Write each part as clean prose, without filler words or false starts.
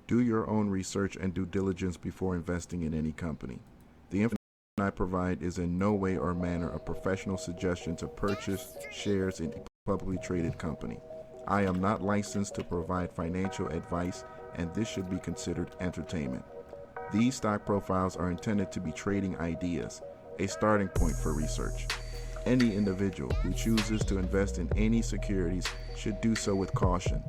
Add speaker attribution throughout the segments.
Speaker 1: Do your own research and due diligence before investing in any company. The information I provide is in no way or manner a professional suggestion to purchase shares in a publicly traded company. I am not licensed to provide financial advice, and this should be considered entertainment. These stock profiles are intended to be trading ideas, a starting point for research. Any individual who chooses to invest in any securities should do so with caution.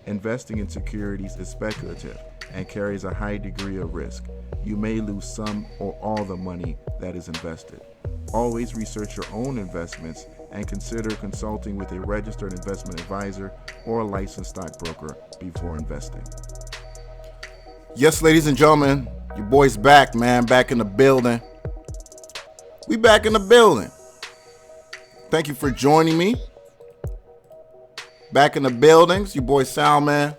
Speaker 1: Investing in securities is speculative and carries a high degree of risk. You may lose some or all the money that is invested. Always research your own investments and consider consulting with a registered investment advisor or a licensed stockbroker before investing. Yes, ladies and gentlemen, your boy's back, man, back in the building. We back in the building. Thank you for joining me. Back in the buildings, your boy Sal, man.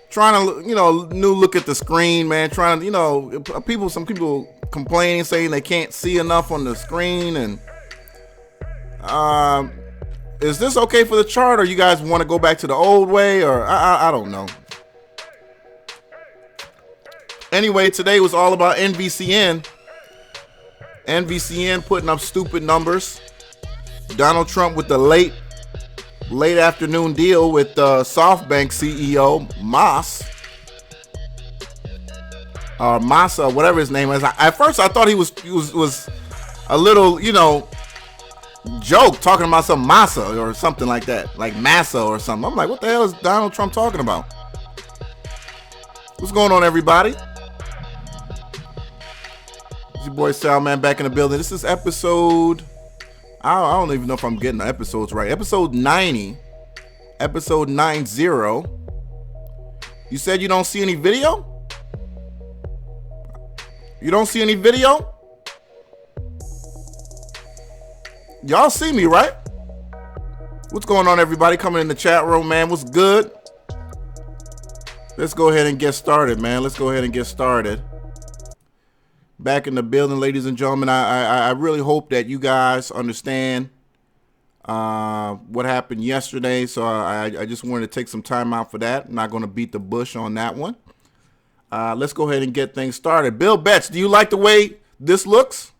Speaker 1: Trying to, new look at the screen, man. Trying to, some people complaining, saying they can't see enough on the screen. And is this okay for the chart, or you guys want to go back to the old way, or I don't know. Anyway, today was all about NVCN. NVCN putting up stupid numbers. Donald Trump with the late afternoon deal with Softbank CEO Massa, whatever his name is. At first, I thought he was a little, joke talking about some Massa or something like that, like Massa or something. I'm like, what the hell is Donald Trump talking about? What's going on, everybody? It's your boy Sal, man, back in the building. This is episode, I don't even know if I'm getting the episodes right. Episode 90. Episode 90. You said you don't see any video? You don't see any video? Y'all see me, right? What's going on, everybody? Coming in the chat room, man. What's good? Let's go ahead and get started, man. Let's go ahead and get started. Back in the building, ladies and gentlemen. I really hope that you guys understand what happened yesterday. So I just wanted to take some time out for that. I'm not going to beat the bush on that one. Let's go ahead and get things started. Bill Betts, do you like the way this looks?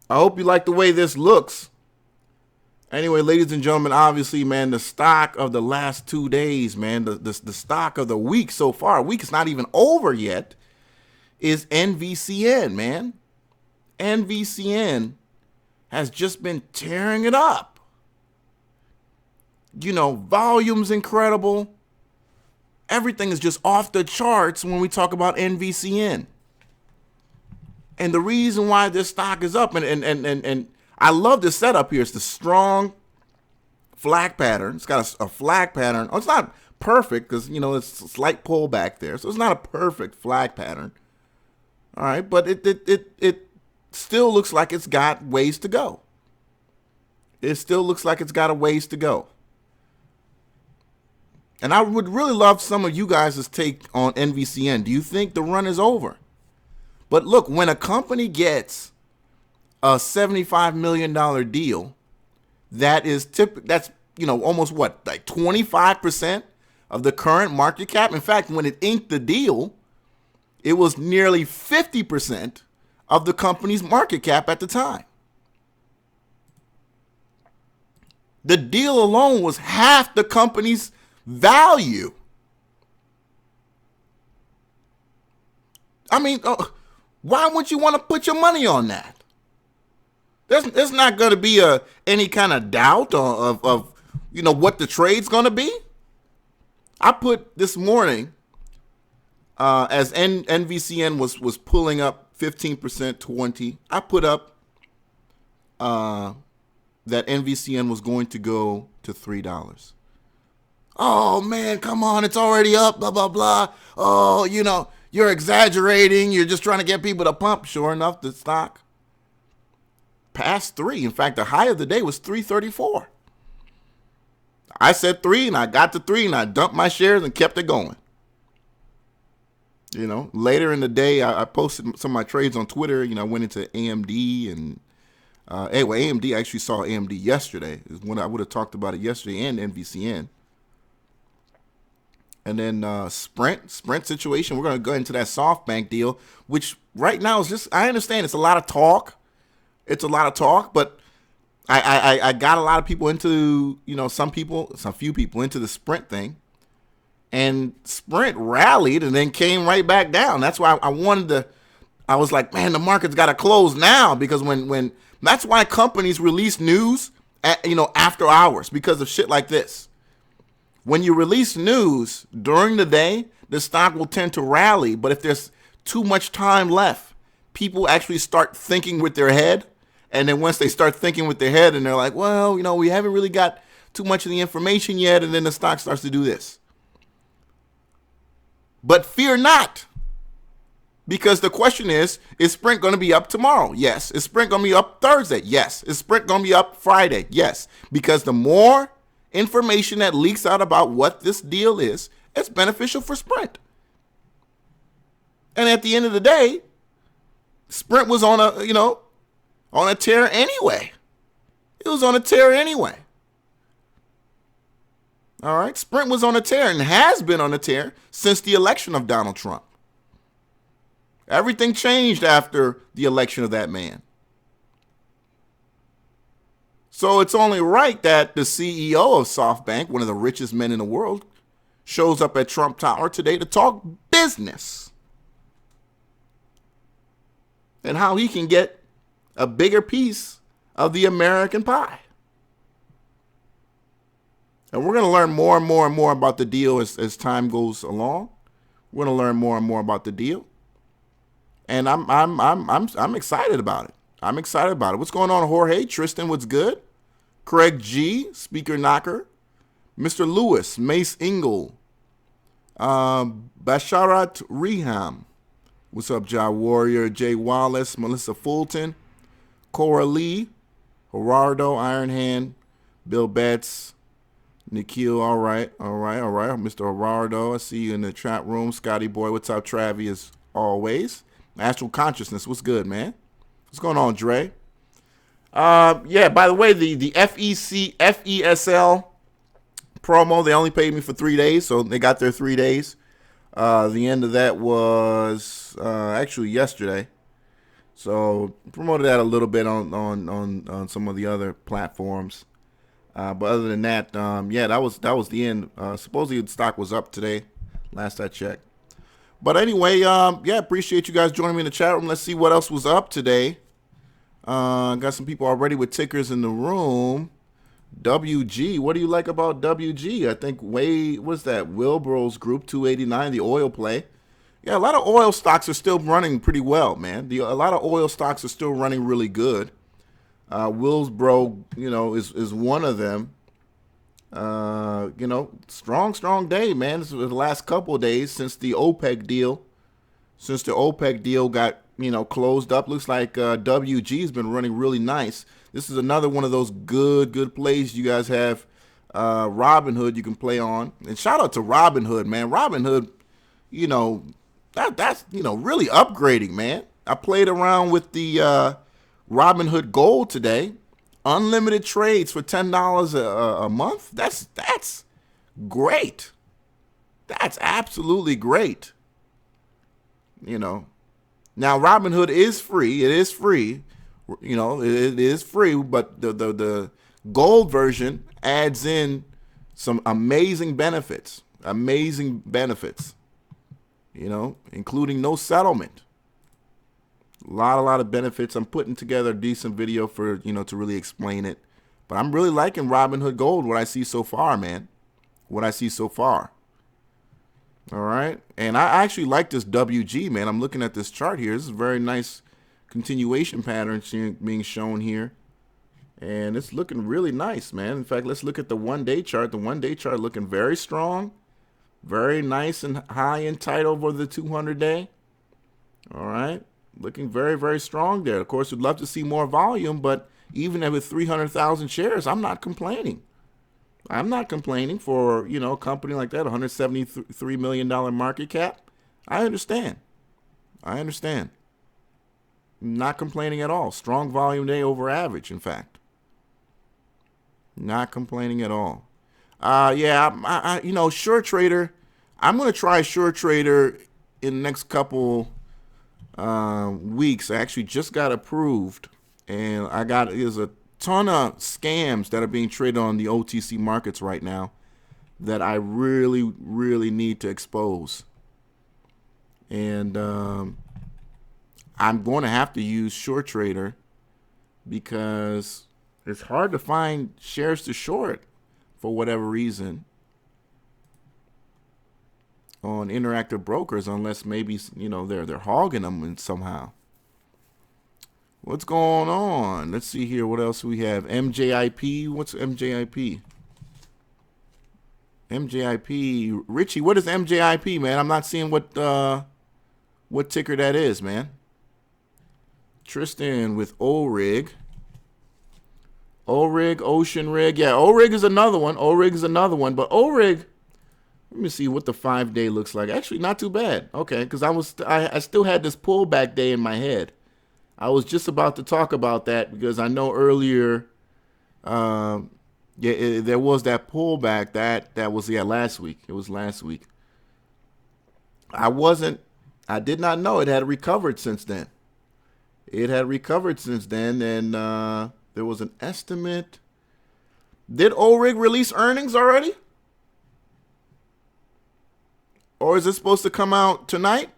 Speaker 1: I hope you like the way this looks. Anyway, ladies and gentlemen, obviously, man, the stock of the last 2 days, man, the stock of the week so far, week is not even over yet, is NVCN, man. NVCN has just been tearing it up. Volume's incredible. Everything is just off the charts when we talk about NVCN. And the reason why this stock is up, and I love this setup here. It's the strong flag pattern. It's got a flag pattern. Oh, it's not perfect because, it's a slight pullback there. So it's not a perfect flag pattern. All right, but it still looks like it's got ways to go. It still looks like it's got a ways to go. And I would really love some of you guys' take on NVCN. Do you think the run is over? But look, when a company gets a $75 million deal, that's almost like 25% of the current market cap. In fact, when it inked the deal, it was nearly 50% of the company's market cap at the time. The deal alone was half the company's value. I mean, why would you want to put your money on that? There's not going to be any kind of doubt of what the trade's going to be. I put this morning, as NVCN was pulling up 15%, 20. I put up that NVCN was going to go to $3. Oh man, come on, it's already up, blah blah blah. Oh, you're exaggerating. You're just trying to get people to pump. Sure enough, the stock past 3. In fact, the high of the day was 334. I said 3 and I got to 3 and I dumped my shares and kept it going. Later in the day, I posted some of my trades on Twitter. I went into AMD and anyway, AMD, I actually saw AMD yesterday. Is when I would have talked about it yesterday, and NVCN. And then Sprint situation. We're going to go into that SoftBank deal, which right now is just, I understand it's a lot of talk. It's a lot of talk, but I got a lot of people into, some few people into the Sprint thing. And Sprint rallied and then came right back down. That's why I was like, man, the market's got to close now, because when that's why companies release news after hours, because of shit like this. When you release news during the day, the stock will tend to rally. But if there's too much time left, people actually start thinking with their head. And then once they start thinking with their head and they're like, well, we haven't really got too much of the information yet. And then the stock starts to do this. But fear not. Because the question is Sprint going to be up tomorrow? Yes. Is Sprint going to be up Thursday? Yes. Is Sprint going to be up Friday? Yes. Because the more information that leaks out about what this deal is, it's beneficial for Sprint. And at the end of the day, Sprint was on a tear anyway. It was on a tear anyway. All right. Sprint was on a tear and has been on a tear since the election of Donald Trump. Everything changed after the election of that man. So it's only right that the CEO of Softbank, one of the richest men in the world, shows up at Trump Tower today to talk business and how he can get a bigger piece of the American pie. And we're going to learn more and more and more about the deal as time goes along. We're going to learn more and more about the deal. And I'm excited about it. I'm excited about it. What's going on, Jorge? Tristan, what's good? Craig G, Speaker Knocker. Mr. Lewis, Mace Ingle. Basharat Reham. What's up, Ja Warrior? Jay Wallace, Melissa Fulton. Cora Lee. Gerardo, Iron Hand. Bill Betts. Nikhil, all right. Mr. Gerardo, I see you in the chat room. Scotty Boy, what's up, Travi, as always. Astral Consciousness, what's good, man? What's going on, Dre? Yeah, by the way, the FESL promo, they only paid me for 3 days, so they got their 3 days. The end of that was actually yesterday. So promoted that a little bit on some of the other platforms. But other than that, yeah, that was the end. Supposedly the stock was up today, last I checked. But anyway, yeah, appreciate you guys joining me in the chat room. Let's see what else was up today. Got some people already with tickers in the room. WG, what do you like about WG? I think what's that? Wilbur's Group 289, the oil play. Yeah, a lot of oil stocks are still running pretty well, man. A lot of oil stocks are still running really good. Willsboro, is one of them. Strong day, man. This was the last couple of days since the OPEC deal. Since the OPEC deal got, closed up. Looks like WG has been running really nice. This is another one of those good plays you guys have. Robinhood you can play on. And shout out to Robinhood, man. Robinhood, that's really upgrading, man. I played around with the Robinhood Gold today. Unlimited trades for $10 a month. That's great. That's absolutely great. Now Robinhood is free. It is free. It is free, but the gold version adds in some amazing benefits. Including no settlement. A lot of benefits. I'm putting together a decent video for, to really explain it. But I'm really liking Robinhood Gold, what I see so far, man. What I see so far. All right. And I actually like this WG, man. I'm looking at this chart here. This is a very nice continuation pattern being shown here. And it's looking really nice, man. In fact, let's look at the one-day chart. The one-day chart looking very strong. Very nice and high and tight over the 200-day. All right. Looking very, very strong there. Of course, we'd love to see more volume, but even with 300,000 shares, I'm not complaining. I'm not complaining for, a company like that, $173 million market cap. I understand. I'm not complaining at all. Strong volume day over average, in fact. Not complaining at all. Yeah, Sure Trader, I'm going to try SureTrader in the next couple weeks. I actually just got approved, and there's a ton of scams that are being traded on the OTC markets right now that I really, really need to expose. And I'm going to have to use SureTrader because it's hard to find shares to short for whatever reason on Interactive Brokers, unless maybe they're hogging them somehow. What's going on? Let's see here. What else we have? MJIP. What's MJIP? MJIP. Richie, what is MJIP, man? I'm not seeing what ticker that is, man. Tristan with ORIG. ORIG, Ocean Rig. Yeah, ORIG is another one. ORIG is another one. But ORIG, let me see what the 5-day looks like. Actually, not too bad. Okay, because I still had this pullback day in my head. I was just about to talk about that because I know earlier, there was that pullback that was last week. It was last week. I did not know it had recovered since then. It had recovered since then, and there was an estimate. Did ORIG release earnings already? Or is it supposed to come out tonight?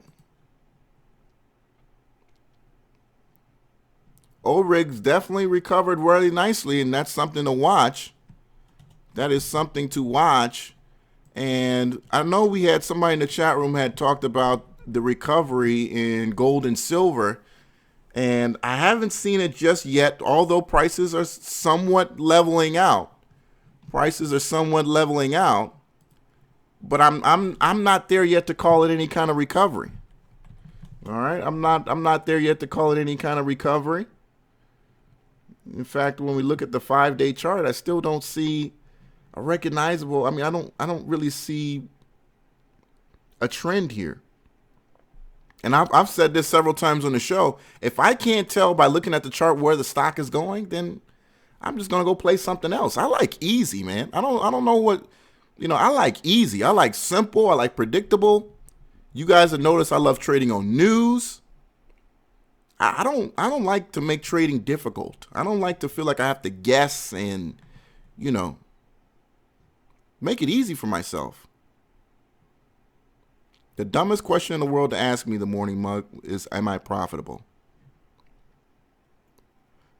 Speaker 1: ORIG's definitely recovered really nicely, and that's something to watch. That is something to watch. And I know we had somebody in the chat room had talked about the recovery in gold and silver, and I haven't seen it just yet, although prices are somewhat leveling out. Prices are somewhat leveling out, but I'm not there yet to call it any kind of recovery. All right, I'm not there yet to call it any kind of recovery. In fact, when we look at the 5-day chart, I still don't see a recognizable. I don't really see a trend here. And I've said this several times on the show. If I can't tell by looking at the chart where the stock is going, then I'm just gonna go play something else. I like easy, man. I don't know what, I like easy. I like simple. I like predictable. You guys have noticed I love trading on news. I don't like to make trading difficult. I don't like to feel like I have to guess and, make it easy for myself. The dumbest question in the world to ask me, the morning mug, is, am I profitable?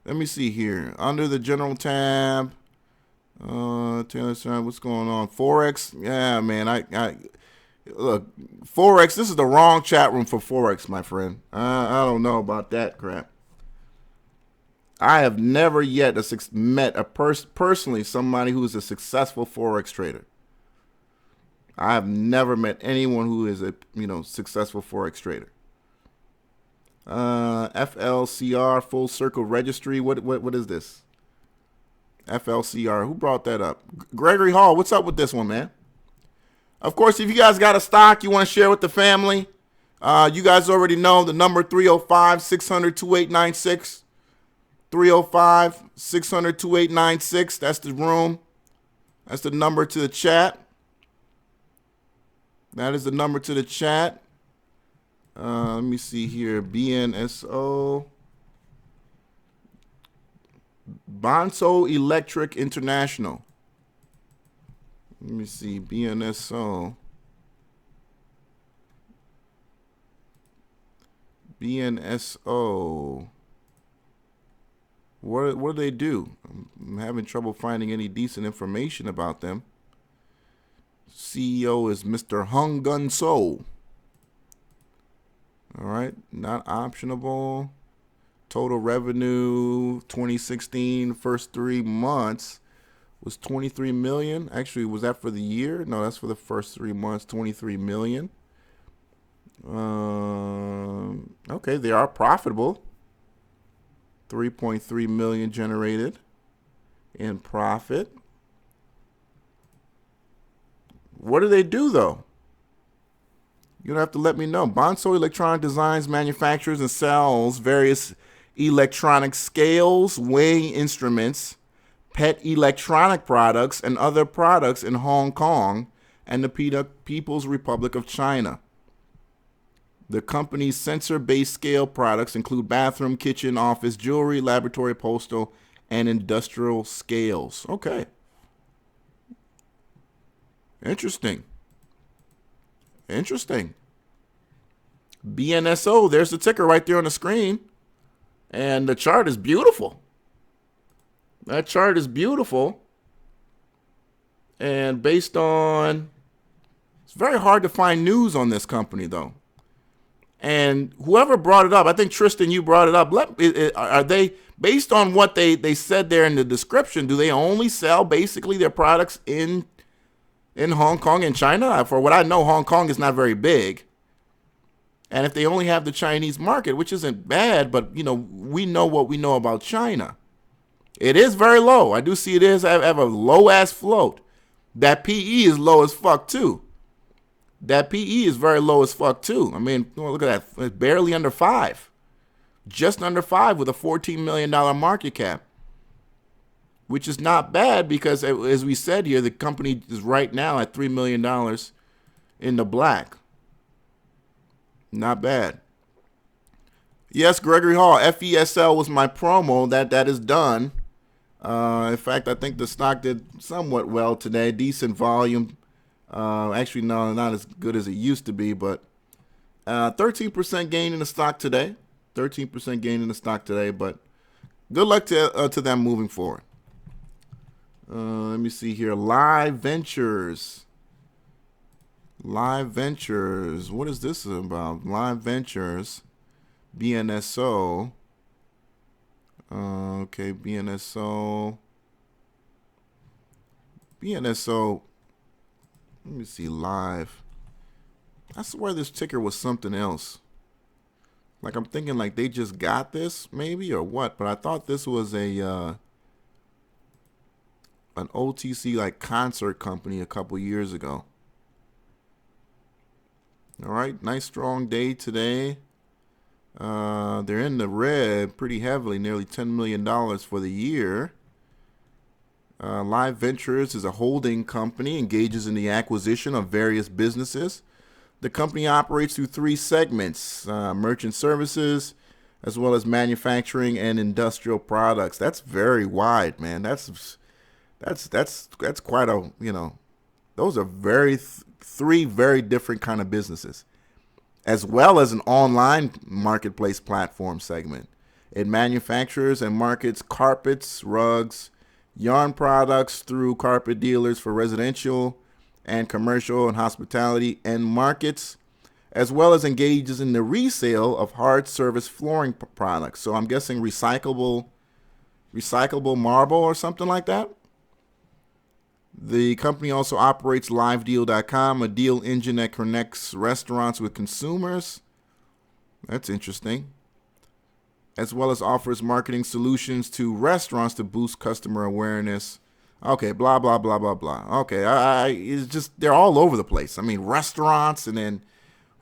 Speaker 1: Let me see here. Under the general tab, Taylor, what's going on? Forex, yeah, man. Look, Forex. This is the wrong chat room for Forex, my friend. I don't know about that crap. I have never yet met personally somebody who is a successful Forex trader. I have never met anyone who is a successful Forex trader. FLCR, Full Circle Registry. What is this? FLCR. Who brought that up? Gregory Hall. What's up with this one, man? Of course, if you guys got a stock you want to share with the family, you guys already know the number 305-600-2896. 305-600-2896. That's the room. That's the number to the chat. That is the number to the chat. Let me see here. BNSO. Bonso Electric International. Let me see. BNSO. BNSO. What do they do? I'm having trouble finding any decent information about them. CEO is Mr. Hung Gun So. All right, not optionable. Total revenue 2016 first 3 months was 23 million. Actually, was that for the year? No, that's for the first 3 months, 23 million. Okay, they are profitable. 3.3 million generated in profit. What do they do, though? You're going to have to let me know. Bonso Electronic designs, manufactures, and sells various electronic scales, weighing instruments, pet electronic products, and other products in Hong Kong and the People's Republic of China. The company's sensor-based scale products include bathroom, kitchen, office, jewelry, laboratory, postal, and industrial scales. Okay. Interesting. Interesting. BNSO, there's the ticker right there on the screen. And the chart is beautiful. That chart is beautiful. And based on, it's very hard to find news on this company, though. And whoever brought it up, I think Tristan, you brought it up. Are they, based on what they said there in the description, do they only sell basically their products in Hong Kong and China? For what I know, Hong Kong is not very big. And if they only have the Chinese market, which isn't bad, but, you know, we know what we know about China. It is very low. I do see it is. I have a low-ass float. That PE is low as fuck, too. That PE is very low as fuck, too. I mean, look at that. It's barely under 5. Just under 5 with a $14 million market cap. Which is not bad because, as we said here, the company is right now at $3 million in the black. Not bad. Yes, Gregory Hall. FESL was my promo. That is done. In fact, I think the stock did somewhat well today. Decent volume. Actually, no, not as good as it used to be, but 13% gain in the stock today. 13% gain in the stock today, but good luck to them moving forward. Let me see here. Live Ventures. Live Ventures. What is this about? Live Ventures. BNSO. Okay, BNSO. BNSO. Let me see. Live. I swear this ticker was something else. Like, I'm thinking like they just got this maybe or what, but I thought this was a an OTC like concert company a couple years ago. All right, nice strong day today. They're in the red pretty heavily, nearly $10 million for the year. Live Ventures is a holding company, engages in the acquisition of various businesses. The company operates through 3 segments, merchant services, as well as manufacturing and industrial products. That's very wide, man. That's quite a, you know, those are three very different kind of businesses, as well as an online marketplace platform segment. It manufactures and markets carpets, rugs, yarn products through carpet dealers for residential and commercial and hospitality end markets, as well as engages in the resale of hard surface flooring products. So I'm guessing recyclable marble or something like that. The company also operates LiveDeal.com, a deal engine that connects restaurants with consumers. That's interesting. As well as offers marketing solutions to restaurants to boost customer awareness. Okay, blah, blah, blah, blah, blah. Okay, it's just, they're all over the place. I mean, restaurants and then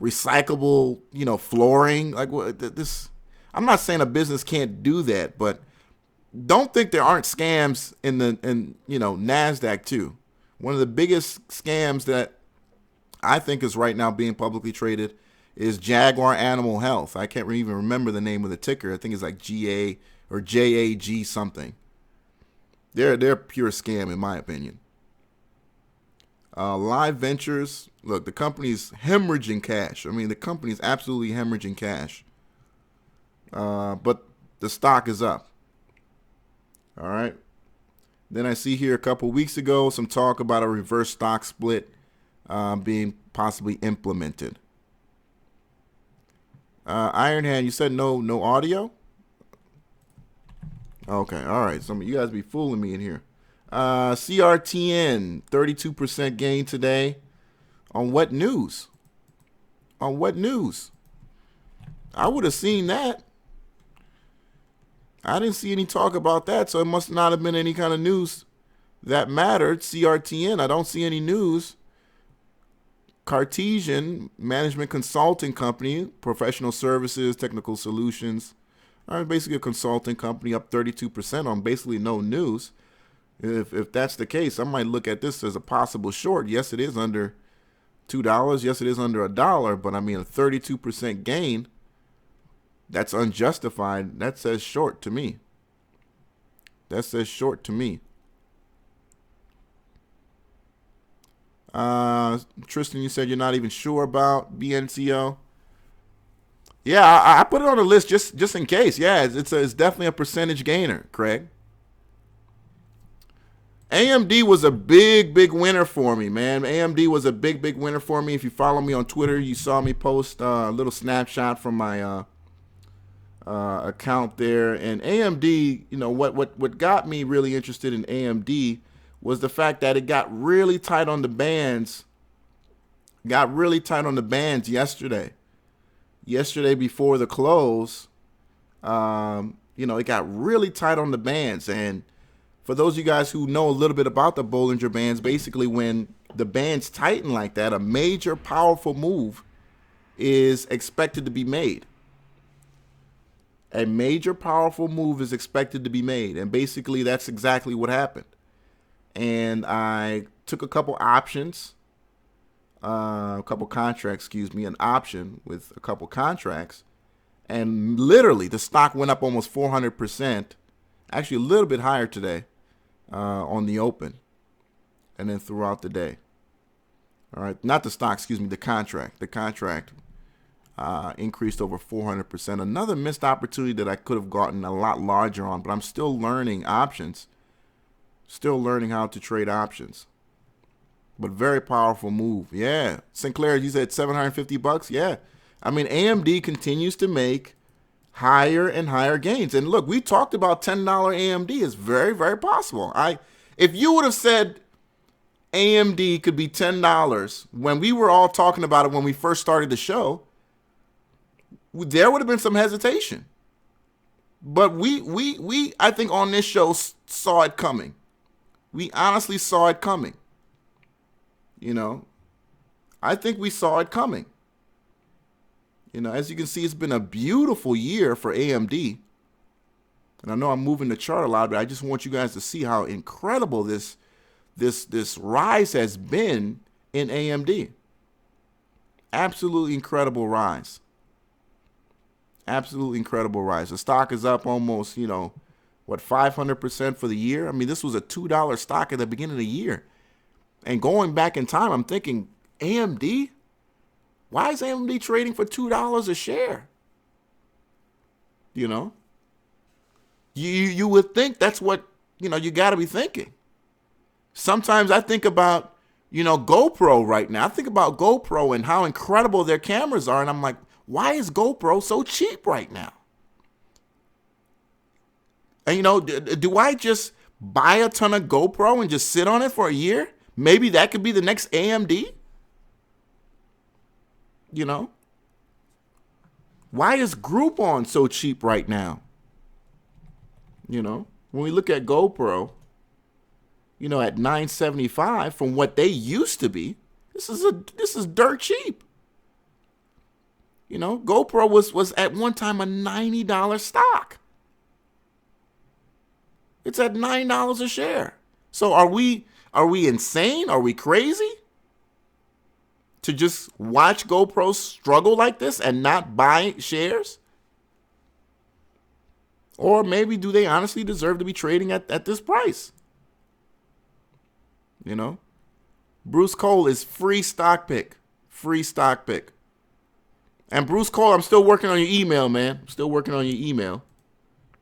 Speaker 1: recyclable, you know, flooring. Like, this, I'm not saying a business can't do that, but don't think there aren't scams in NASDAQ too. One of the biggest scams that I think is right now being publicly traded is Jaguar Animal Health. I can't even remember the name of the ticker. I think it's like GA or JAG something. They're pure scam in my opinion. Live Ventures, look, the company's hemorrhaging cash. I mean, the company's absolutely hemorrhaging cash. But the stock is up. All right. Then I see here a couple weeks ago some talk about a reverse stock split being possibly implemented. Iron Hand, you said no audio? Okay, all right. Some of you guys be fooling me in here. CRTN, 32% gain today. On what news? On what news? I would have seen that. I didn't see any talk about that, so it must not have been any kind of news that mattered. CRTN, I don't see any news. Cartesian Management Consulting Company, professional services, technical solutions. Basically a consulting company up 32% on basically no news. If that's the case, I might look at this as a possible short. Yes, it is under $2. Yes, it is under a dollar, but I mean a 32% gain. That's unjustified. That says short to me. That says short to me. Tristan, you said you're not even sure about BNCO. Yeah, I put it on the list just in case. Yeah, it's definitely a percentage gainer, Craig. AMD was a big winner for me, man. AMD was a big winner for me. If you follow me on Twitter, you saw me post a little snapshot from my account there. And AMD, you know, what got me really interested in AMD was the fact that it got really tight on the bands. Got really tight on the bands yesterday. Yesterday before the close, you know, it got really tight on the bands. And for those of you guys who know a little bit about the Bollinger Bands, basically when the bands tighten like that, a major powerful move is expected to be made. A major powerful move is expected to be made. And basically that's exactly what happened. And I took a couple options, a couple contracts, an option with a couple contracts. And literally the stock went up almost 400%, actually a little bit higher today. On the open and then throughout the day. All right. Not the stock, the contract. The contract increased over 400%. Another missed opportunity that I could have gotten a lot larger on, but I'm still learning options. Still learning how to trade options. But very powerful move. Yeah. Sinclair, you said $750? Yeah. I mean, AMD continues to make higher and higher gains. And look, we talked about $10 AMD. It's very possible. If you would have said AMD could be $10 when we were all talking about it when we first started the show, there would have been some hesitation. But we I think on this show saw it coming. We honestly saw it coming. You know, I think we saw it coming. You know, as you can see, it's been a beautiful year for AMD. And I know I'm moving the chart a lot, but I just want you guys to see how incredible this rise has been in AMD. Absolutely incredible rise. Absolutely incredible rise. The stock is up almost, 500% for the year. I mean, this was a $2 stock at the beginning of the year. And going back in time, I'm thinking, AMD? Why is AMD trading for $2 a share? You know? You would think that's what, you got to be thinking. Sometimes I think about, GoPro right now. I think about GoPro and how incredible their cameras are. And I'm like, why is GoPro so cheap right now? And, do I just buy a ton of GoPro and just sit on it for a year? Maybe that could be the next AMD? Why is Groupon so cheap right now? When we look at GoPro, at $975 from what they used to be, this is dirt cheap. GoPro was at one time a $90 stock. It's at $9 a share. So are we insane? Are we crazy to just watch GoPro struggle like this and not buy shares? Or maybe do they honestly deserve to be trading at this price? Bruce Cole is free stock pick. Free stock pick. And Bruce Cole, I'm still working on your email, man. I'm still working on your email.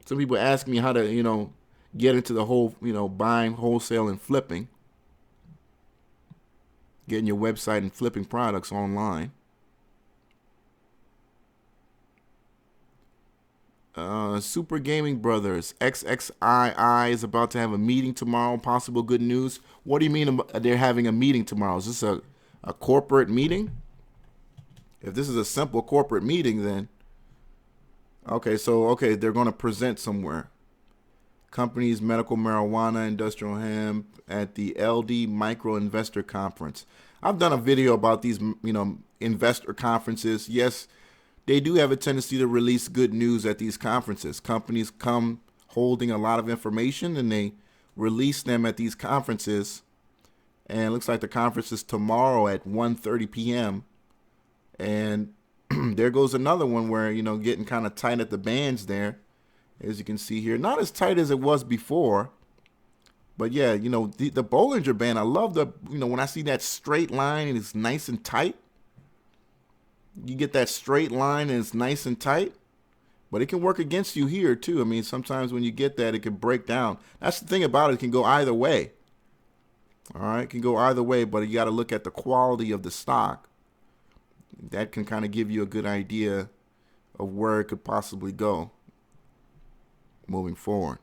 Speaker 1: Some people ask me how to, get into the whole, buying, wholesale, and flipping. Getting your website and flipping products online. Super Gaming Brothers, XXII is about to have a meeting tomorrow. Possible good news. What do you mean they're having a meeting tomorrow? Is this a corporate meeting? If this is a simple corporate meeting, then okay, they're going to present somewhere. Companies, medical marijuana, industrial hemp at the LD Micro Investor Conference. I've done a video about these, investor conferences. Yes, they do have a tendency to release good news at these conferences. Companies come holding a lot of information and they release them at these conferences. And it looks like the conference is tomorrow at 1:30 p.m. And there goes another one where, getting kind of tight at the bands there, as you can see here. Not as tight as it was before. But yeah, the Bollinger Band, I love when I see that straight line and it's nice and tight. You get that straight line and it's nice and tight. But it can work against you here too. I mean, sometimes when you get that, it can break down. That's the thing about it. It can go either way. All right, it can go either way, but you got to look at the quality of the stock. That can kind of give you a good idea of where it could possibly go moving forward.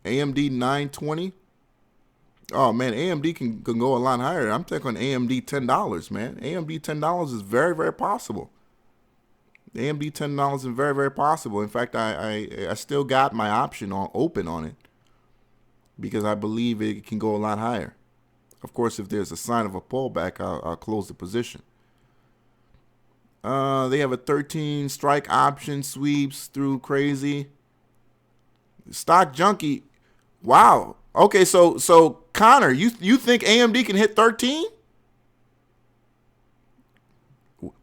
Speaker 1: AMD 920. Oh man, AMD can go a lot higher. I'm taking AMD $10, man. AMD $10 is very, very possible. AMD $10 is very, very possible. In fact, I still got my option open on it because I believe it can go a lot higher. Of course, if there's a sign of a pullback, I'll close the position. They have a 13 strike option, sweeps through crazy. Stock Junkie. Wow. Okay, so Connor, you think AMD can hit 13?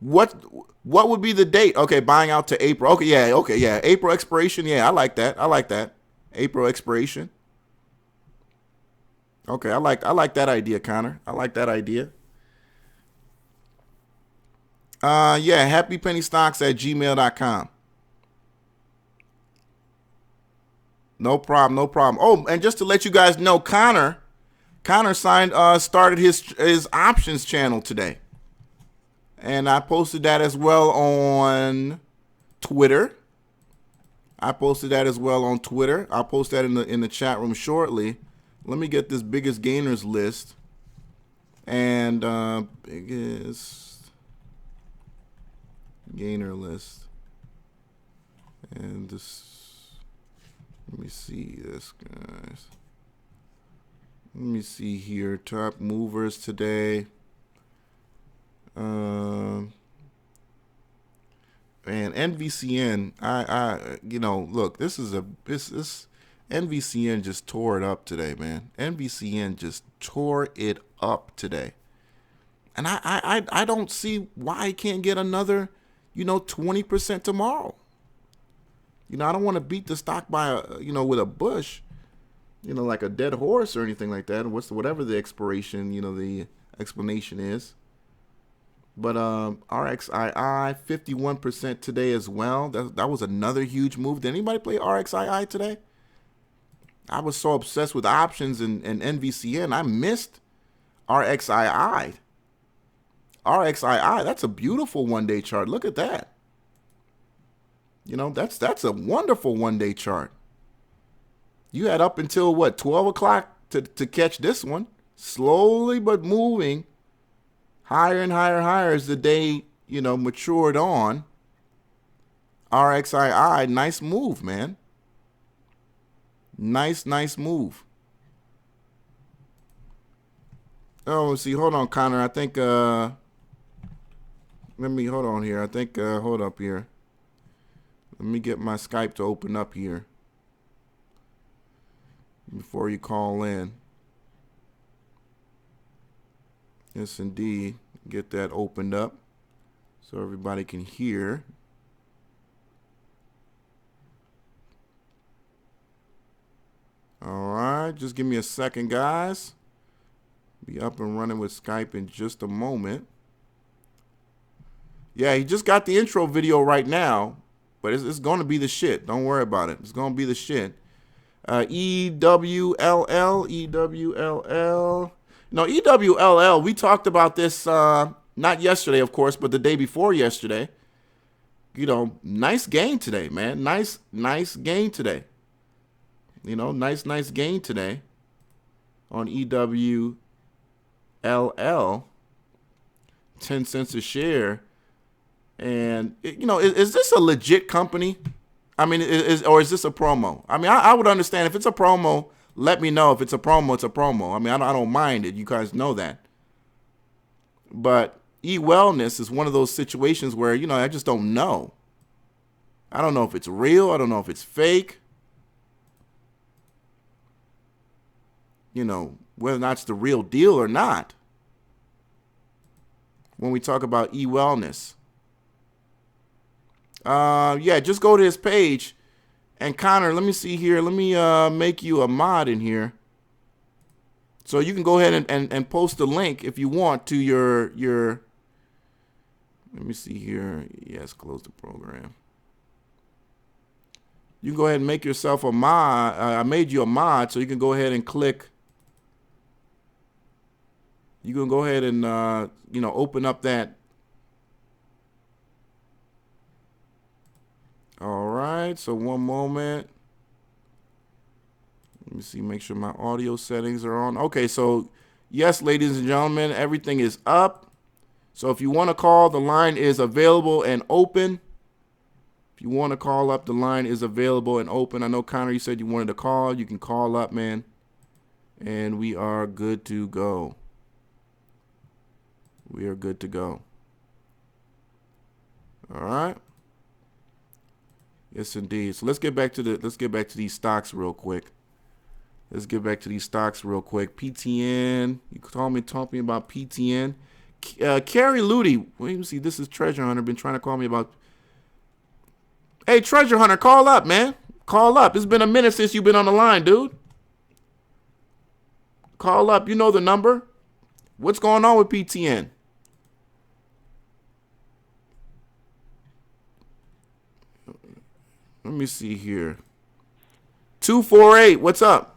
Speaker 1: What would be the date? Okay, buying out to April. Okay, yeah. April expiration. Yeah, I like that. April expiration. Okay, I like that idea, Connor. I like that idea. happypennystocks@gmail.com. No problem. Oh, and just to let you guys know, Connor started his options channel today. And I posted that as well on Twitter. I'll post that in the chat room shortly. Let me get this biggest gainers list. And biggest gainer list. And this, let me see this, guys. Let me see here. Top movers today. And NVCN, look, this NVCN just tore it up today, man. NVCN just tore it up today. And I don't see why I can't get another, 20% tomorrow. I don't want to beat the stock by, with a bush, like a dead horse or anything like that. Whatever the expiration, the explanation is. But RXII 51% today as well. That was another huge move. Did anybody play RXII today? I was so obsessed with options and NVCN. I missed RXII. RXII, that's a beautiful one-day chart. Look at that. That's a wonderful one-day chart. You had up until 12 o'clock to catch this one. Slowly but moving higher and higher as the day, matured on. RXII, nice move, man. Nice move. Oh, let's see. Hold on, Connor. I think, hold on here. I think, hold up here. Let me get my Skype to open up here before you call in. Yes, indeed. Get that opened up so everybody can hear. All right, just give me a second, guys. Be up and running with Skype in just a moment. Yeah, he just got the intro video right now, but it's going to be the shit. Don't worry about it. It's going to be the shit. EWLL. No, EWLL, we talked about this not yesterday, of course, but the day before yesterday. Nice gain today, man. Nice gain today. Nice gain today on EWLL. 10 cents a share. And, is this a legit company? I mean, or is this a promo? I mean, I would understand if it's a promo. Let me know if it's a promo. It's a promo. I mean, I don't mind it. You guys know that. But e-wellness is one of those situations where, I just don't know. I don't know if it's real. I don't know if it's fake. whether or not it's the real deal or not when we talk about e-wellness. Just go to his page. And Connor, let me see here. Let me make you a mod in here. So you can go ahead and post a link if you want to your let me see here. Yes, close the program. You can go ahead and make yourself a mod. I made you a mod, so you can go ahead and click. You can go ahead and open up that. All right, so one moment. Let me see, make sure my audio settings are on. Okay, so yes, ladies and gentlemen, everything is up. So if you want to call, the line is available and open. If you want to call up, the line is available and open. I know, Connor, you said you wanted to call. You can call up, man. And we are good to go. We are good to go. All right. Yes, indeed. So let's get back to these stocks real quick. PTN. You talk me about PTN. Carrie Ludy. Wait, see, this is Treasure Hunter. Been trying to call me about. Hey, Treasure Hunter, call up, man. Call up. It's been a minute since you've been on the line, dude. Call up. You know the number. What's going on with PTN? Let me see here. 248. What's up?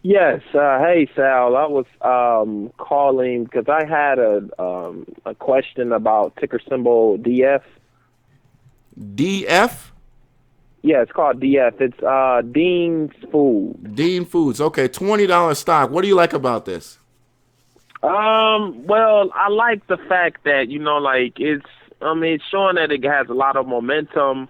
Speaker 2: Yes. Hey, Sal. I was calling because I had a question about ticker symbol DF.
Speaker 1: DF?
Speaker 2: Yeah, it's called DF. It's Dean's Food.
Speaker 1: Dean Foods. Okay, $20 stock. What do you like about this?
Speaker 2: Well, I like the fact that it's showing that it has a lot of momentum,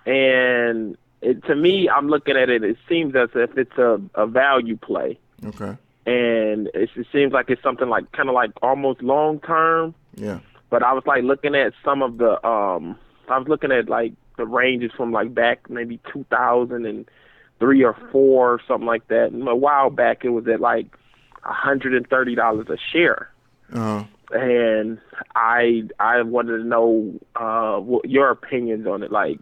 Speaker 2: and to me, I'm looking at it. It seems as if it's a value play.
Speaker 1: Okay.
Speaker 2: And it seems like it's something like kind of like almost long term.
Speaker 1: Yeah.
Speaker 2: But I was like looking at some of the like the ranges from like back maybe 2003 or 4 or something like that. And a while back it was at like $130 a share.
Speaker 1: Uh-huh.
Speaker 2: And I wanted to know what your opinions on it. Like,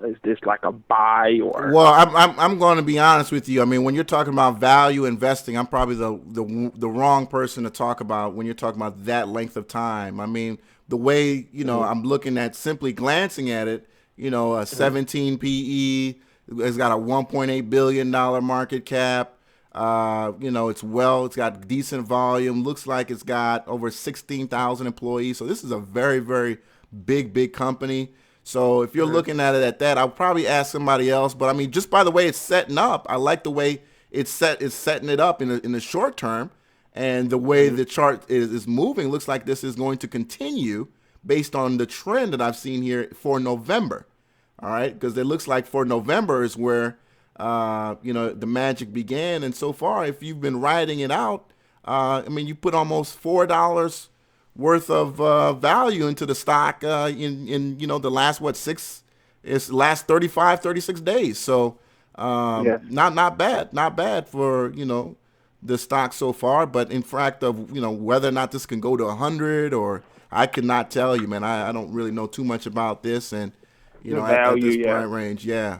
Speaker 2: is this like a buy or?
Speaker 1: Well, I'm going to be honest with you. I mean, when you're talking about value investing, I'm probably the wrong person to talk about when you're talking about that length of time. I mean, the way I'm looking at, simply glancing at it, a 17 PE, it's got a $1.8 billion market cap. It's got decent volume. Looks like it's got over 16,000 employees. So this is a very, very big company. So if you're looking at it at that, I'll probably ask somebody else. But I mean, just by the way it's setting up, I like the way it's setting it up in the short term, and the way the chart is moving. Looks like this is going to continue based on the trend that I've seen here for November. All right, because it looks like for November is where the magic began, and so far, if you've been riding it out, you put almost $4 worth of value into the stock in the last 35, 36 days. So not bad for the stock so far. But in fact of whether or not this can go to 100, or I cannot tell you, man. I don't really know too much about this, and at this price range, yeah.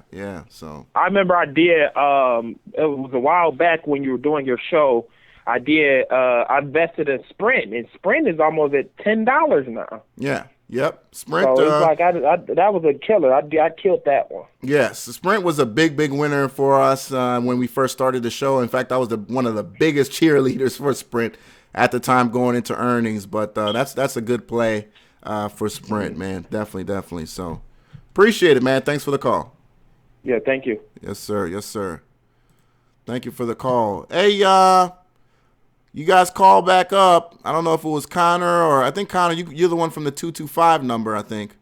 Speaker 1: So
Speaker 2: I remember I did. It was a while back when you were doing your show. I invested in Sprint, and Sprint is almost at $10 now.
Speaker 1: Yeah, yep. Sprint.
Speaker 2: So it's like that was a killer. I killed that one.
Speaker 1: Yes, Sprint was a big winner for us when we first started the show. In fact, I was one of the biggest cheerleaders for Sprint at the time going into earnings. But that's a good play for Sprint, man. Definitely. So appreciate it, man. Thanks for the call.
Speaker 2: Yeah, thank you.
Speaker 1: Yes, sir. Thank you for the call. Hey, you guys call back up. I don't know if it was Connor, or I think Connor, you're the one from the 225 number, I think.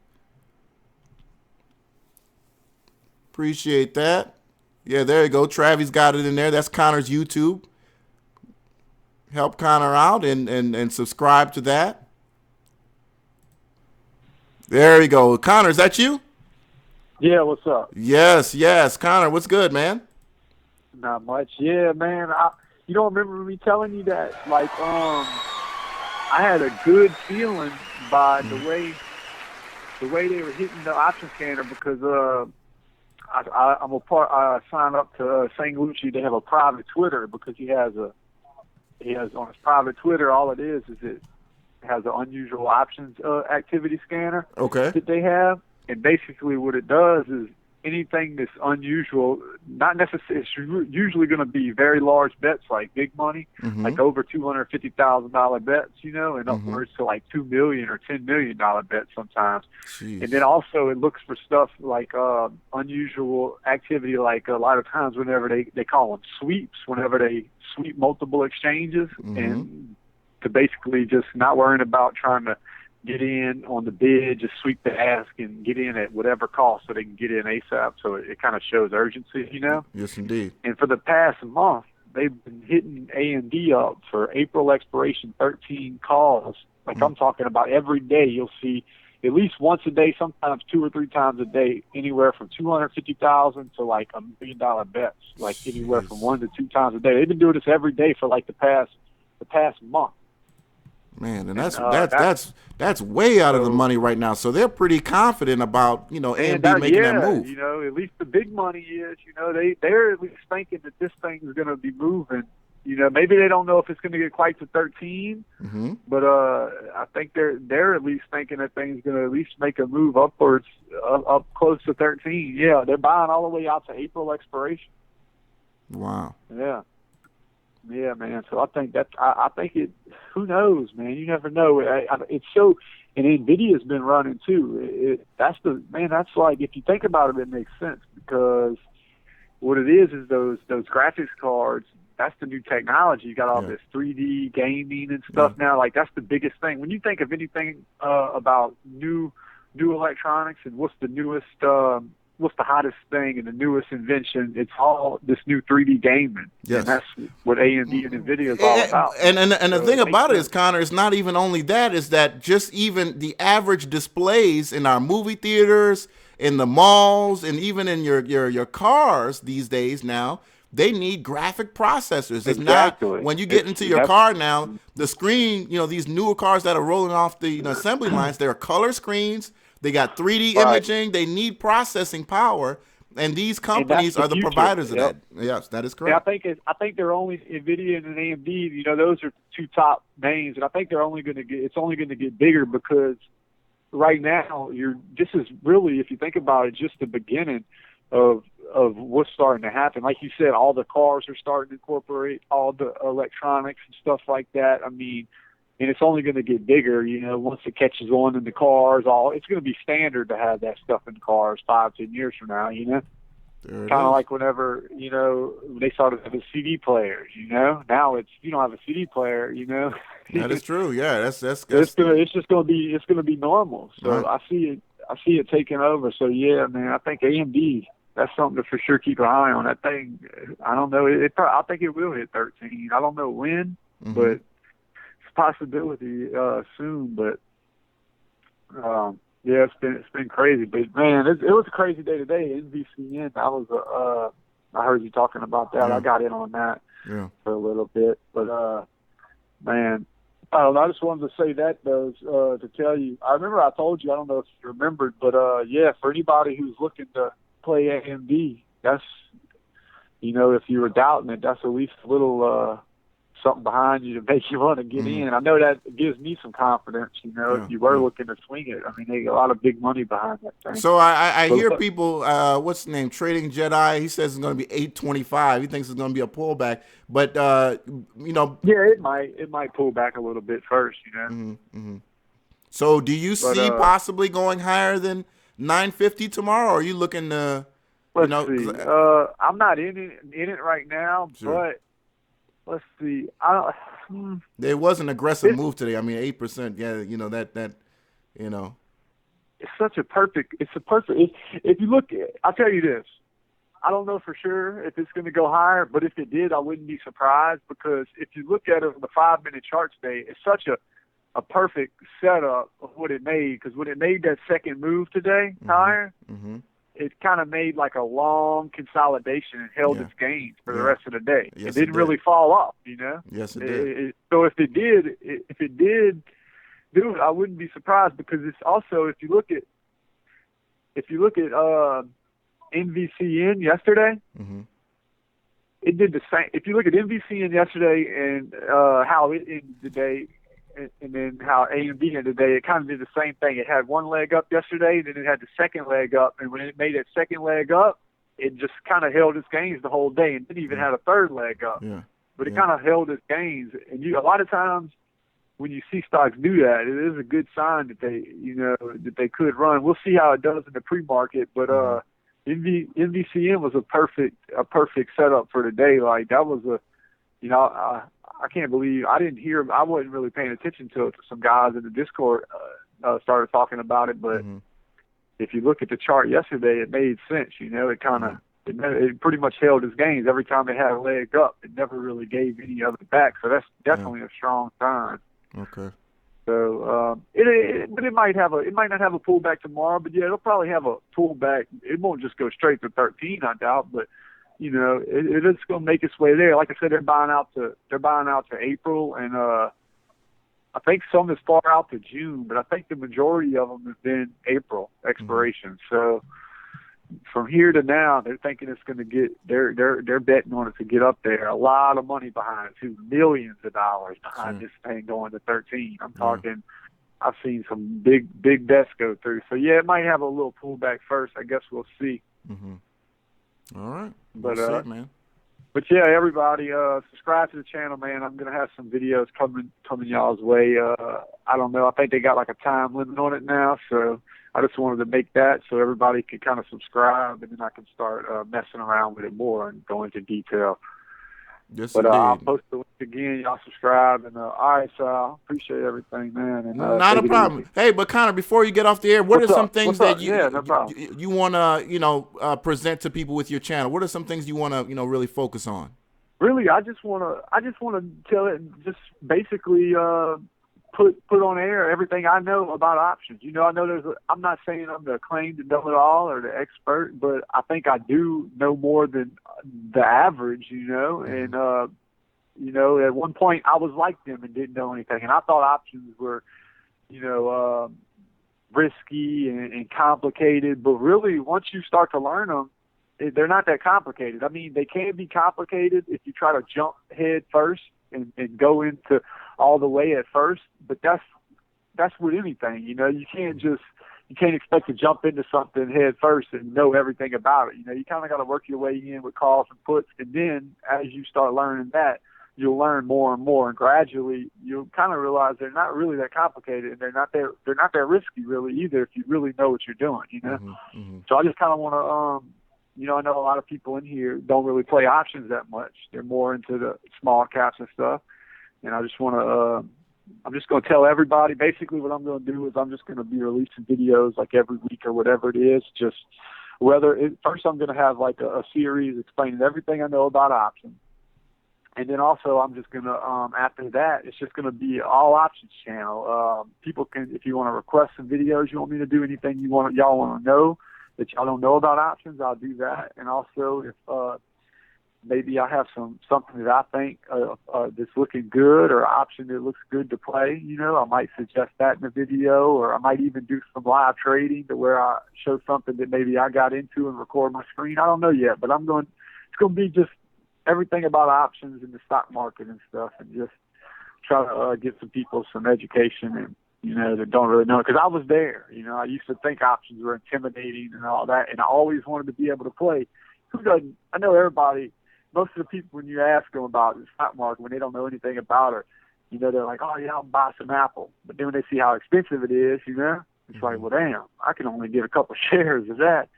Speaker 1: Appreciate that. Yeah, there you go. Travis got it in there. That's Connor's YouTube. Help Connor out and subscribe to that. There you go. Connor, is that you?
Speaker 3: Yeah, what's up?
Speaker 1: Yes. Connor, what's good, man?
Speaker 3: Not much. Yeah, man. You don't remember me telling you that? Like, I had a good feeling by the way they were hitting the option scanner because I'm a part. I signed up to St. Lucie. They have a private Twitter because he has on his private Twitter. All it is it has an unusual options activity scanner.
Speaker 1: Okay.
Speaker 3: That they have, and basically what it does is anything that's unusual, not necessarily, it's usually going to be very large bets like big money, like over $250,000 bets, and upwards to like $2 million or $10 million bets sometimes.
Speaker 1: Jeez.
Speaker 3: And then also it looks for stuff like unusual activity, like a lot of times whenever they call them sweeps, whenever they sweep multiple exchanges, and to basically just not worrying about trying to get in on the bid, just sweep the ask and get in at whatever cost so they can get in ASAP. So it kind of shows urgency,
Speaker 1: Yes, indeed.
Speaker 3: And for the past month, they've been hitting AMD up for April expiration 13 calls. Like I'm talking about every day, you'll see at least once a day, sometimes 2 or 3 times a day, anywhere from 250,000 to like $1 million bets, like anywhere from 1 to 2 times a day. They've been doing this every day for like the past month.
Speaker 1: Man, and that's way out of the money right now. So they're pretty confident about AMD making that move.
Speaker 3: At least the big money is. They're at least thinking that this thing is going to be moving. Maybe they don't know if it's going to get quite to 13, but I think they're at least thinking that thing's going to at least make a move upwards, up close to 13. Yeah, they're buying all the way out to April expiration.
Speaker 1: Wow.
Speaker 3: Yeah. Yeah, man. So I think it. Who knows, man? You never know. It's so, and NVIDIA's been running too. That's like if you think about it, it makes sense because what it is those graphics cards. That's the new technology. You got all this 3D gaming and stuff now. Like that's the biggest thing. When you think of anything about new electronics and what's the newest. What's the hottest thing and the newest invention? It's all this new 3D gaming.
Speaker 1: Yes.
Speaker 3: And that's what AMD and NVIDIA is all about.
Speaker 1: And the thing about it is, Connor, it's not even only that, is that just even the average displays in our movie theaters, in the malls, and even in your cars these days now, they need graphic processors. It's not when you get into your car now, the screen, these newer cars that are rolling off the assembly lines, they're color screens. They got 3D imaging. They need processing power, and these companies are the providers of that. Yes, that is correct.
Speaker 3: And I think they're only NVIDIA and AMD. Those are 2 top names, and I think they're only going to get. It's only going to get bigger because right now this is really, if you think about it, just the beginning of what's starting to happen. Like you said, all the cars are starting to incorporate all the electronics and stuff like that. I mean. And it's only going to get bigger, once it catches on in the cars. It's going to be standard to have that stuff in cars 5-10 years from now, Kind of like whenever, they started having CD players, Now it's, you don't have a CD player,
Speaker 1: That is true. Yeah, that's
Speaker 3: it's just going to be normal. So I see it taking over. So yeah, man, I think AMD, that's something to for sure keep an eye on. That thing, I don't know. I think it will hit 13. I don't know when, but possibility soon, but it's been crazy. But man, it was a crazy day today. NVCN, I heard you talking about that. I got in on that for a little bit, but man, I don't know. I just wanted to say that though to tell you. I remember I told you. I don't know if you remembered, but for anybody who's looking to play AMD, that's if you were doubting it, that's at least a little. Something behind you to make you want to get in. I know that gives me some confidence, if you were looking to swing it. I mean, they got a lot of big money behind that thing.
Speaker 1: So I hear people, what's his name, Trading Jedi, he says it's going to be 825. He thinks it's going to be a pullback. But,
Speaker 3: Yeah, it might pull back a little bit first,
Speaker 1: So do you see possibly going higher than 950 tomorrow, or are you looking to,
Speaker 3: Let's see. I'm not in it right now, but let's see.
Speaker 1: There was an aggressive move today. I mean, 8%. Yeah, that.
Speaker 3: It's such a perfect. It's a perfect. If you look, I'll tell you this. I don't know for sure if it's going to go higher, but if it did, I wouldn't be surprised because if you look at it on the 5-minute chart today, it's such a perfect setup of what it made. Because when it made that second move today higher, it kind of made like a long consolidation and held its gains for the rest of the day.
Speaker 1: Yes,
Speaker 3: it didn't really fall off, you know.
Speaker 1: Yes, it did.
Speaker 3: So if it did do it, I wouldn't be surprised, because it's also, if you look at NVCN yesterday,
Speaker 1: mm-hmm.
Speaker 3: it did the same. If you look at NVCN yesterday and how it ended the day, and then how AMD ended the day, it kind of did the same thing. It had one leg up yesterday, then it had the second leg up, and when it made that second leg up, it just kind of held its gains the whole day, and didn't even have a third leg up.
Speaker 1: Yeah.
Speaker 3: But it kind of held its gains, and a lot of times when you see stocks do that, it is a good sign that they could run. We'll see how it does in the pre-market, but NVCN was a perfect setup for the day. Like, that was I can't believe I wasn't really paying attention to it. Some guys in the Discord started talking about it, but if you look at the chart yesterday, it made sense. It kind of it pretty much held its gains every time it had a leg up. It never really gave any of it back, so that's definitely a strong sign.
Speaker 1: Okay.
Speaker 3: So, but it might not have a pullback tomorrow, but it'll probably have a pullback. It won't just go straight to 13, I doubt, but it is going to make its way there. Like I said, they're buying out to April, and I think some is far out to June, but I think the majority of them have been April expiration. So from here to now, they're thinking it's going to get. They're betting on it to get up there. A lot of money behind it too, millions of dollars behind this thing going to 13. I'm talking. I've seen some big bets go through. So it might have a little pullback first. I guess we'll see.
Speaker 1: Mm-hmm. All right.
Speaker 3: But
Speaker 1: we'll see, man.
Speaker 3: But everybody, subscribe to the channel, man. I'm gonna have some videos coming y'all's way. I don't know. I think they got like a time limit on it now, so I just wanted to make that so everybody could kind of subscribe, and then I can start messing around with it more and go into detail.
Speaker 1: Yes,
Speaker 3: but
Speaker 1: indeed.
Speaker 3: I'll post the link again. Y'all subscribe, and all right, so I appreciate everything, man. And,
Speaker 1: not a problem.
Speaker 3: Easy.
Speaker 1: Hey, but Connor, before you get off the air, what are some things that you want to present to people with your channel? What are some things you want to really focus on? Really,
Speaker 3: I just want to tell it, just basically put on air everything I know about options. I know I'm not saying I'm the claim to know it all or the expert, but I think I do know more than the average, and at one point I was like them and didn't know anything, and I thought options were, risky and complicated, but really once you start to learn them, they're not that complicated. I mean, they can be complicated if you try to jump head first and go into all the way at first, but that's with anything. You can't expect to jump into something head first and know everything about it. You kind of got to work your way in with calls and puts, and then as you start learning that, you'll learn more and more, and gradually you'll kind of realize they're not really that complicated, and they're not that risky really either if you really know what you're doing. So I just kind of want to I know a lot of people in here don't really play options that much. They're more into the small caps and stuff. And I just want to, I'm just going to tell everybody, basically what I'm going to do is I'm just going to be releasing videos like every week or whatever it is. Just first I'm going to have like a series explaining everything I know about options. And then also I'm just going to, after that, it's just going to be all options channel. People can, if you want to request some videos, you want me to do anything y'all want to know that y'all don't know about options, I'll do that. And also if, maybe I have something that I think that's looking good, or an option that looks good to play. I might suggest that in the video, or I might even do some live trading to where I show something that maybe I got into and record my screen. I don't know yet, but it's going to be just everything about options in the stock market and stuff, and just try to get some people some education and that don't really know, because I was there. I used to think options were intimidating and all that, and I always wanted to be able to play. Who doesn't? I know everybody. Most of the people, when you ask them about the stock market, when they don't know anything about it, they're like, oh, yeah, I'll buy some Apple. But then when they see how expensive it is, it's like, well, damn, I can only get a couple shares of that.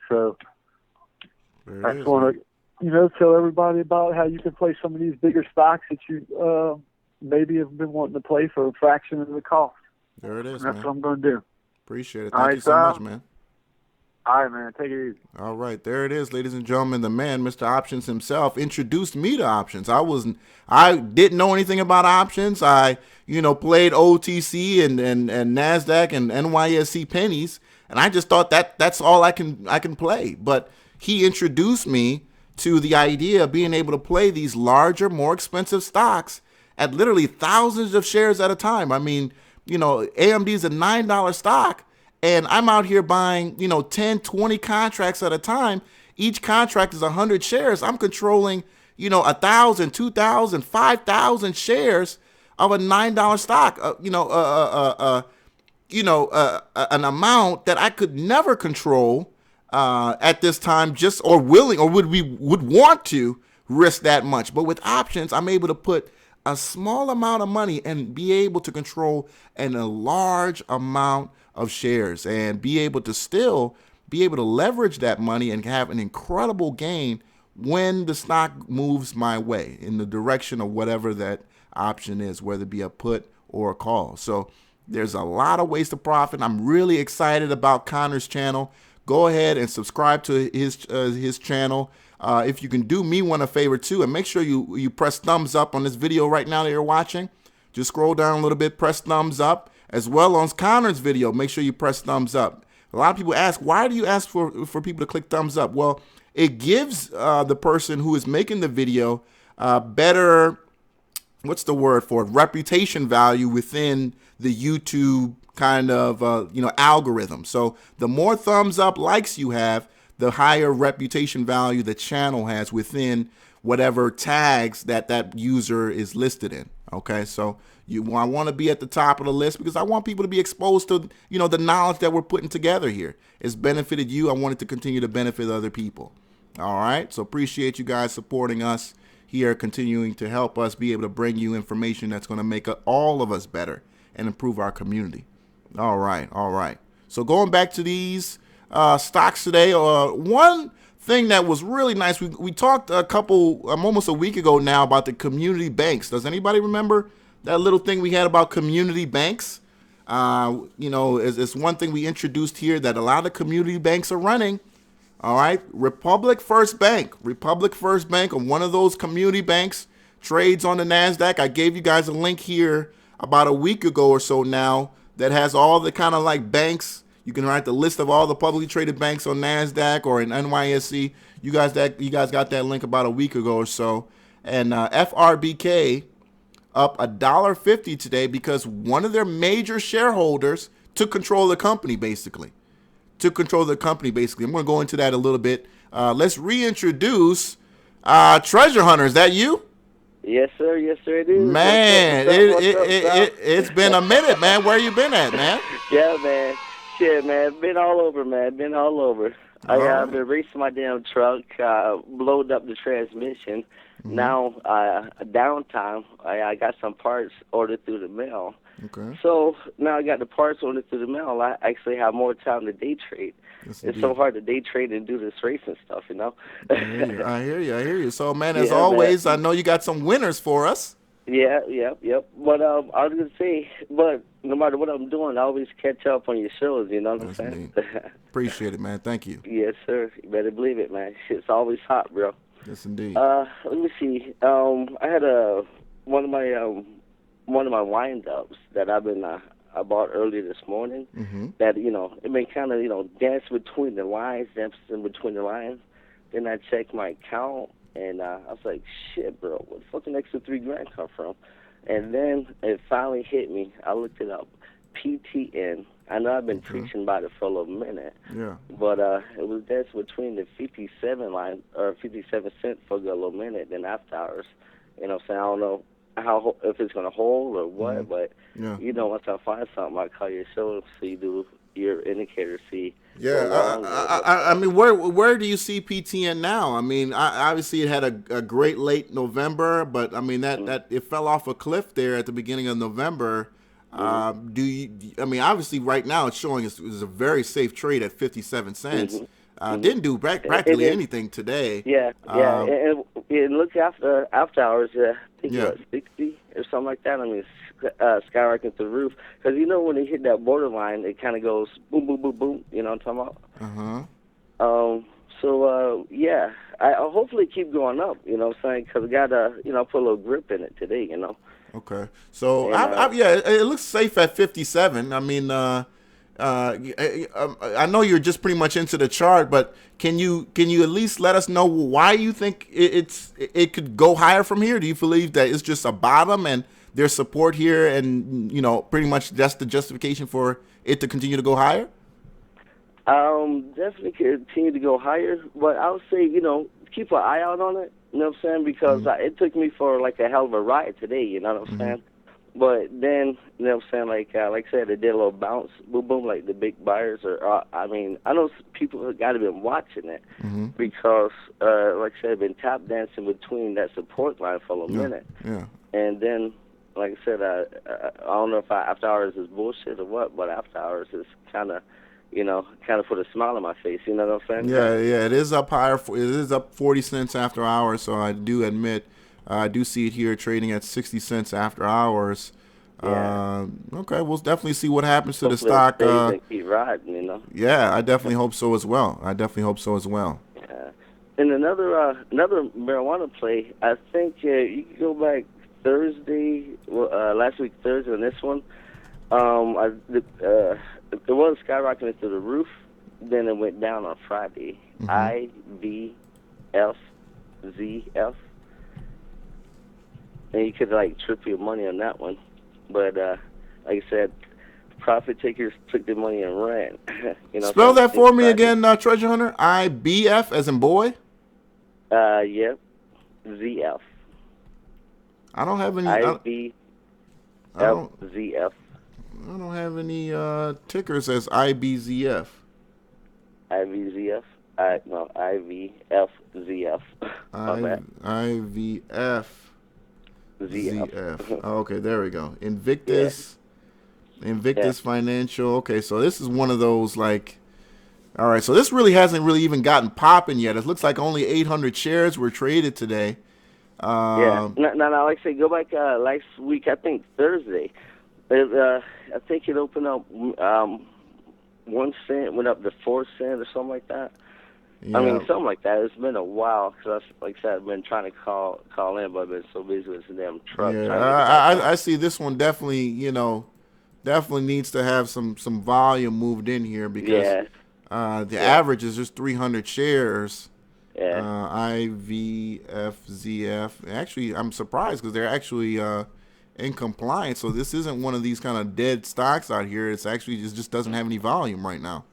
Speaker 3: So I just want to, tell everybody about how you can play some of these bigger stocks that you maybe have been wanting to play for a fraction of the cost.
Speaker 1: There it is,
Speaker 3: and that's what I'm going to do.
Speaker 1: Appreciate it. Thank you so much, man.
Speaker 3: All right, man. Take it easy.
Speaker 1: All right, there it is, ladies and gentlemen. The man, Mr. Options himself, introduced me to options. I didn't know anything about options. I, played OTC and Nasdaq and NYSE pennies, and I just thought that's all I can play. But he introduced me to the idea of being able to play these larger, more expensive stocks at literally thousands of shares at a time. I mean, AMD is a $9 stock. And I'm out here buying, 10, 20 contracts at a time. Each contract is 100 shares. I'm controlling, 1,000, 2,000, 5,000 shares of a $9 stock. An amount that I could never control at this time, would want to risk that much. But with options, I'm able to put a small amount of money and be able to control a large amount of shares and be able to leverage that money and have an incredible gain when the stock moves my way in the direction of whatever that option is, whether it be a put or a call. So there's a lot of ways to profit. I'm really excited about Connor's channel. Go ahead and subscribe to his channel. If you can do me one a favor too, and make sure you press thumbs up on this video right now that you're watching. Just scroll down a little bit, press thumbs up. As well on Connor's video, make sure you press thumbs up. A lot of people ask, why do you ask for people to click thumbs up? Well, it gives the person who is making the video better, what's the word for it, reputation value within the YouTube kind of algorithm. So the more thumbs up, likes you have, the higher reputation value the channel has within whatever tags that user is listed in. Okay, so I want to be at the top of the list because I want people to be exposed to the knowledge that we're putting together here. It's benefited you. I want it to continue to benefit other people. All right, so appreciate you guys supporting us here, continuing to help us be able to bring you information that's going to make all of us better and improve our community. All right. So going back to these stocks today, one thing that was really nice, we talked almost a week ago now about the community banks. Does anybody remember that little thing we had about community banks? It's one thing we introduced here that a lot of community banks are running. All right, Republic First Bank, of one of those community banks, trades on the Nasdaq. I gave you guys a link here about a week ago or so now that has all the kind of like banks. You can write the list of all the publicly traded banks on Nasdaq or in NYSE. You guys got that link about a week ago or so. And FRBK up $1.50 today because one of their major shareholders took control of the company, basically. I'm going to go into that a little bit. Let's reintroduce Treasure Hunter. Is that you?
Speaker 4: Yes, sir. Yes, sir, it is.
Speaker 1: Man, it's been a minute, man. Where you been at, man?
Speaker 4: Yeah, man. Shit, man. Been all over, man. I've been racing my damn truck, blowed up the transmission. Mm-hmm. Now, downtime, I got some parts ordered through the mail.
Speaker 1: Okay.
Speaker 4: So now I got the parts ordered through the mail. I actually have more time to day trade.
Speaker 1: Yes,
Speaker 4: it's so hard to day trade and do this racing stuff,
Speaker 1: I hear you. So, man, as always, I know you got some winners for us.
Speaker 4: Yeah. But I was going to say, but no matter what I'm doing, I always catch up on your shows, you know what I'm saying?
Speaker 1: Appreciate it, man. Thank you.
Speaker 4: Yes, sir. You better believe it, man. Shit's always hot, bro.
Speaker 1: Yes, indeed.
Speaker 4: Let me see. I had one of my wind-ups that I bought earlier this morning.
Speaker 1: Mm-hmm.
Speaker 4: That it been kind of dancing between the lines. Then I checked my account and I was like, shit, bro, where the fuck an extra $3,000 come from? And then it finally hit me. I looked it up. PTN. I know I've been preaching about it for a little minute.
Speaker 1: Yeah.
Speaker 4: But it was dancing between the 57 line or 57 cent for a little minute. Then after hours, you know what I'm saying? I don't know if it's going to hold or what, but once I find something, I call your show so you do your indicator see.
Speaker 1: Yeah, I mean, where do you see PTN now? I mean, obviously it had a great late November, but I mean that it fell off a cliff there at the beginning of November. Obviously right now it's showing it's a very safe trade at 57 cents. Didn't do practically anything today.
Speaker 4: Yeah. And look after hours. I think it was 60 or something like that. I mean, skyrocketing through the roof. Because when they hit that borderline, it kind of goes boom, boom, boom, boom. You know what I'm talking about? Yeah, I'll hopefully keep going up. You know what I'm saying? Because I got to put a little grip in it today.
Speaker 1: Okay. So
Speaker 4: And,
Speaker 1: yeah, it looks safe at 57. I mean, I know you're just pretty much into the chart, but can you at least let us know why you think it could go higher from here? Do you believe that it's just a bottom and there's support here, and pretty much that's the justification for it to continue to go higher?
Speaker 4: Definitely continue to go higher, but I would say keep an eye out on it. You know what I'm saying? Because it took me for like a hell of a ride today. You know what I'm saying? But then, you know what I'm saying, like I said, it did a little bounce, boom, boom, like the big buyers I know people have got to been watching it because, like I said, been tap dancing between that support line for a minute.
Speaker 1: Yeah.
Speaker 4: And then, like I said, I don't know if after hours is bullshit or what, but after hours is kind of put a smile on my face. You know what I'm saying?
Speaker 1: Yeah, it is up higher. It is up 40 cents after hours, so I do admit, I do see it here trading at 60 cents after hours.
Speaker 4: Yeah.
Speaker 1: Okay, we'll definitely see what happens to
Speaker 4: Hopefully
Speaker 1: the stock.
Speaker 4: it stays and keep riding,
Speaker 1: Yeah, I definitely hope so as well.
Speaker 4: Yeah.
Speaker 1: And
Speaker 4: another marijuana play, I think you can go back Thursday, last week Thursday on this one. It was skyrocketing through the roof, then it went down on Friday. IVFZF. And you could trip your money on that one. But like I said, profit takers took their money and ran.
Speaker 1: Spell that for me again, Treasure Hunter. IBF as in boy?
Speaker 4: Yep. ZF.
Speaker 1: I don't have any.
Speaker 4: IBFZF.
Speaker 1: I don't have any tickers as IBZF.
Speaker 4: IVZF? No, IVFZF.
Speaker 1: IVF. ZF. Oh, okay, there we go. Invictus Financial. Okay, so this is one of those all right, so this really hasn't really even gotten popping yet. It looks like only 800 shares were traded today.
Speaker 4: No, like I say, go back last week, I think Thursday. I think it opened up 1 cent, went up to 4 cents or something like that.
Speaker 1: Yeah.
Speaker 4: I mean, something like that. It's been a while because, like I said, I've been trying to call in, but I've been so busy with this damn truck.
Speaker 1: Yeah, I see this one definitely, definitely needs to have some volume moved in here because the average is just 300 shares.
Speaker 4: Yeah.
Speaker 1: IVFZF. Actually, I'm surprised because they're actually in compliance. So this isn't one of these kind of dead stocks out here. It's actually just doesn't have any volume right now.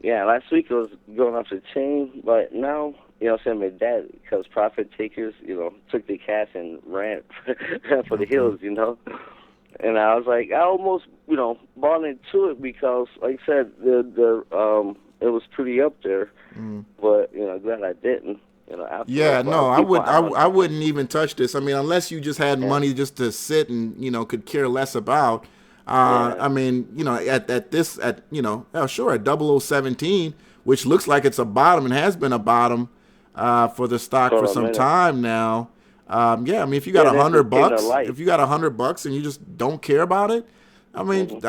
Speaker 4: Yeah, last week it was going off the chain, but now, I'm with that because profit takers, took the cash and ran for the hills, And I was like, I almost, bought into it because, like I said, the it was pretty up there, but glad I didn't.
Speaker 1: I wouldn't even touch this. I mean, unless you just had money just to sit and could care less about. I mean, at 0017, which looks like it's a bottom and has been a bottom for the stock for some time now. I mean, if you got $100, if you got $100 and you just don't care about it, I mean,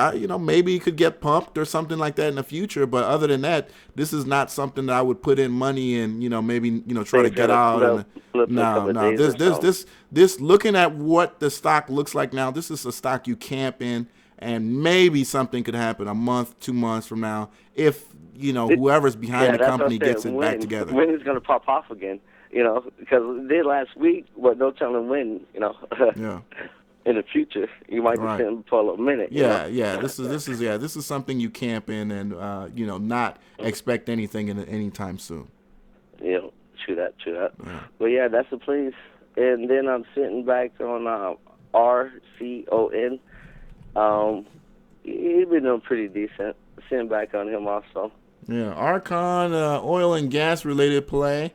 Speaker 1: maybe it could get pumped or something like that in the future. But other than that, this is not something that I would put in money and, maybe, try to get out. No. This looking at what the stock looks like now, this is a stock you camp in, and maybe something could happen a month, 2 months from now if, whoever's behind the company gets it back together.
Speaker 4: When it's going to pop off again, because it did last week, but no telling when, in the future, you might be sitting for a minute.
Speaker 1: This is something you camp in and not expect anything anytime soon.
Speaker 4: Yeah, true that. Well, yeah, that's the place. And then I'm sitting back on RCON. He's been doing pretty decent. Sitting back on him also.
Speaker 1: Yeah, Archon, oil and gas related play.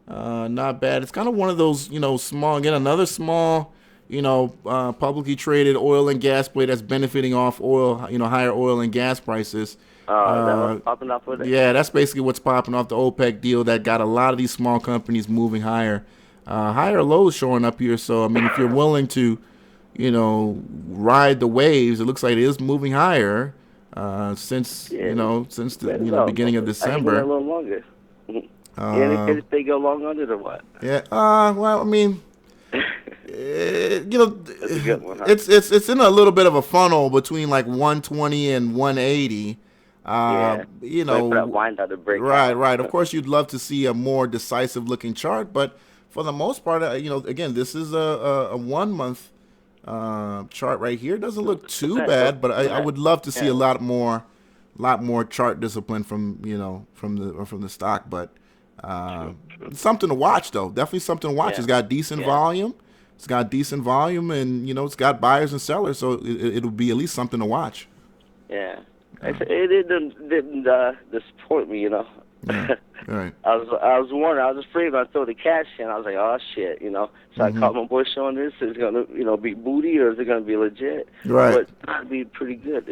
Speaker 1: Not bad. It's kind of one of those, small. Again, another small. Publicly traded oil and gas play that's benefiting off oil, higher oil and gas prices.
Speaker 4: That was popping off with it?
Speaker 1: Yeah, that's basically what's popping off the OPEC deal that got a lot of these small companies moving higher. Higher lows showing up here. So, I mean, if you're willing to, ride the waves. It looks like it is moving higher since
Speaker 4: Yeah,
Speaker 1: since the
Speaker 4: let it go.
Speaker 1: beginning of
Speaker 4: I hang in there a
Speaker 1: December.
Speaker 4: little longer. Mhm. And
Speaker 1: Um,
Speaker 4: if they go long on it or what?
Speaker 1: yeah. Well, I mean,
Speaker 4: That's a good one, huh?
Speaker 1: it's in a little bit of a funnel between like 120 and 180.
Speaker 4: Yeah. Wait for that wind down to break
Speaker 1: Right,
Speaker 4: out.
Speaker 1: right. Of course, you'd love to see a more decisive looking chart, but for the most part, again, this is a 1 month chart right here. It doesn't look
Speaker 4: But
Speaker 1: too
Speaker 4: that,
Speaker 1: bad, but I
Speaker 4: that,
Speaker 1: would love to see
Speaker 4: yeah,
Speaker 1: a lot more chart discipline from the stock. But it's something to watch, though. Definitely something to watch.
Speaker 4: yeah,
Speaker 1: It's got decent
Speaker 4: yeah,
Speaker 1: volume. It's got decent volume, and it's got buyers and sellers, so it'll be at least something to watch.
Speaker 4: yeah. It didn't disappoint me,
Speaker 1: Yeah, all right.
Speaker 4: I was wondering. I was afraid when I throw the cash in. I was like, oh shit, So I
Speaker 1: Hmm.
Speaker 4: called my boy on this. Is it gonna, be booty or is it gonna be legit?
Speaker 1: Right.
Speaker 4: But it's gonna be pretty good.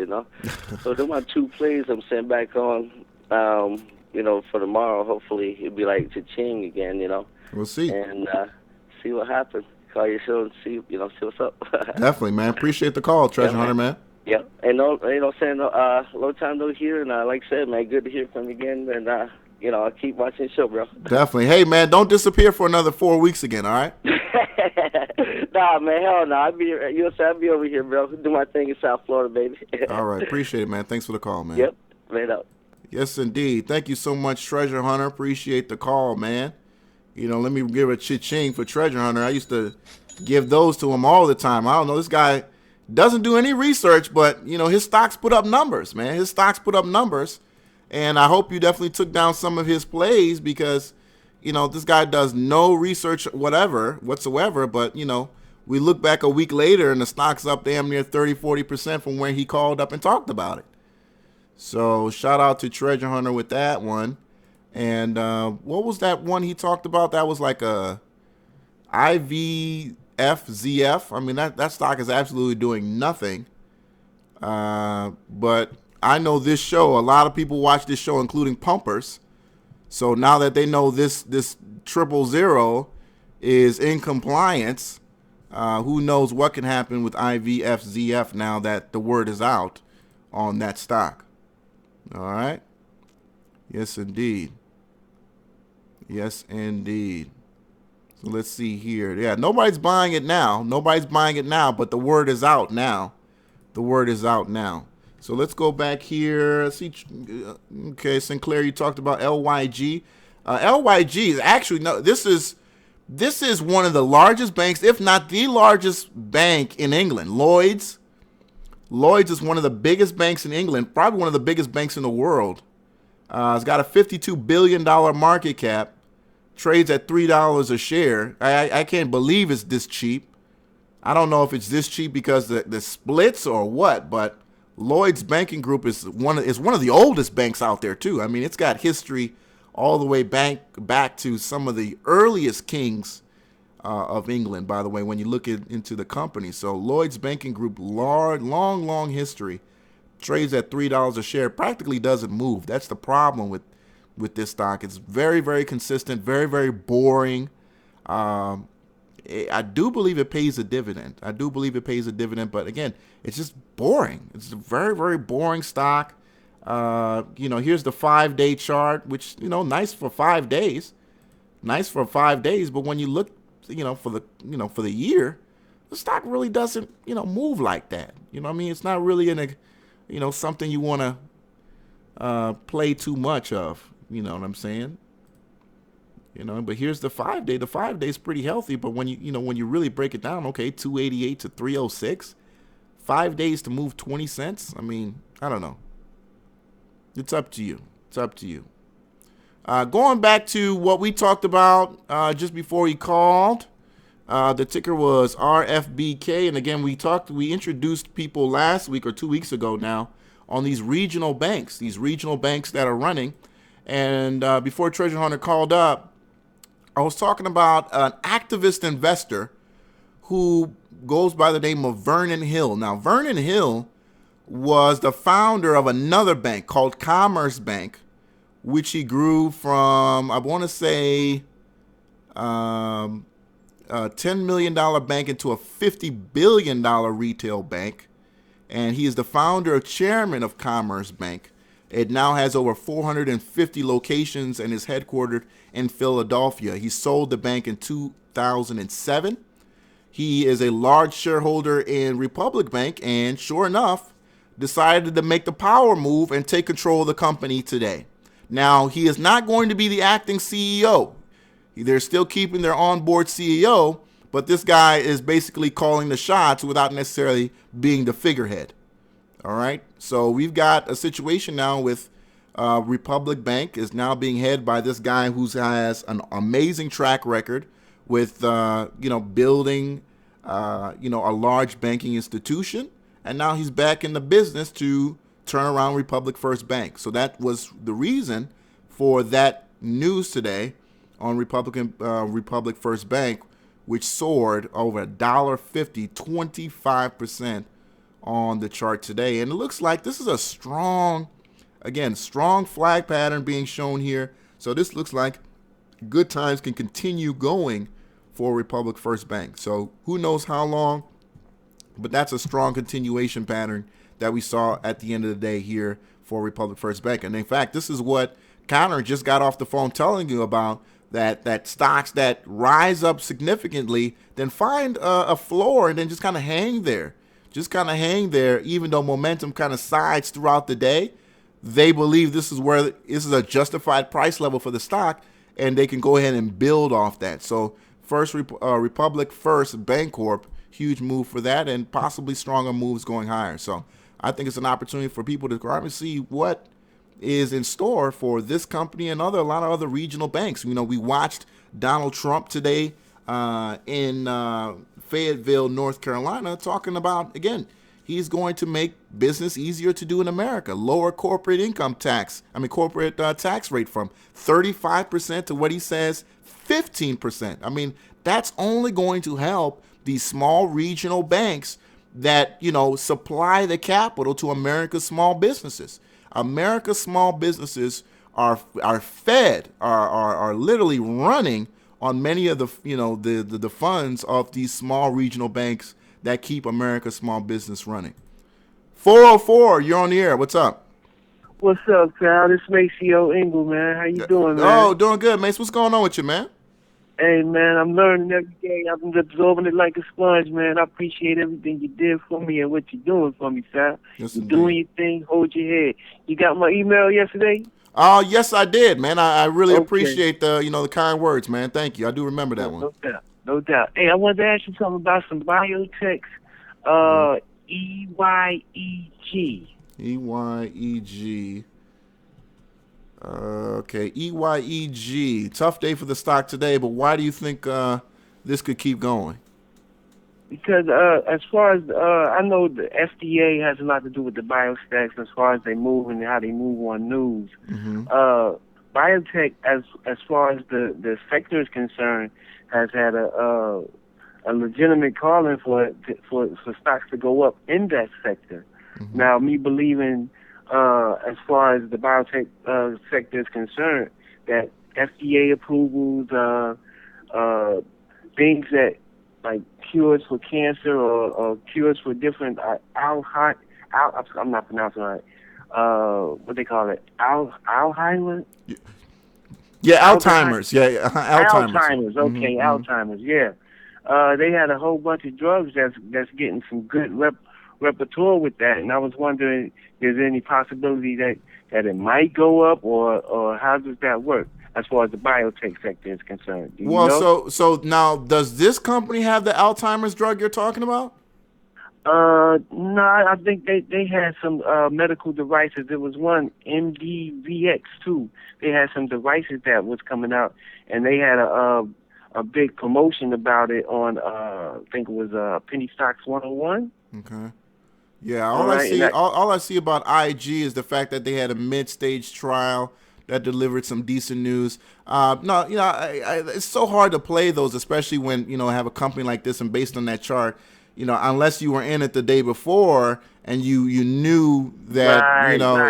Speaker 4: So they're my two plays I'm sitting back on. For tomorrow. Hopefully it'll be like cha-ching again.
Speaker 1: We'll see.
Speaker 4: And see what happens. Call your show and see what's up.
Speaker 1: Definitely, man. Appreciate the call,
Speaker 4: Yeah,
Speaker 1: Treasure
Speaker 4: man.
Speaker 1: Hunter, man.
Speaker 4: Yeah, and saying long time no hear, and like I said, man, good to hear from you again, and I'll keep watching the show, bro.
Speaker 1: Definitely. Hey, man, don't disappear for another 4 weeks again, all right?
Speaker 4: Nah, man, hell no, I'll be over here, bro. Do my thing in South Florida, baby.
Speaker 1: All right. Appreciate it, man. Thanks for the call, man.
Speaker 4: Yep, laid out.
Speaker 1: Yes, indeed. Thank you so much, Treasure Hunter. Appreciate the call, man. Let me give a cha-ching for Treasure Hunter. I used to give those to him all the time. I don't know. This guy doesn't do any research, but, his stocks put up numbers, man. His stocks put up numbers. And I hope you definitely took down some of his plays because, this guy does no research whatsoever. But, we look back a week later and the stock's up damn near 30-40% from where he called up and talked about it. So shout out to Treasure Hunter with that one. And what was that one he talked about? That was like a IVFZF. I mean, that stock is absolutely doing nothing. But I know this show, a lot of people watch this show, including pumpers. So now that they know this 000 is in compliance, who knows what can happen with IVFZF now that the word is out on that stock. All right. Yes, indeed. Yes, indeed. So let's see here. Yeah, nobody's buying it now. But the word is out now. So let's go back here. Let's see. Okay, Sinclair, you talked about LYG. LYG is actually, no, this is one of the largest banks, if not the largest bank in England. Lloyd's is one of the biggest banks in England, probably one of the biggest banks in the world. It's got a $52 billion market cap, trades at $3 a share. I can't believe it's this cheap. I don't know if it's this cheap because the splits or what, but Lloyd's Banking Group is one of the oldest banks out there too. I mean, it's got history all the way back to some of the earliest kings of England, by the way, when you look into the company. So Lloyd's Banking Group, long history, trades at $3 a share, practically doesn't move. That's the problem with this stock. It's very, very consistent, very, very boring. I do believe it pays a dividend. But again, it's just boring. It's a very, very boring stock. Here's the 5-day chart, which, nice for 5 days. But when you look, for the year, the stock really doesn't, move like that. It's not really in a, something you want to play too much of. You know what I'm saying? But here's the 5-day. The 5 day is pretty healthy, but when you really break it down, okay, 288 to 306, 5 days to move 20 cents. I mean, I don't know. It's up to you. Going back to what we talked about just before he called, the ticker was RFBK, and again, we introduced people last week or 2 weeks ago now on these regional banks that are running. And before Treasure Hunter called up, I was talking about an activist investor who goes by the name of Vernon Hill. Now, Vernon Hill was the founder of another bank called Commerce Bank, which he grew from, I want to say, a $10 million bank into a $50 billion retail bank. And he is the founder and chairman of Commerce Bank. It now has over 450 locations and is headquartered in Philadelphia. He sold the bank in 2007. He is a large shareholder in Republic Bank and, sure enough, decided to make the power move and take control of the company today. Now, he is not going to be the acting CEO. They're still keeping their onboard CEO, but this guy is basically calling the shots without necessarily being the figurehead. All right. So we've got a situation now with Republic Bank is now being headed by this guy who has an amazing track record with, building, a large banking institution. And now he's back in the business to turn around Republic First Bank. So that was the reason for that news today on Republic First Bank, which soared over $1.50, 25% on the chart today. And it looks like this is a strong flag pattern being shown here. So this looks like good times can continue going for Republic First Bank. So who knows how long, but that's a strong continuation pattern that we saw at the end of the day here for Republic First Bank. And in fact, this is what Connor just got off the phone telling you about, that stocks that rise up significantly, then find a floor and then just kind of hang there. Even though momentum kind of sides throughout the day. They believe this is a justified price level for the stock, and they can go ahead and build off that. So Republic First Bancorp, huge move for that, and possibly stronger moves going higher. So I think it's an opportunity for people to grab and see what is in store for this company and a lot of other regional banks. We watched Donald Trump today in Fayetteville, North Carolina, talking about, again, he's going to make business easier to do in America, lower corporate tax rate from 35% to what he says 15%. That's only going to help these small regional banks that, supply the capital to America's small businesses. America's small businesses are fed, are literally running on many of the funds of these small regional banks that keep America's small business running. 404, you're on the air. What's up?
Speaker 5: What's up, Cal? This Maceo Engel, man. How you doing, man?
Speaker 1: Oh, doing good, Mace. What's going on with you, man?
Speaker 5: Hey, man, I'm learning every day. I've been absorbing it like a sponge, man. I appreciate everything you did for me and what you're doing for me, Sal.
Speaker 1: Yes,
Speaker 5: you're doing your thing. Hold your head. You got my email yesterday?
Speaker 1: Yes, I did, man. I really appreciate the kind words, man. Thank you. I do remember that one.
Speaker 5: No doubt. Hey, I wanted to ask you something about some biotechs. EYEG.
Speaker 1: EYEG. Okay, EYEG. Tough day for the stock today, but why do you think this could keep going?
Speaker 5: Because as far as I know, the FDA has a lot to do with the biostacks as far as they move and how they move on news.
Speaker 1: Mm-hmm.
Speaker 5: Biotech, as far as the sector is concerned, has had a legitimate calling for stocks to go up in that sector. Mm-hmm. Now, me believing, as far as the biotech sector is concerned, that FDA approvals, things that like cures for cancer or cures for different I'm not pronouncing it right. What they call it? Alzheimer's?
Speaker 1: Yeah, Alzheimer's. Yeah,
Speaker 5: Alzheimer's. Okay,
Speaker 1: mm-hmm.
Speaker 5: Alzheimer's. Yeah. They had a whole bunch of drugs that's getting some good repertoire with that, and I was wondering, is there any possibility that it might go up, or how does that work as far as the biotech sector is concerned? Do you know?
Speaker 1: So now, does this company have the Alzheimer's drug you're talking about?
Speaker 5: No, I think they had some medical devices. There was one, NVCN too. They had some devices that was coming out, and they had a big promotion about it on I think it was Penny Stocks 101.
Speaker 1: Okay. Yeah, all I see about IG is the fact that they had a mid-stage trial that delivered some decent news. It's so hard to play those, especially when have a company like this, and based on that chart, unless you were in it the day before and you knew that,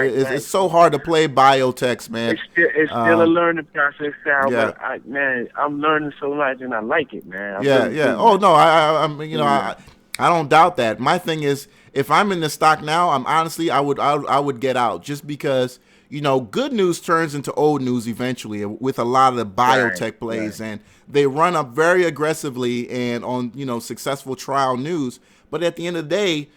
Speaker 1: it's so hard to play biotechs, man.
Speaker 5: It's still a learning process, Sal.
Speaker 1: Yeah.
Speaker 5: But I'm learning so much and I like it, man.
Speaker 1: Oh no, I don't doubt that. My thing is, if I'm in the stock now, I would get out, just because good news turns into old news eventually with a lot of the biotech plays, and they run up very aggressively and on successful trial news. But at the end of the day,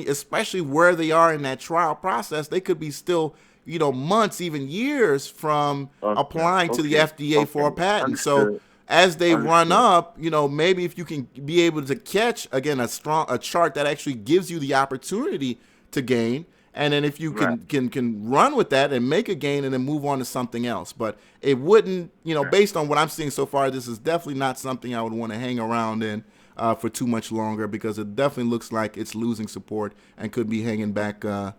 Speaker 1: especially where they are in that trial process, they could be still months, even years from applying to the FDA for a patent.
Speaker 5: Understood.
Speaker 1: So as they run up, maybe if you can be able to catch again a chart that actually gives you the opportunity to gain, and then if you can run with that and make a gain and then move on to something else. But it wouldn't, based on what I'm seeing so far, this is definitely not something I would want to hang around in for too much longer, because it definitely looks like it's losing support and could be hanging back down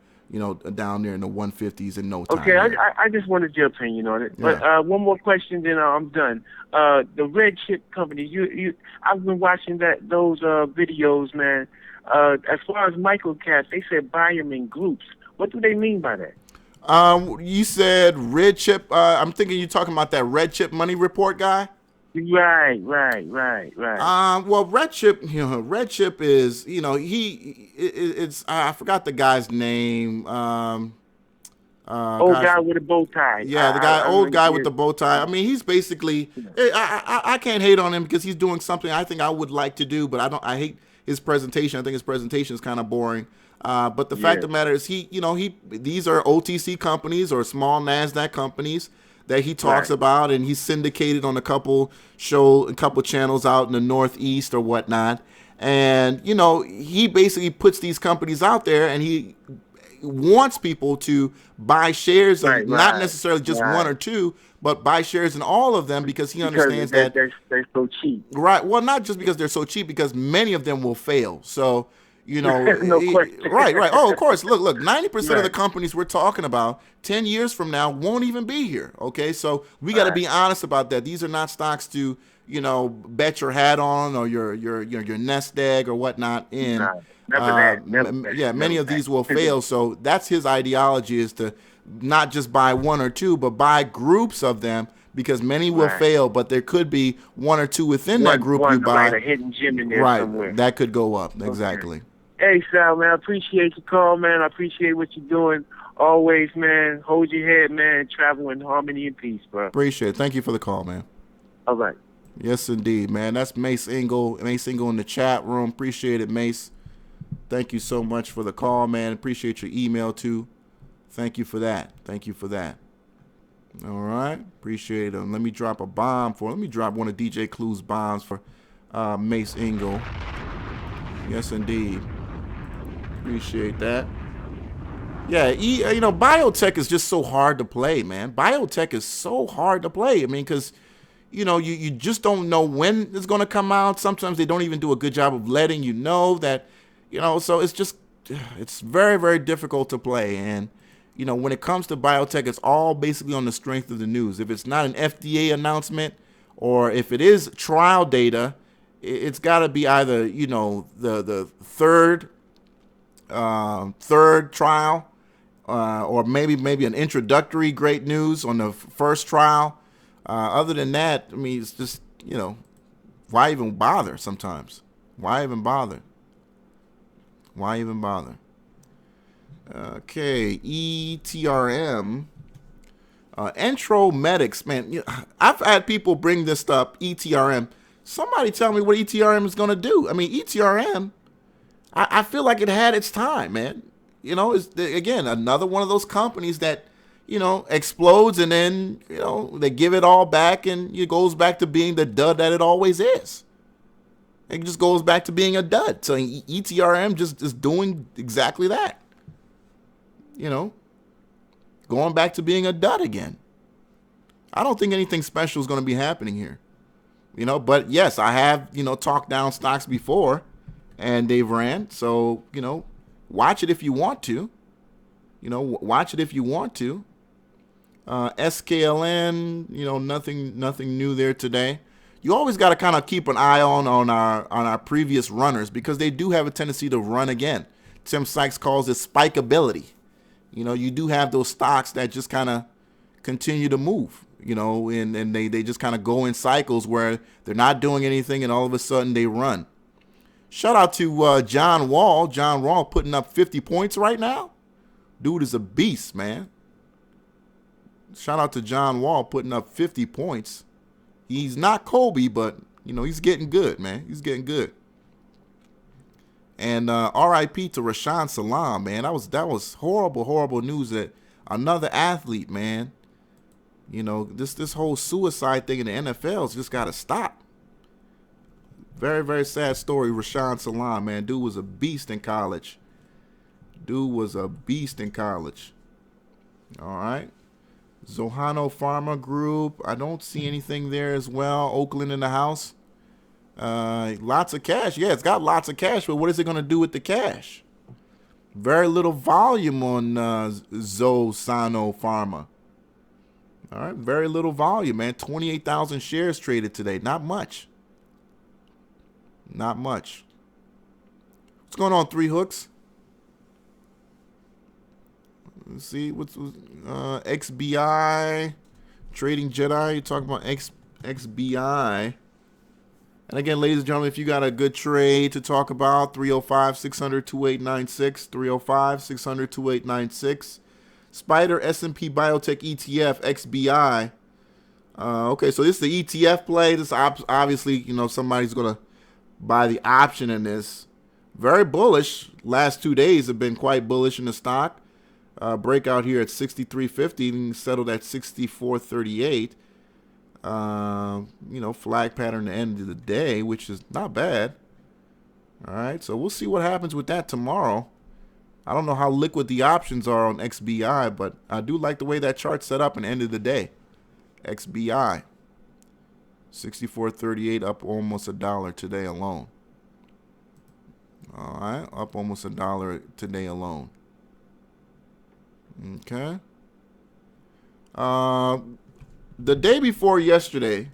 Speaker 1: there in the 150s in no time.
Speaker 5: Okay, I just wanted your opinion on it. But one more question, then I'm done. The red chip company, I've been watching those videos, man. As far as microcaps, they said buy them in groups. What do they mean by that?
Speaker 1: You said red chip. I'm thinking you're talking about that red chip money report guy.
Speaker 5: Right.
Speaker 1: Well, red chip is, it's I forgot the guy's name.
Speaker 5: Old guy with a bow tie.
Speaker 1: Yeah, the old guy with the bow tie. I mean, he's basically, I can't hate on him because he's doing something I think I would like to do, but I hate his presentation. I think his presentation is kind of boring. But the fact of the matter is these are OTC companies or small NASDAQ companies that he talks about, and he's syndicated on a couple channels out in the Northeast or whatnot. And, he basically puts these companies out there, and he wants people to buy shares of not necessarily just one or two, but buy shares in all of them, because he understands that
Speaker 5: they're so cheap.
Speaker 1: Right. Well, not just because they're so cheap, because many of them will fail. So,
Speaker 5: no question.
Speaker 1: Right. Oh, of course. Look, 90% of the companies we're talking about 10 years from now won't even be here. Okay. So we got to be honest about that. These are not stocks to, bet your hat on, or your nest egg or whatnot in. Many of these will fail. So that's his ideology, is to not just buy one or two, but buy groups of them, because many will fail, but there could be one or two within that group you buy.
Speaker 5: A hidden gem in there somewhere.
Speaker 1: That could go up. Exactly.
Speaker 5: Hey, Sal, man, I appreciate your call, man. I appreciate what you're doing. Always, man. Hold your head, man. Travel in harmony and peace, bro.
Speaker 1: Appreciate it. Thank you for the call, man.
Speaker 5: All right.
Speaker 1: Yes, indeed, man. That's Mace Ingle. Mace Ingle in the chat room. Appreciate it, Mace. Thank you so much for the call, man. Appreciate your email, too. Thank you for that. All right. Appreciate it. Let me drop one of DJ Clue's bombs for Mace Ingle. Yes, indeed. Appreciate that. Yeah, biotech is just so hard to play, man. Biotech is so hard to play. I mean, because, you just don't know when it's going to come out. Sometimes they don't even do a good job of letting you know that, so it's very, very difficult to play. And, when it comes to biotech, it's all basically on the strength of the news. If it's not an FDA announcement, or if it is trial data, it's got to be either, the third trial, or maybe an introductory great news on the first trial. Other than that, I mean, it's just, why even bother sometimes? Why even bother? Okay, ETRM. Entromedics, man. I've had people bring this up, ETRM. Somebody tell me what ETRM is going to do. I mean, ETRM, I feel like it had its time, man. It's, again, another one of those companies that, explodes, and then, they give it all back, and it goes back to being the dud that it always is. It just goes back to being a dud. So ETRM just is doing exactly that. Going back to being a dud again. I don't think anything special is going to be happening here. But yes, I have, talked down stocks before, and they've ran. So, watch it if you want to. SKLN, nothing new there today. you always got to kind of keep an eye on our previous runners, because they do have a tendency to run again. Tim Sykes calls it spikeability. You know, you do have those stocks that just kind of continue to move, you know, and they just kind of go in cycles where they're not doing anything and all of a sudden they run. Shout out to John Wall. John Wall putting up 50 points right now. Dude is a beast, man. Shout out to John Wall putting up 50 points. He's not Kobe, but, you know, he's getting good, man. He's getting good. And R.I.P. to Rashaan Salam, man. That was horrible news that another athlete, man. You know, this whole suicide thing in the NFL's just got to stop. Very, very sad story. Rashaan Salam, man. Dude was a beast in college. All right. Zohano Pharma Group. I don't see anything there as well. Oakland in the house. Lots of cash. Yeah, it's got lots of cash, but what is it going to do with the cash? Very little volume on Zohano Pharma. All right, very little volume, man. 28,000 shares traded today. Not much. What's going on, Three Hooks? Let's see, what's XBI, Trading Jedi. You're talking about XBI. And again, ladies and gentlemen, if you got a good trade to talk about, 305-600-2896, 305-600-2896. Spider S&P Biotech ETF, XBI. Okay, so this is the ETF play. This obviously, you know, somebody's going to buy the option in this. Very bullish. Last 2 days have been quite bullish in the stock. Breakout here at 63.50 and settled at 64.38. You know, flag pattern at the end of the day, which is not bad. All right, so we'll see what happens with that tomorrow. I don't know how liquid the options are on XBI, but I do like the way that chart's set up at the end of the day. XBI, 64.38, up almost $1 today alone. All right, up almost $1 today alone. Okay. The day before yesterday,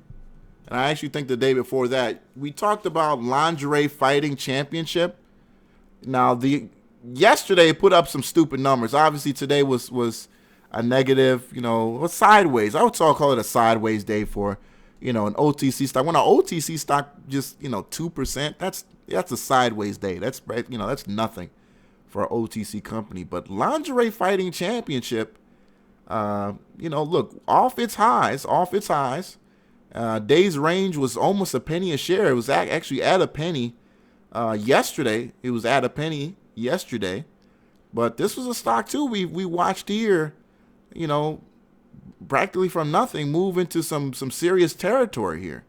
Speaker 1: and I actually think the day before that, we talked about Lingerie Fighting Championship. Now, yesterday put up some stupid numbers. Obviously, today was a negative, you know, a sideways. I would call it a sideways day for, you know, an OTC stock. When an OTC stock just, you know, 2%, that's a sideways day. That's, you know, that's nothing for an OTC company. But Lingerie Fighting Championship, you know, look, off its highs. Day's range was almost a penny a share. It was actually at a penny yesterday. It was at a penny yesterday. But this was a stock, too, we watched here, you know, practically from nothing, move into some serious territory here.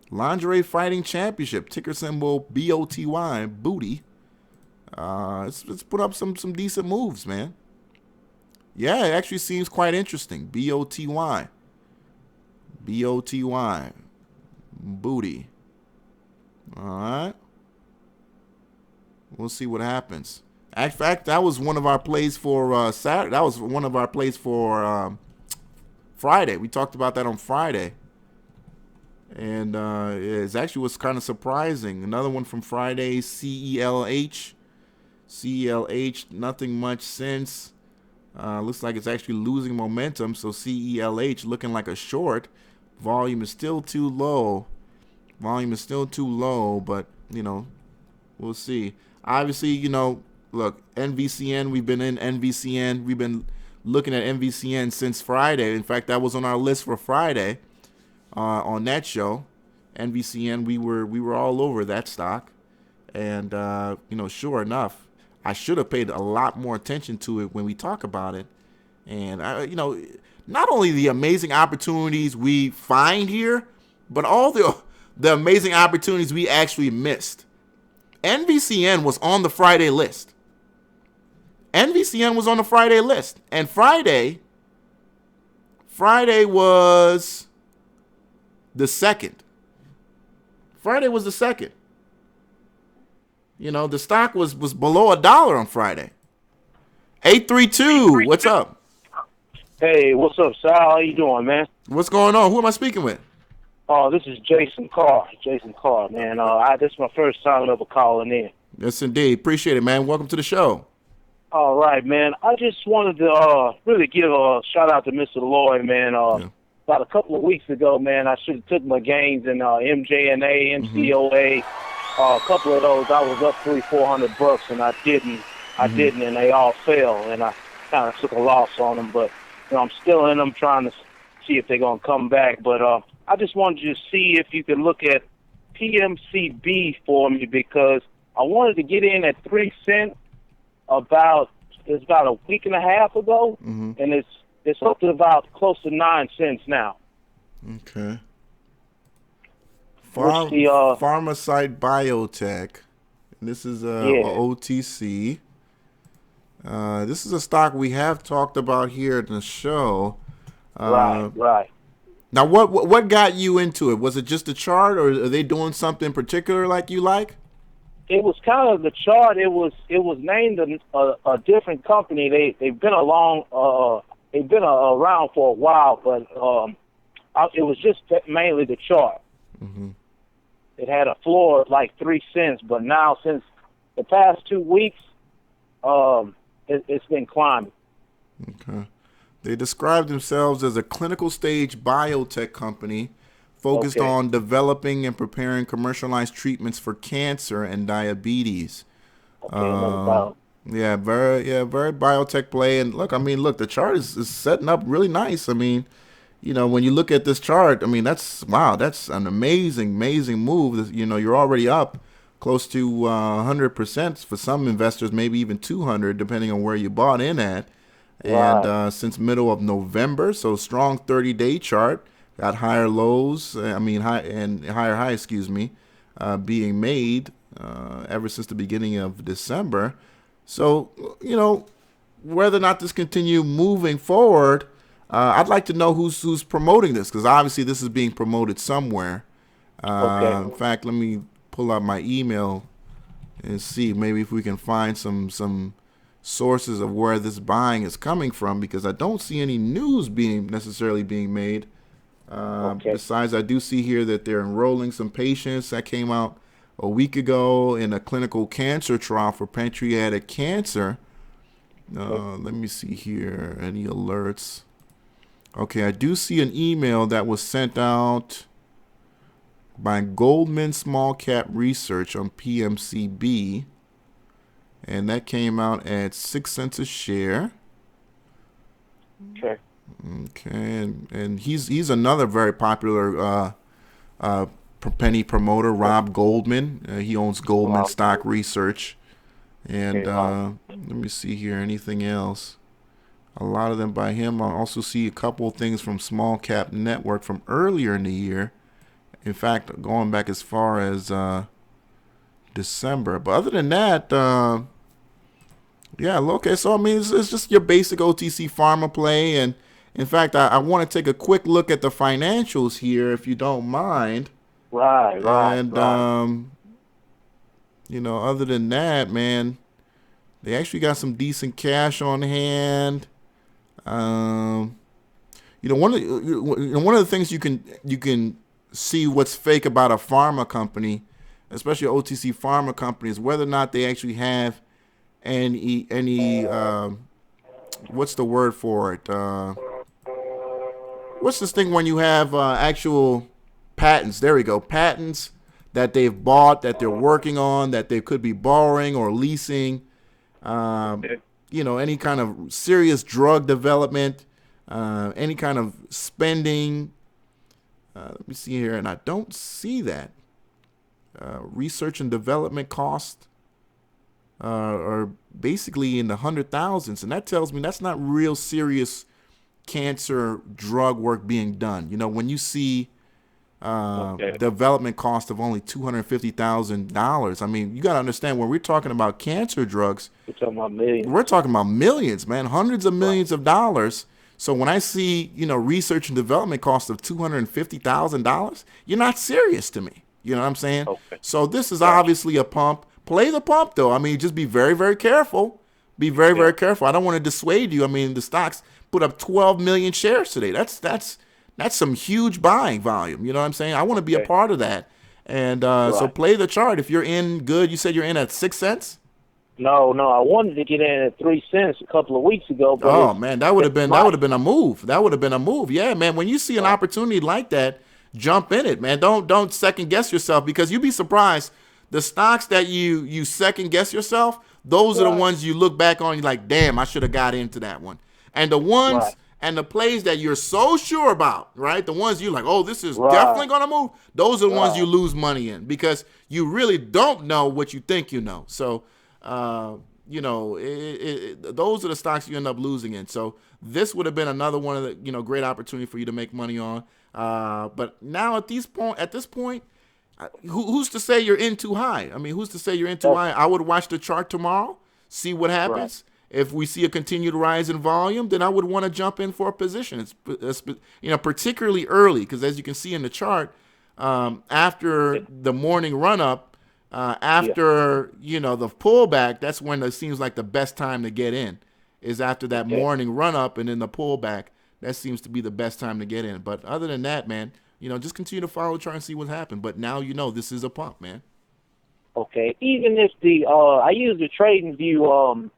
Speaker 1: Lingerie Fighting Championship, ticker symbol BOTY, booty. It's put up some decent moves, man. Yeah, it actually seems quite interesting. BOTY. Booty. All right. We'll see what happens. In fact, that was one of our plays for Saturday. That was one of our plays for Friday. We talked about that on Friday. And it actually was kind of surprising. Another one from Friday, CELH. Nothing much since. Looks like it's actually losing momentum. So CELH looking like a short. Volume is still too low. But, you know, we'll see. Obviously, you know, look, NVCN, we've been in NVCN. We've been looking at NVCN since Friday. In fact, that was on our list for Friday on that show. NVCN, we were all over that stock. And, you know, sure enough, I should have paid a lot more attention to it when we talk about it. And, you know, not only the amazing opportunities we find here, but all the amazing opportunities we actually missed. NVCN was on the Friday list. And Friday was the second. You know, the stock was below $1 on Friday. 832, what's up?
Speaker 6: Hey, what's up, Sal? How you doing, man?
Speaker 1: What's going on? Who am I speaking with?
Speaker 6: Oh, this is Jason Carr. Jason Carr, man. This is my first time ever calling in.
Speaker 1: Yes, indeed. Appreciate it, man. Welcome to the show.
Speaker 6: All right, man. I just wanted to really give a shout out to Mr. Lloyd, man. About a couple of weeks ago, man, I should have took my gains in MJNA, MCOA. A couple of those, I was up $300-400, and I didn't, and they all fell, and I kind of took a loss on them. But I'm still in them, trying to see if they're gonna come back. But I just wanted you to see if you could look at PMCB for me, because I wanted to get in at 3 cents about a week and a half ago, and it's up to about close to 9 cents now.
Speaker 1: Okay. Pharmacyte Biotech. This is OTC. This is a stock we have talked about here in the show.
Speaker 6: Right.
Speaker 1: Now, what got you into it? Was it just the chart, or are they doing something particular like you like?
Speaker 6: It was kind of the chart. It was named a different company. They've been around for a while, but it was just mainly the chart. It had a floor of like 3 cents, but now since the past 2 weeks, it's been climbing.
Speaker 1: Okay. They describe themselves as a clinical stage biotech company focused on developing and preparing commercialized treatments for cancer and diabetes. Very biotech play. And look, the chart is setting up really nice. When you look at this chart, that's an amazing move. You're already up close to 100% for some investors, maybe even 200, depending on where you bought in at. And since middle of November, so strong 30-day chart. Got higher lows, higher highs, being made ever since the beginning of December. So, whether or not this continue moving forward, I'd like to know who's promoting this, because obviously this is being promoted somewhere. In fact, let me pull out my email and see maybe if we can find some sources of where this buying is coming from, because I don't see any news necessarily being made. Besides, I do see here that they're enrolling some patients that came out a week ago in a clinical cancer trial for pancreatic cancer. Let me see here, any alerts. Okay, I do see an email that was sent out by Goldman Small Cap Research on PMCB, and that came out at 6 cents a share. Okay, and he's another very popular penny promoter, Rob Goldman. He owns Goldman Stock Research. And let me see here, anything else? A lot of them by him. I also see a couple of things from Small Cap Network from earlier in the year. In fact, going back as far as December. But other than that, so it's just your basic OTC pharma play. And in fact, I want to take a quick look at the financials here, if you don't mind.
Speaker 6: Right.
Speaker 1: And other than that, man, they actually got some decent cash on hand. One of the things you can see what's fake about a pharma company, especially an OTC pharma company, is whether or not they actually have any what's the word for it? What's this thing when you have actual patents? There we go. Patents that they've bought, that they're working on, that they could be borrowing or leasing. Any kind of serious drug development, any kind of spending. Let me see here, and I don't see that. Research and development costs are basically in the 100,000s, and that tells me that's not real serious cancer drug work being done. When you see development cost of only $250,000, you got to understand, when we're talking about cancer drugs,
Speaker 6: we're talking about millions.
Speaker 1: We're talking about millions, man, hundreds of millions of dollars. So when I see, research and development cost of $250,000, you're not serious to me. You know what I'm saying?
Speaker 6: Okay.
Speaker 1: So this is obviously a pump. Play the pump, though. Just be very, very careful. Be very, very careful. I don't want to dissuade you. The stocks put up 12 million shares today. That's That's some huge buying volume. You know what I'm saying? I want to be a
Speaker 6: Okay.
Speaker 1: part of that. And so
Speaker 6: Right.
Speaker 1: play the chart. If you're in good, you said you're in at 6 cents?
Speaker 6: No, I wanted to get in at 3 cents a couple of weeks ago, but
Speaker 1: Oh man, that would have been
Speaker 6: right.
Speaker 1: a move. That would have been a move. Yeah, man. When you see an
Speaker 6: Right.
Speaker 1: opportunity like that, jump in it, man. Don't second guess yourself, because you'd be surprised. The stocks that you second guess yourself, those are the
Speaker 6: Right.
Speaker 1: ones you look back on. You're like, damn, I should have got into that one. And the ones
Speaker 6: Right.
Speaker 1: and the plays that you're so sure about, right? The ones you're like, oh, this is definitely
Speaker 6: Right.
Speaker 1: gonna move. Those are the ones you
Speaker 6: Right.
Speaker 1: lose money in, because you really don't know what you think you know. So. Those are the stocks you end up losing in. So this would have been another one of the great opportunity for you to make money on. But now at this point, who's to say you're in too high? I mean, who's to say you're in too high? I would watch the chart tomorrow, see what
Speaker 6: Right.
Speaker 1: happens. If we see a continued rise in volume, then I would want to jump in for a position. It's particularly early, because as you can see in the chart, after the morning run up. After the pullback, that's when it seems like the best time to get in, is after that
Speaker 6: Okay.
Speaker 1: morning run up and then the pullback. That seems to be the best time to get in. But other than that, man, just continue to follow, try and see what happens. But now this is a pump, man.
Speaker 6: Okay. Even if I use the trading view,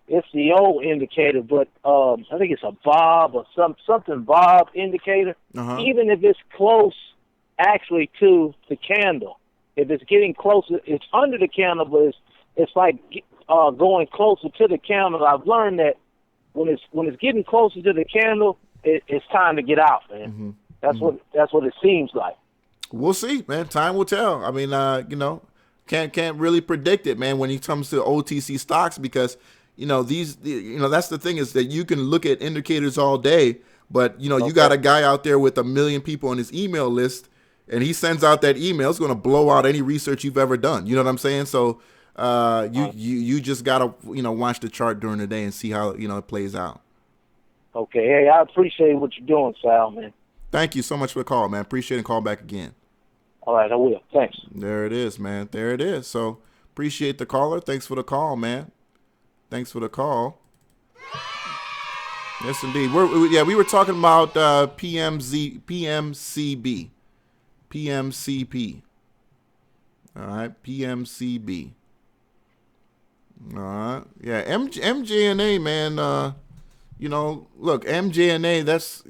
Speaker 6: it's the old indicator, but I think it's a Bob or something Bob indicator.
Speaker 1: Uh-huh.
Speaker 6: Even if it's close, actually, to the candle. If it's getting closer, it's under the candle, but it's like going closer to the candle. I've learned that when it's getting closer to the candle, it's time to get out, man.
Speaker 1: Mm-hmm.
Speaker 6: That's what it seems like.
Speaker 1: We'll see, man. Time will tell. I mean, can't really predict it, man, when it comes to OTC stocks, because that's the thing, is that you can look at indicators all day, but you got a guy out there with 1 million people on his email list, and he sends out that email. It's going to blow out any research you've ever done. You know what I'm saying? So you just got to watch the chart during the day and see how it plays out.
Speaker 6: Okay. Hey, I appreciate what you're doing, Sal, man.
Speaker 1: Thank you so much for the call, man. Appreciate it. Call back again.
Speaker 6: All right, I will. Thanks.
Speaker 1: There it is, man. There it is. So appreciate the caller. Thanks for the call, man. Thanks for the call. Yes, indeed. We were talking about PMCB. PMCP. All right, PMCB. All right. Yeah, MJNA, man. Look, MJNA, that's,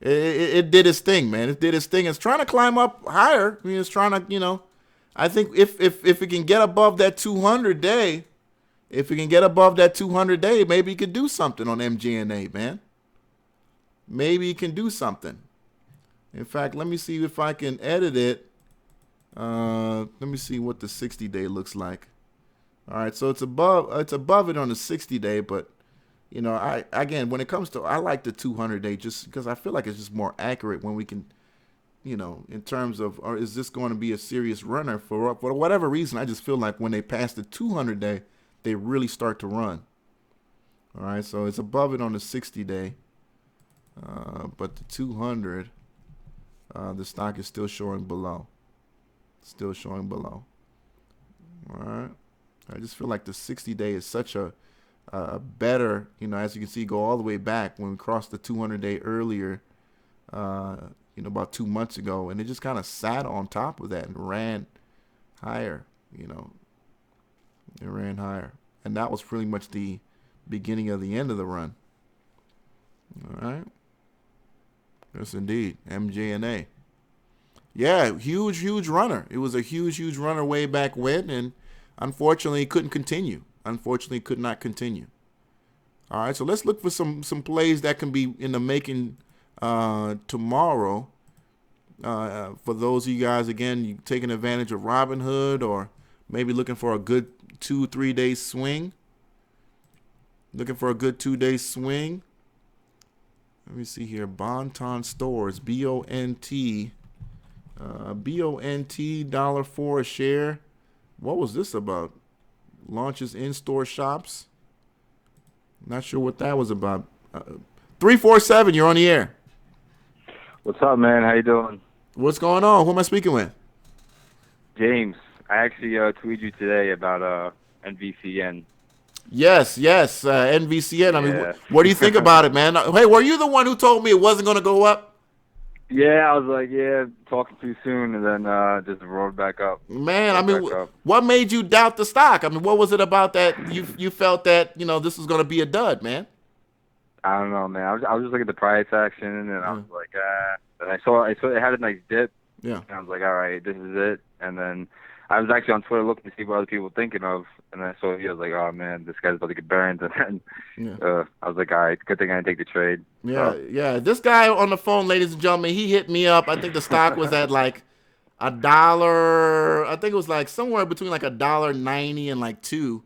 Speaker 1: it did its thing, man. It did its thing. It's trying to climb up higher. I mean, it's trying to, I think if it can get above that 200 day, maybe it could do something on MJNA, man. Maybe it can do something. In fact, let me see if I can edit it. Let me see what the 60-day looks like. All right, so it's above it on the 60-day, but when it comes to, I like the 200-day just because I feel like it's just more accurate when we can, in terms of, or is this going to be a serious runner for whatever reason? I just feel like when they pass the 200-day, they really start to run. All right, so it's above it on the 60-day, but the 200. The stock is still showing below. All right. I just feel like the 60-day is such a better, as you can see, go all the way back when we crossed the 200-day earlier, about 2 months ago, and it just kind of sat on top of that and ran higher, It ran higher. And that was pretty much the beginning of the end of the run. All right. Yes, indeed. MJNA. Yeah, huge runner. It was a huge runner way back when, and unfortunately couldn't continue. Could not continue. All right, so let's look for some plays that can be in the making tomorrow. For those of you guys, again, you taking advantage of Robinhood, or maybe looking for a good 2-3 day swing. Let me see here. Bonton Stores, BONT. BONT $1.04 a share. What was this about? Launches in-store shops. Not sure what that was about. 347, you're on the air.
Speaker 7: What's up, man? How you doing?
Speaker 1: What's going on? Who am I speaking with?
Speaker 7: James. I actually tweeted you today about NVCN.
Speaker 1: Yes, yes, NVCN. I mean,
Speaker 7: Yeah.
Speaker 1: what do you think about it, man? Hey, were you the one who told me it wasn't going to go up?
Speaker 7: Yeah, I was like, yeah, talking too soon, and then just rolled back up.
Speaker 1: Man, I
Speaker 7: Rolled
Speaker 1: mean,
Speaker 7: back up.
Speaker 1: what made you doubt the stock? I mean, what was it about that you felt that this was going to be a dud, man?
Speaker 7: I don't know, man. I was just looking at the price action, and I
Speaker 1: Yeah.
Speaker 7: was like, ah. And I saw it had a nice dip,
Speaker 1: Yeah.
Speaker 7: and I was like, all right, this is it. And then I was actually on Twitter looking to see what other people were thinking of, and I saw he was like, oh man, this guy's about to get burned. And then
Speaker 1: Yeah.
Speaker 7: I was like, all right, good thing I didn't take the trade.
Speaker 1: Yeah,
Speaker 7: So,
Speaker 1: yeah. This guy on the phone, ladies and gentlemen, he hit me up. I think the stock was at like $1. I think it was like somewhere between like $1.90 and like $2.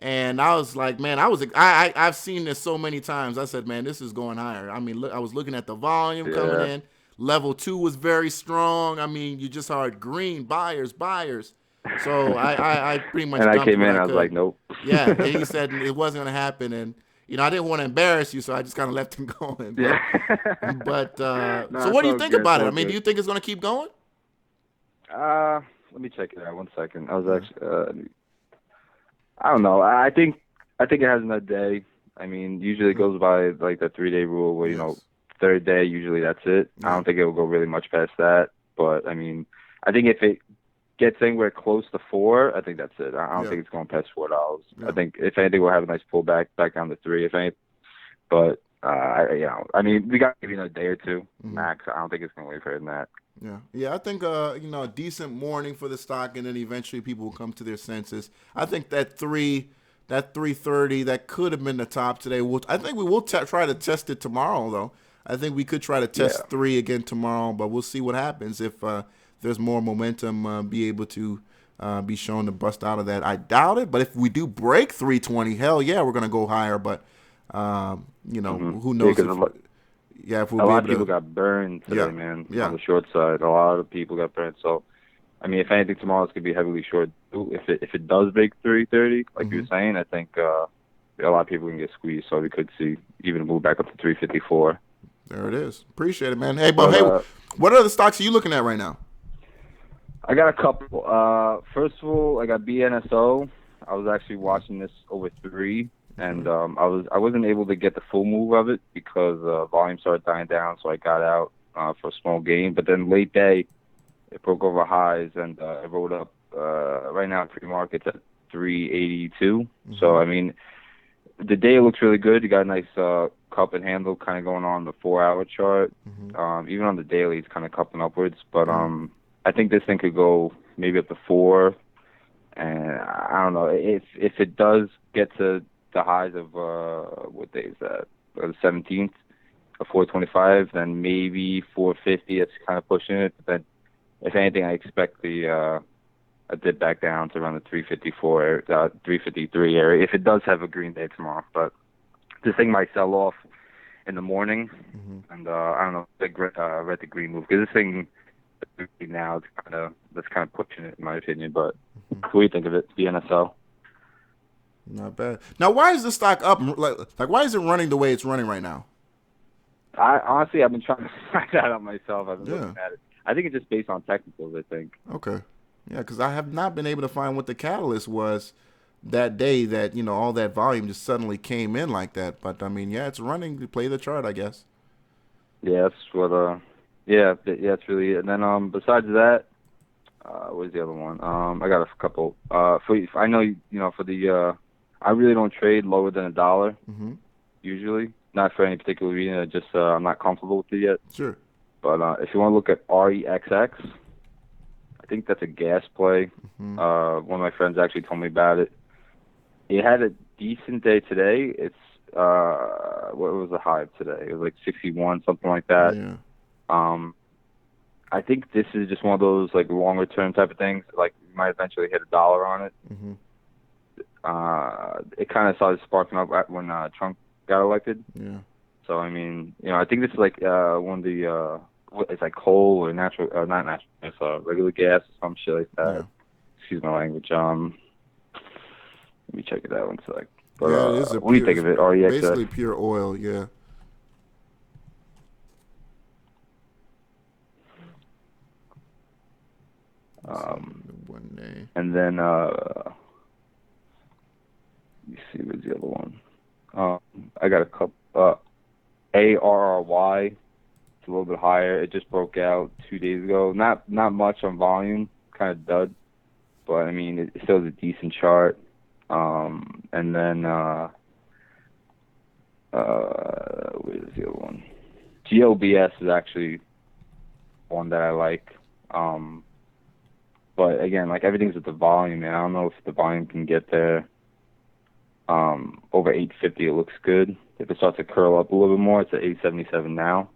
Speaker 1: And I was like, man, I've seen this so many times. I said, man, this is going higher. I mean, look, I was looking at the volume coming
Speaker 7: yeah.
Speaker 1: in. Level 2 was very strong. I mean, you just heard green buyers. So I pretty much
Speaker 7: And I
Speaker 1: dumped
Speaker 7: came
Speaker 1: what
Speaker 7: in,
Speaker 1: I
Speaker 7: I was
Speaker 1: could.
Speaker 7: like, nope.
Speaker 1: Yeah, and he said it wasn't going to happen, and I didn't want to embarrass you, so I just kind of left him going.
Speaker 7: Yeah.
Speaker 1: But
Speaker 7: No,
Speaker 1: so
Speaker 7: it's
Speaker 1: what do you
Speaker 7: all
Speaker 1: think
Speaker 7: good.
Speaker 1: about
Speaker 7: It's
Speaker 1: it? I
Speaker 7: all
Speaker 1: mean, do
Speaker 7: good.
Speaker 1: you think it's going to keep going?
Speaker 7: Let me check it out. 1 second. I was actually, I don't know. I think it has another day. I mean, usually it goes by like the 3-day rule, where
Speaker 1: Yes.
Speaker 7: third day usually that's it. I don't think it will go really much past that. But I mean, I think if it gets anywhere close to 4, I think that's it. I don't
Speaker 1: Yeah.
Speaker 7: think it's going past $4.
Speaker 1: Yeah.
Speaker 7: I think if anything, we'll have a nice pullback back down to 3. If anything, but I mean, we got maybe another day or two max. I don't think it's going to wait further than that.
Speaker 1: Yeah. I think a decent morning for the stock, and then eventually people will come to their senses. I think that 330 that could have been the top today. I think we will try to test it tomorrow, though. I think we could try to test 3 again tomorrow, but we'll see what happens if there's more momentum. Be able to be shown to bust out of that. I doubt it, but if we do break 320, hell yeah, we're gonna go higher. But who knows? If we'll
Speaker 7: a
Speaker 1: be
Speaker 7: lot of
Speaker 1: able
Speaker 7: people
Speaker 1: to.
Speaker 7: got burned today, man.
Speaker 1: Yeah.
Speaker 7: On the short side, a lot of people got burned. So, I mean, if anything, tomorrow it's gonna be heavily short. If it does break 330, like you were saying, I think a lot of people can get squeezed. So we could see even move back up to 354.
Speaker 1: There it is. Appreciate it, man. Hey, but what other stocks are you looking at right now?
Speaker 7: I got a couple. First of all, I got BNSO. I was actually watching this over 3, and I wasn't able to get the full move of it because volume started dying down, so I got out for a small gain. But then late day, it broke over highs, and it rolled up. Right now, pre-market's at 382. So I mean, the day looks really good. You got a nice cup and handle kind of going on the 4-hour chart. Even on the daily, it's kind of cupping upwards. But I think this thing could go maybe up to 4. And I don't know if it does get to the highs of what day is that? The 17th of 425, then maybe 450. It's kind of pushing it. But then, if anything, I expect a dip back down to around the 354, 353 area if it does have a green day tomorrow. But this thing might sell off in the morning, and I don't know, read the green move, because this thing now that's kind of pushing it in my opinion. But what do you think of it, the NSO?
Speaker 1: Not bad. Now, why is the stock up? Like, why is it running the way it's running right now?
Speaker 7: I've been trying to find that out myself. I've been looking at it. I think it's just based on technicals, I think.
Speaker 1: Okay. Yeah, because I have not been able to find what the catalyst was that day that, all that volume just suddenly came in like that. But, I mean, yeah, it's running to play the chart, I guess.
Speaker 7: Yeah, that's what, it's really it. And then besides that, what's the other one? I got a couple. I know, for the, I really don't trade lower than $1 usually. Not for any particular reason. Just I'm not comfortable with it yet.
Speaker 1: Sure.
Speaker 7: But if you want to look at REXX, I think that's a gas play. One of my friends actually told me about it. It had a decent day today. It's what was the high of today? It was like 61, something like that.
Speaker 1: Yeah.
Speaker 7: I think this is just one of those like longer term type of things. Like you might eventually hit $1 on it. It kind of started sparking up when Trump got elected.
Speaker 1: Yeah.
Speaker 7: So I mean, I think this is like one of the it's like coal or natural, not natural, it's regular gas or some shit like that.
Speaker 1: Yeah.
Speaker 7: Excuse my language. Let me check it out one sec. But
Speaker 1: Yeah, it is
Speaker 7: what do you think of it? REXX?
Speaker 1: Basically pure oil. Yeah.
Speaker 7: And then you see where's the other one? I got a couple. ARRY. It's a little bit higher. It just broke out 2 days ago. Not much on volume, kind of dud, but I mean it still is a decent chart. And then where's the other one? GLBS is actually one that I like. But again, like everything's at the volume, and I don't know if the volume can get there. Over 850, it looks good. If it starts to curl up a little bit more, it's at 877 now.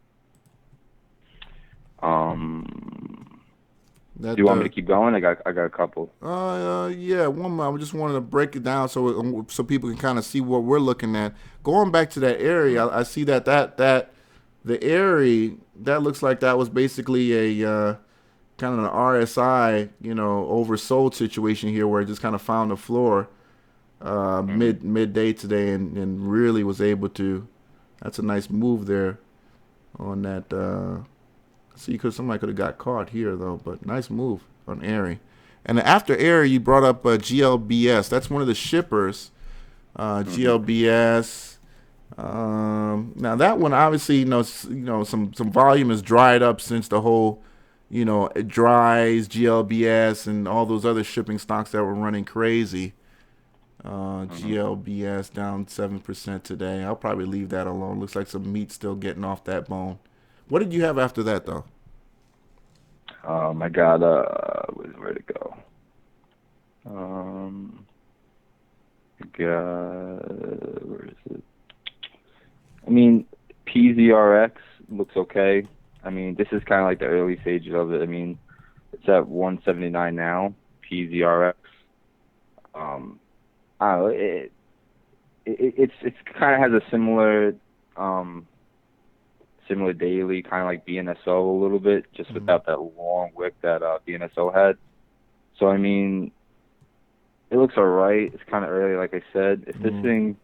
Speaker 7: Do you want me to keep going? I got a couple.
Speaker 1: Yeah, one more. I just wanted to break it down so people can kind of see what we're looking at. Going back to that area, I see that the area that looks like that was basically a kind of an RSI, oversold situation here where it just kind of found the floor midday today and really was able to. That's a nice move there on that. See, because somebody could have got caught here though, but nice move on Airy. And after Airy, you brought up GLBS. That's one of the shippers. GLBS. Now that one obviously, some volume has dried up since the whole, it dries, GLBS, and all those other shipping stocks that were running crazy. GLBS down 7% today. I'll probably leave that alone. Looks like some meat still getting off that bone. What did you have after that, though?
Speaker 7: I got where'd it go? Where is it? I mean, PZRX looks okay. I mean, this is kind of like the early stages of it. I mean, it's at 179 now. PZRX. I don't know. It's kind of has a similar daily, kind of like BNSO a little bit, just without that long wick that BNSO had. So I mean, it looks alright. It's kind of early, like I said. If this thing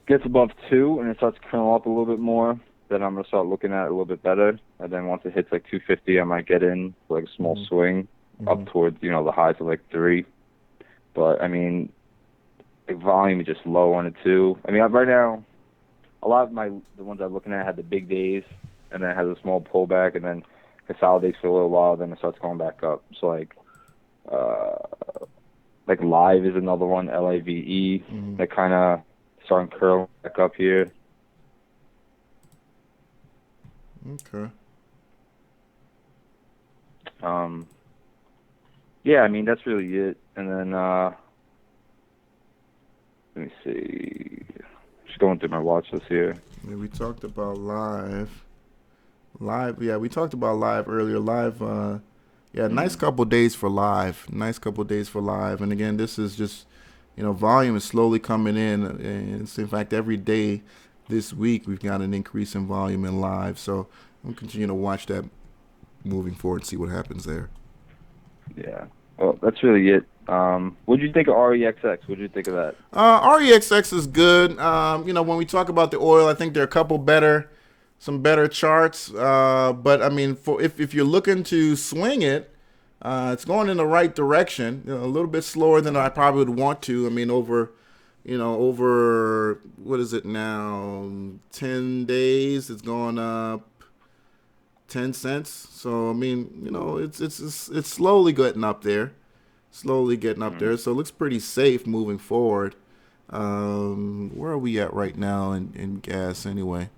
Speaker 7: gets above 2 and it starts to curl up a little bit more, then I'm gonna start looking at it a little bit better. And then once it hits like 250, I might get in for like a small swing up towards the highs of like 3. But I mean, the volume is just low on it too. I mean, right now, a lot of the ones I'm looking at had the big days, and then it has a small pullback, and then consolidates for a little while, then it starts going back up. So like Live is another one, LIVE, that kind of starting to curl back up here.
Speaker 1: Okay.
Speaker 7: Yeah, I mean that's really it. And then let me see. Just going through my watch list here.
Speaker 1: Yeah, we talked about Live. Yeah, we talked about Live earlier. Live, nice couple days for Live. And again, this is just, volume is slowly coming in. And it's, in fact, every day this week we've got an increase in volume in Live. So we'll continue to watch that moving forward and see what happens there.
Speaker 7: Yeah. Well, that's really it. What did you think of REXX? What did you think of that?
Speaker 1: REXX is good. When we talk about the oil, I think there are a couple some better charts. But I mean, if you're looking to swing it, it's going in the right direction. A little bit slower than I probably would want to. I mean, over what is it now? 10 days, it's gone up 10 cents. So I mean, it's slowly getting up there. So it looks pretty safe moving forward. Where are we at right now in gas anyway?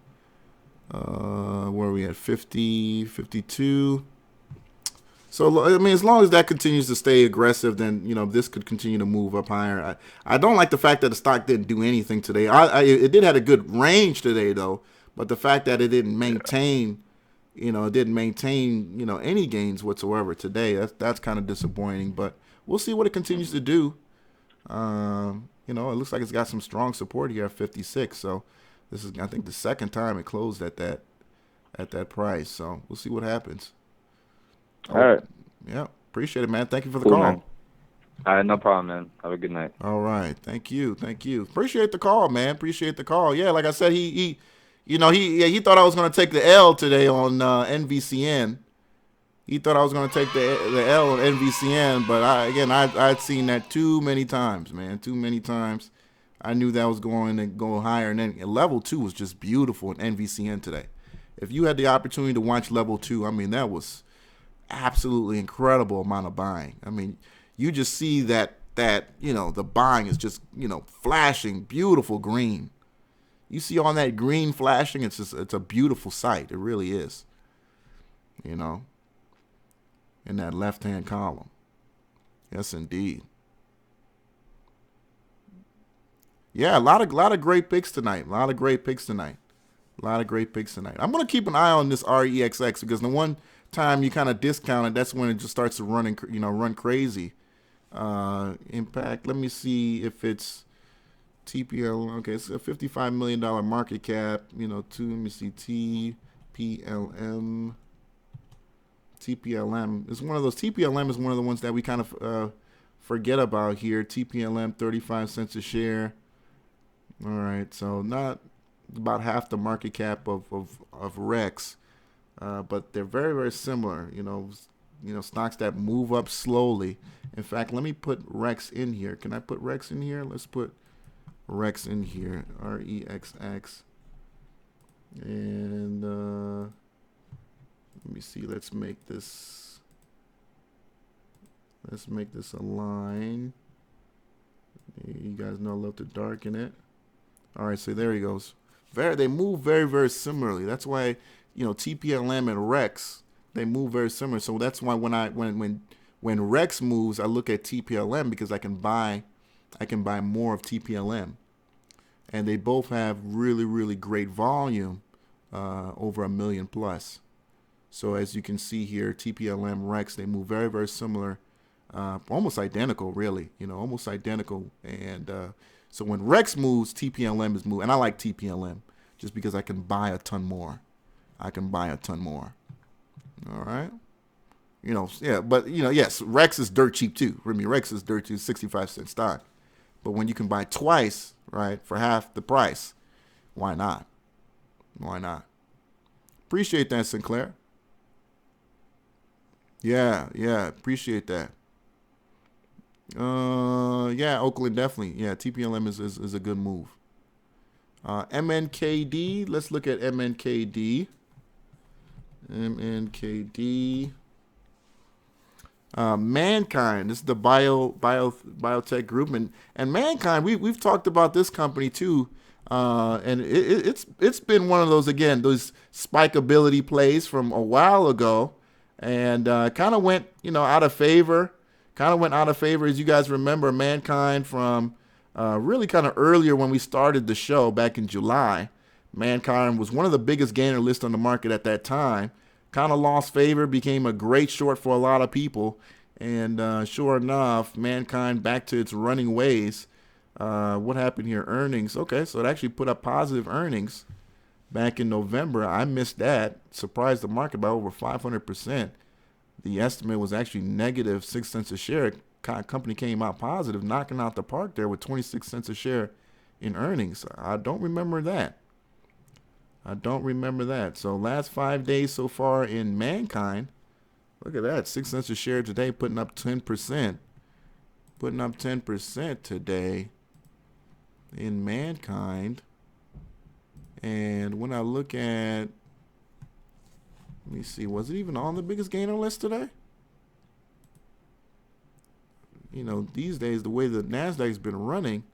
Speaker 1: Where are we at? 50, 52. So, I mean, as long as that continues to stay aggressive, then, this could continue to move up higher. I don't like the fact that the stock didn't do anything today. It did have a good range today, though. But the fact that it didn't maintain, any gains whatsoever today, that's kind of disappointing. But we'll see what it continues to do. It looks like it's got some strong support here at 56. So this is, I think, the second time it closed at that price. So we'll see what happens.
Speaker 7: All right.
Speaker 1: Yeah. Appreciate it, man. Thank you for the call.
Speaker 7: Man. All right, no problem, man. Have a good night.
Speaker 1: All right. Thank you. Appreciate the call, man. Yeah, like I said, he thought I was going to take the L today on NVCN. He thought I was going to take the L on NVCN, but I'd seen that too many times, man. Too many times. I knew that was going to go higher. And then level 2 was just beautiful in NVCN today. If you had the opportunity to watch level 2, I mean, that was absolutely incredible amount of buying. I mean, you just see that the buying is just, flashing beautiful green. You see all that green flashing, it's a beautiful sight. It really is. In that left-hand column. Yes, indeed. Yeah, a lot of great picks tonight. I'm going to keep an eye on this REXX because the one time you kind of discount it, that's when it just starts to run crazy. Impact, let me see if it's TPL. Okay, it's a $55 million market cap. Let me see, TPLM. TPLM is one of those. TPLM is one of the ones that we kind of forget about here. TPLM, 35 cents a share. All right, so not about half the market cap of Rex, but they're very, very similar. Stocks that move up slowly. In fact, let me put Rex in here. Can I put Rex in here? Let's put Rex in here. REXX. And let me see. Let's make this a line. You guys know I love to darken it. All right, so there he goes. They move very, very similarly. That's why, TPLM and Rex, they move very similar. So that's why when Rex moves, I look at TPLM because I can buy more of TPLM. And they both have really, really great volume, over 1 million plus. So as you can see here, TPLM, Rex, they move very, very similar, almost identical, really, almost identical. And so when Rex moves, TPLM is moving. And I like TPLM just because I can buy a ton more. All right. But yes, Rex is dirt cheap too. Rex is dirt cheap, 65 cent stock. But when you can buy twice, right, for half the price, why not? Appreciate that, Sinclair. Yeah, appreciate that. Yeah, Oakland definitely. Yeah, TPLM is a good move. MNKD, let's look at MNKD. Mankind, this is the biotech group, and Mankind. We've talked about this company too, and it's been one of those spikeability plays from a while ago. And kind of went, out of favor. As you guys remember, Mankind from really kind of earlier when we started the show back in July. Mankind was one of the biggest gainer lists on the market at that time. Kind of lost favor, became a great short for a lot of people. And sure enough, Mankind back to its running ways. What happened here? Earnings. Okay, so it actually put up positive earnings back in November. I missed that. Surprised the market by over 500%. The estimate was actually negative 6 cents a share. Company came out positive, knocking out the park there with 26 cents a share in earnings. I don't remember that. So last 5 days so far in Mankind, look at that, 6 cents a share today, putting up 10%. Putting up 10% today in Mankind. And when I look at, let me see, was it even on the biggest gainer list today? These days, the way the NASDAQ's been running,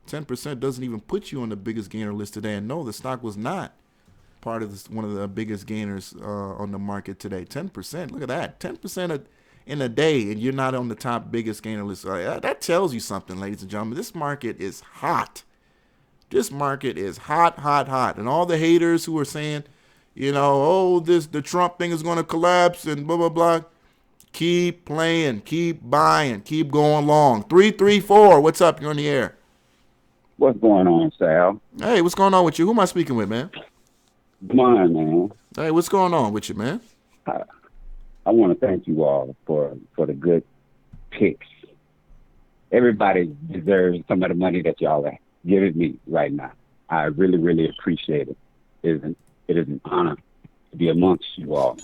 Speaker 1: 10% doesn't even put you on the biggest gainer list today. And no, the stock was not part of one of the biggest gainers on the market today. 10%, look at that, 10% in a day, and you're not on the top biggest gainer list. That tells you something, ladies and gentlemen. This market is hot. This market is hot. And all the haters who are saying, the Trump thing is going to collapse and blah, blah, blah. Keep playing, keep buying, keep going long. 334, what's up? You're on the air.
Speaker 8: What's going on, Sal?
Speaker 1: Hey, what's going on with you? Who am I speaking with, man?
Speaker 8: Mine, man.
Speaker 1: Hey, what's going on with you, man?
Speaker 8: I want to thank you all for the good picks. Everybody deserves some of the money that y'all are giving me right now. I really, really appreciate it. It is an honor to be amongst you all.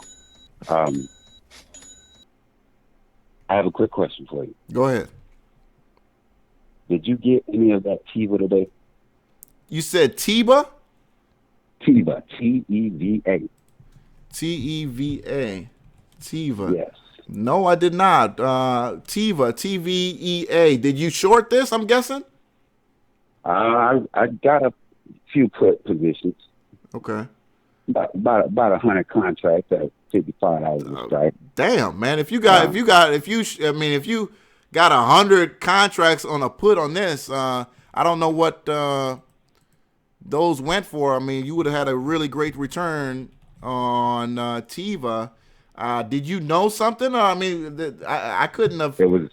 Speaker 8: I have a quick question for you.
Speaker 1: Go ahead.
Speaker 8: Did you get any of that Tiva today?
Speaker 1: You said TEVA?
Speaker 8: TEVA, T-E-V-A.
Speaker 1: T-E-V-A. TEVA.
Speaker 8: Yes.
Speaker 1: No, I did not. TEVA, T-V-E-A. Did you short this, I'm guessing?
Speaker 8: I got a few put positions.
Speaker 1: Okay.
Speaker 8: About 100 contracts at $55 a strike.
Speaker 1: Damn, man. If you got 100 contracts on a put on this, I don't know what those went for. I mean, you would have had a really great return on TEVA. Did you know something? I mean, I couldn't have.
Speaker 8: It was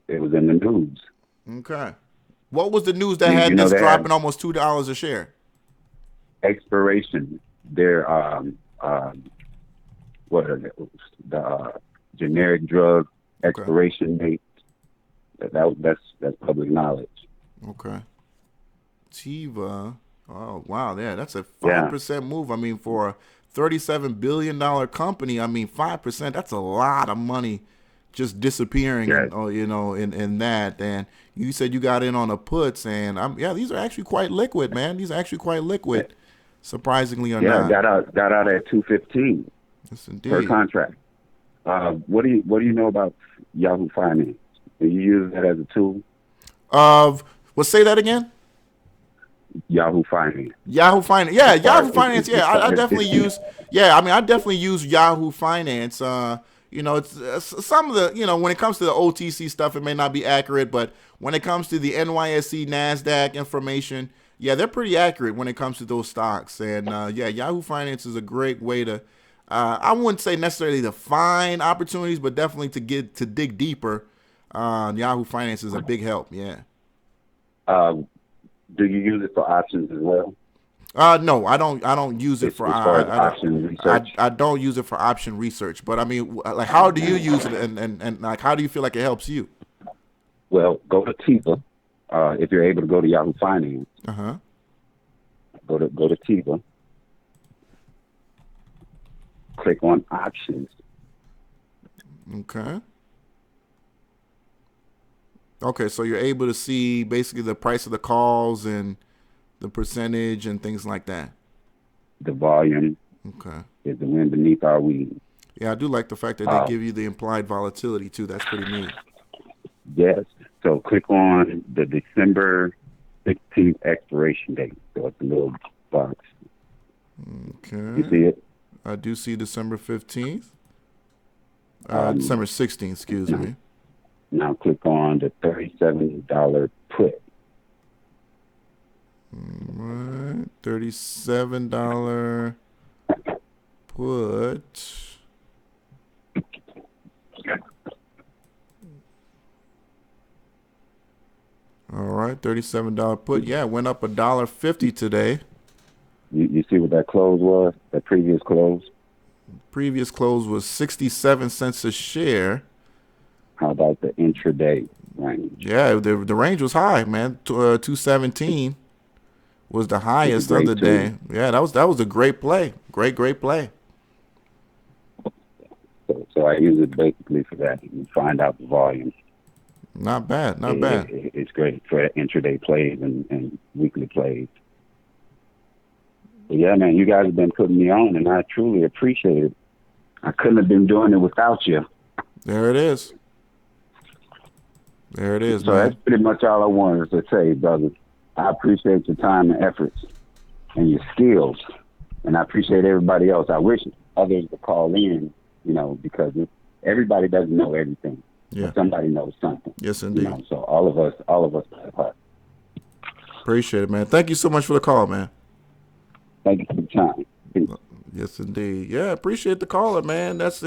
Speaker 8: in the news.
Speaker 1: Okay. What was the news that had this dropping almost $2 a share?
Speaker 8: Expiration. Their what are they? The generic drug expiration date. That's public knowledge.
Speaker 1: Okay. TEVA. Oh wow, yeah, that's a 5% move. I mean, for a $37 billion company, I mean 5%. That's a lot of money just disappearing.
Speaker 8: Yes.
Speaker 1: In that. And you said you got in on the puts, and these are actually quite liquid, man. These are actually quite liquid. Surprisingly or not.
Speaker 8: Got out at $215
Speaker 1: yes, indeed.
Speaker 8: per contract. What do you know about Yahoo Finance? Do you use that as a tool?
Speaker 1: Say that again.
Speaker 8: Yahoo Finance.
Speaker 1: Yahoo Finance. Yeah, Yahoo Finance. Yeah, I definitely use. Yeah, I mean, I definitely use Yahoo Finance. It's some of the, when it comes to the OTC stuff, it may not be accurate, but when it comes to the NYSE, NASDAQ information, yeah, they're pretty accurate when it comes to those stocks. And Yahoo Finance is a great way to, I wouldn't say necessarily to find opportunities, but definitely to dig deeper. Yahoo Finance is a big help. Yeah.
Speaker 8: Do you use it for options as well?
Speaker 1: No, I don't use it for
Speaker 8: option research.
Speaker 1: I don't use it for option research. But I mean, like, how do you use it, and like, how do you feel like it helps you?
Speaker 8: Well, go to TEVA. If you're able to go to Yahoo Finance, go to TEVA. Click on options.
Speaker 1: Okay, so you're able to see basically the price of the calls and the percentage and things like that.
Speaker 8: The volume.
Speaker 1: Okay.
Speaker 8: Is the wind beneath our wings.
Speaker 1: Yeah, I do like the fact that they give you the implied volatility too. That's pretty neat.
Speaker 8: Yes. So click on the December 16th expiration date. So it's a little box.
Speaker 1: Okay.
Speaker 8: You see it?
Speaker 1: I do see December 15th. December 16th, excuse me.
Speaker 8: Now click on the $37 put.
Speaker 1: All right, $37 put. All right, $37 put. Yeah, it went up $1.50 today.
Speaker 8: You see what that close was? That previous close?
Speaker 1: Previous close was 67 cents a share.
Speaker 8: How about the intraday range?
Speaker 1: Yeah, the range was high, man. 217 was the highest of the day. Yeah, that was a great play. Great play.
Speaker 8: So I use it basically for that. You find out the volume.
Speaker 1: Not bad.
Speaker 8: It's great for intraday plays and weekly plays. But yeah, man, you guys have been putting me on, and I truly appreciate it. I couldn't have been doing it without you.
Speaker 1: There it is. There it is,
Speaker 8: so
Speaker 1: man.
Speaker 8: That's pretty much all I wanted to say, brother. I appreciate your time and efforts and your skills, and I appreciate everybody else. I wish others would call in, because everybody doesn't know everything.
Speaker 1: Yeah.
Speaker 8: Somebody knows something.
Speaker 1: Yes, indeed.
Speaker 8: So all of us play a part.
Speaker 1: Appreciate it, man. Thank you so much for the call, man.
Speaker 8: Thank you for the time. Peace.
Speaker 1: Yes, indeed. Yeah, appreciate the caller, man. That's,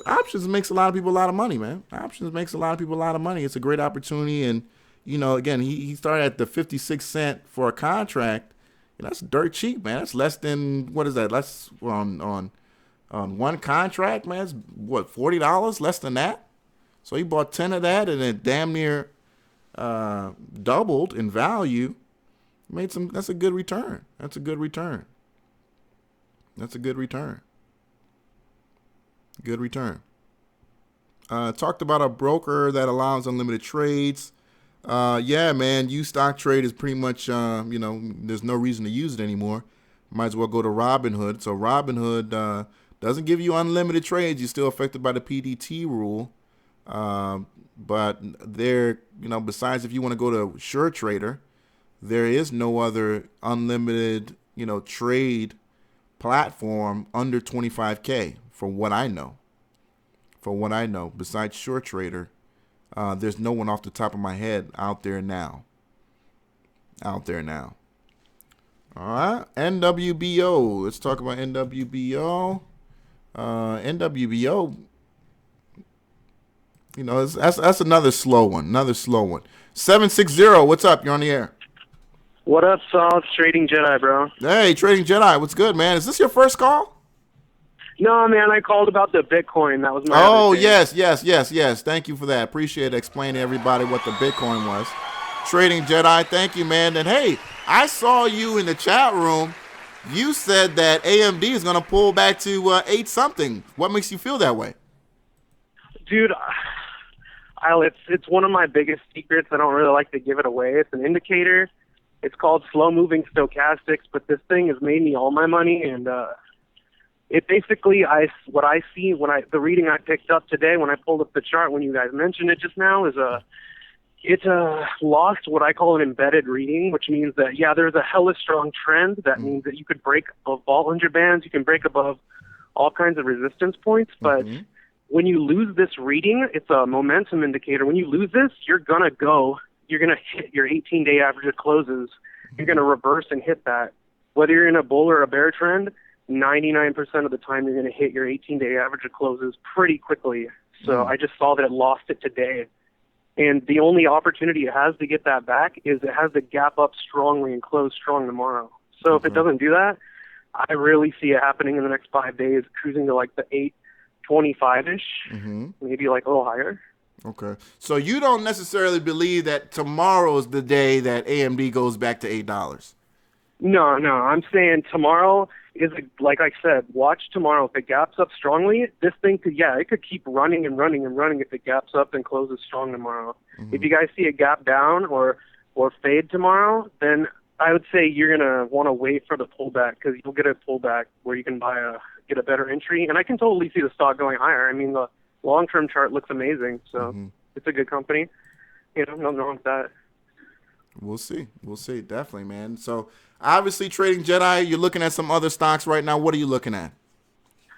Speaker 1: options makes a lot of people a lot of money, man. Options makes a lot of people a lot of money. It's a great opportunity. And, again, he started at the 56 cent for a contract. That's dirt cheap, man. That's less than, what is that? That's on one contract, man. It's what, $40? Less than that. So he bought 10 of that, and it damn near doubled in value. That's a good return. That's a good return. Good return. Talked about a broker that allows unlimited trades. Yeah, man. Use stock trade is pretty much, there's no reason to use it anymore. Might as well go to Robinhood. So Robinhood doesn't give you unlimited trades. You're still affected by the PDT rule. But there, besides if you want to go to SureTrader, there is no other unlimited, trade platform under 25K from what I know. Besides SureTrader, there's no one off the top of my head out there now. All right, NWBO. Let's talk about NWBO. NWBO. That's another slow one. 760. What's up? You're on the air.
Speaker 9: What up, Saul? It's Trading Jedi, bro.
Speaker 1: Hey, Trading Jedi. What's good, man? Is this your first call?
Speaker 9: No, man. I called about the Bitcoin. That was my.
Speaker 1: Oh, yes. Thank you for that. Appreciate it. Explaining to everybody what the Bitcoin was. Trading Jedi. Thank you, man. And hey, I saw you in the chat room. You said that AMD is going to pull back to 8 something. What makes you feel that way?
Speaker 9: Dude, it's one of my biggest secrets. I don't really like to give it away. It's an indicator. It's called slow-moving stochastics, but this thing has made me all my money, and it basically, what I see the reading I picked up today when I pulled up the chart when you guys mentioned it just now is it's lost what I call an embedded reading, which means that, yeah, there's a hella strong trend. That means that you could break above Bollinger Bands, you can break above all kinds of resistance points, but when you lose this reading, it's a momentum indicator. When you lose this, you're going to hit your 18-day average of closes. You're going to reverse and hit that. Whether you're in a bull or a bear trend, 99% of the time you're going to hit your 18-day average of closes pretty quickly. So I just saw that it lost it today. And the only opportunity it has to get that back is it has to gap up strongly and close strong tomorrow. So if it doesn't do that, I really see it happening in the next 5 days, cruising to like the 825-ish, maybe like a little higher.
Speaker 1: Okay. So you don't necessarily believe that tomorrow is the day that AMD goes back to $8?
Speaker 9: No. I'm saying tomorrow is, like I said, watch tomorrow. If it gaps up strongly, this thing it could keep running and running and running if it gaps up and closes strong tomorrow. If you guys see a gap down or fade tomorrow, then I would say you're going to want to wait for the pullback because you'll get a pullback where you can get a better entry. And I can totally see the stock going higher. I mean, the long-term chart looks amazing, so it's a good company. Nothing wrong with that.
Speaker 1: We'll see, definitely, man. So obviously, Trading Jedi, you're looking at some other stocks right now. What are you looking at?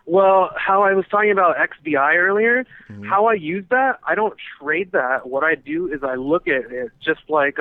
Speaker 9: Well, how I was talking about XBI earlier, how I use that, I don't trade that. What I do is I look at it just like,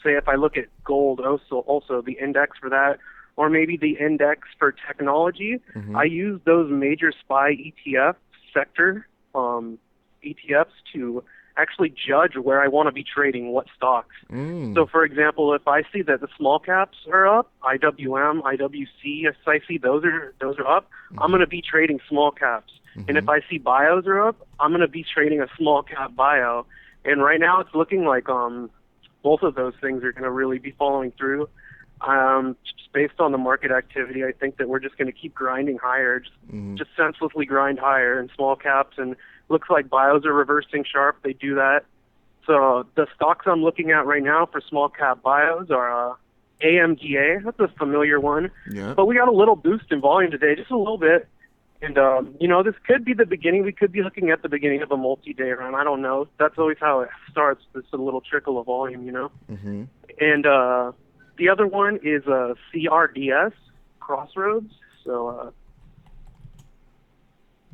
Speaker 9: say if I look at gold, also the index for that, or maybe the index for technology. I use those major SPY ETF sector ETFs to actually judge where I want to be trading, what stocks. So, for example, if I see that the small caps are up, IWM, IWC, if I see those are up, I'm going to be trading small caps. And if I see bios are up, I'm going to be trading a small cap bio. And right now it's looking like both of those things are going to really be following through. Just based on the market activity, I think that we're just going to keep grinding higher, just senselessly grind higher in small caps, and looks like bios are reversing sharp. They do that. So the stocks I'm looking at right now for small cap bios are AMGA. That's a familiar one. Yeah. But we got a little boost in volume today, just a little bit. And, this could be the beginning. We could be looking at the beginning of a multi-day run. I don't know. That's always how it starts, just a little trickle of volume, And the other one is CRDS, Crossroads. So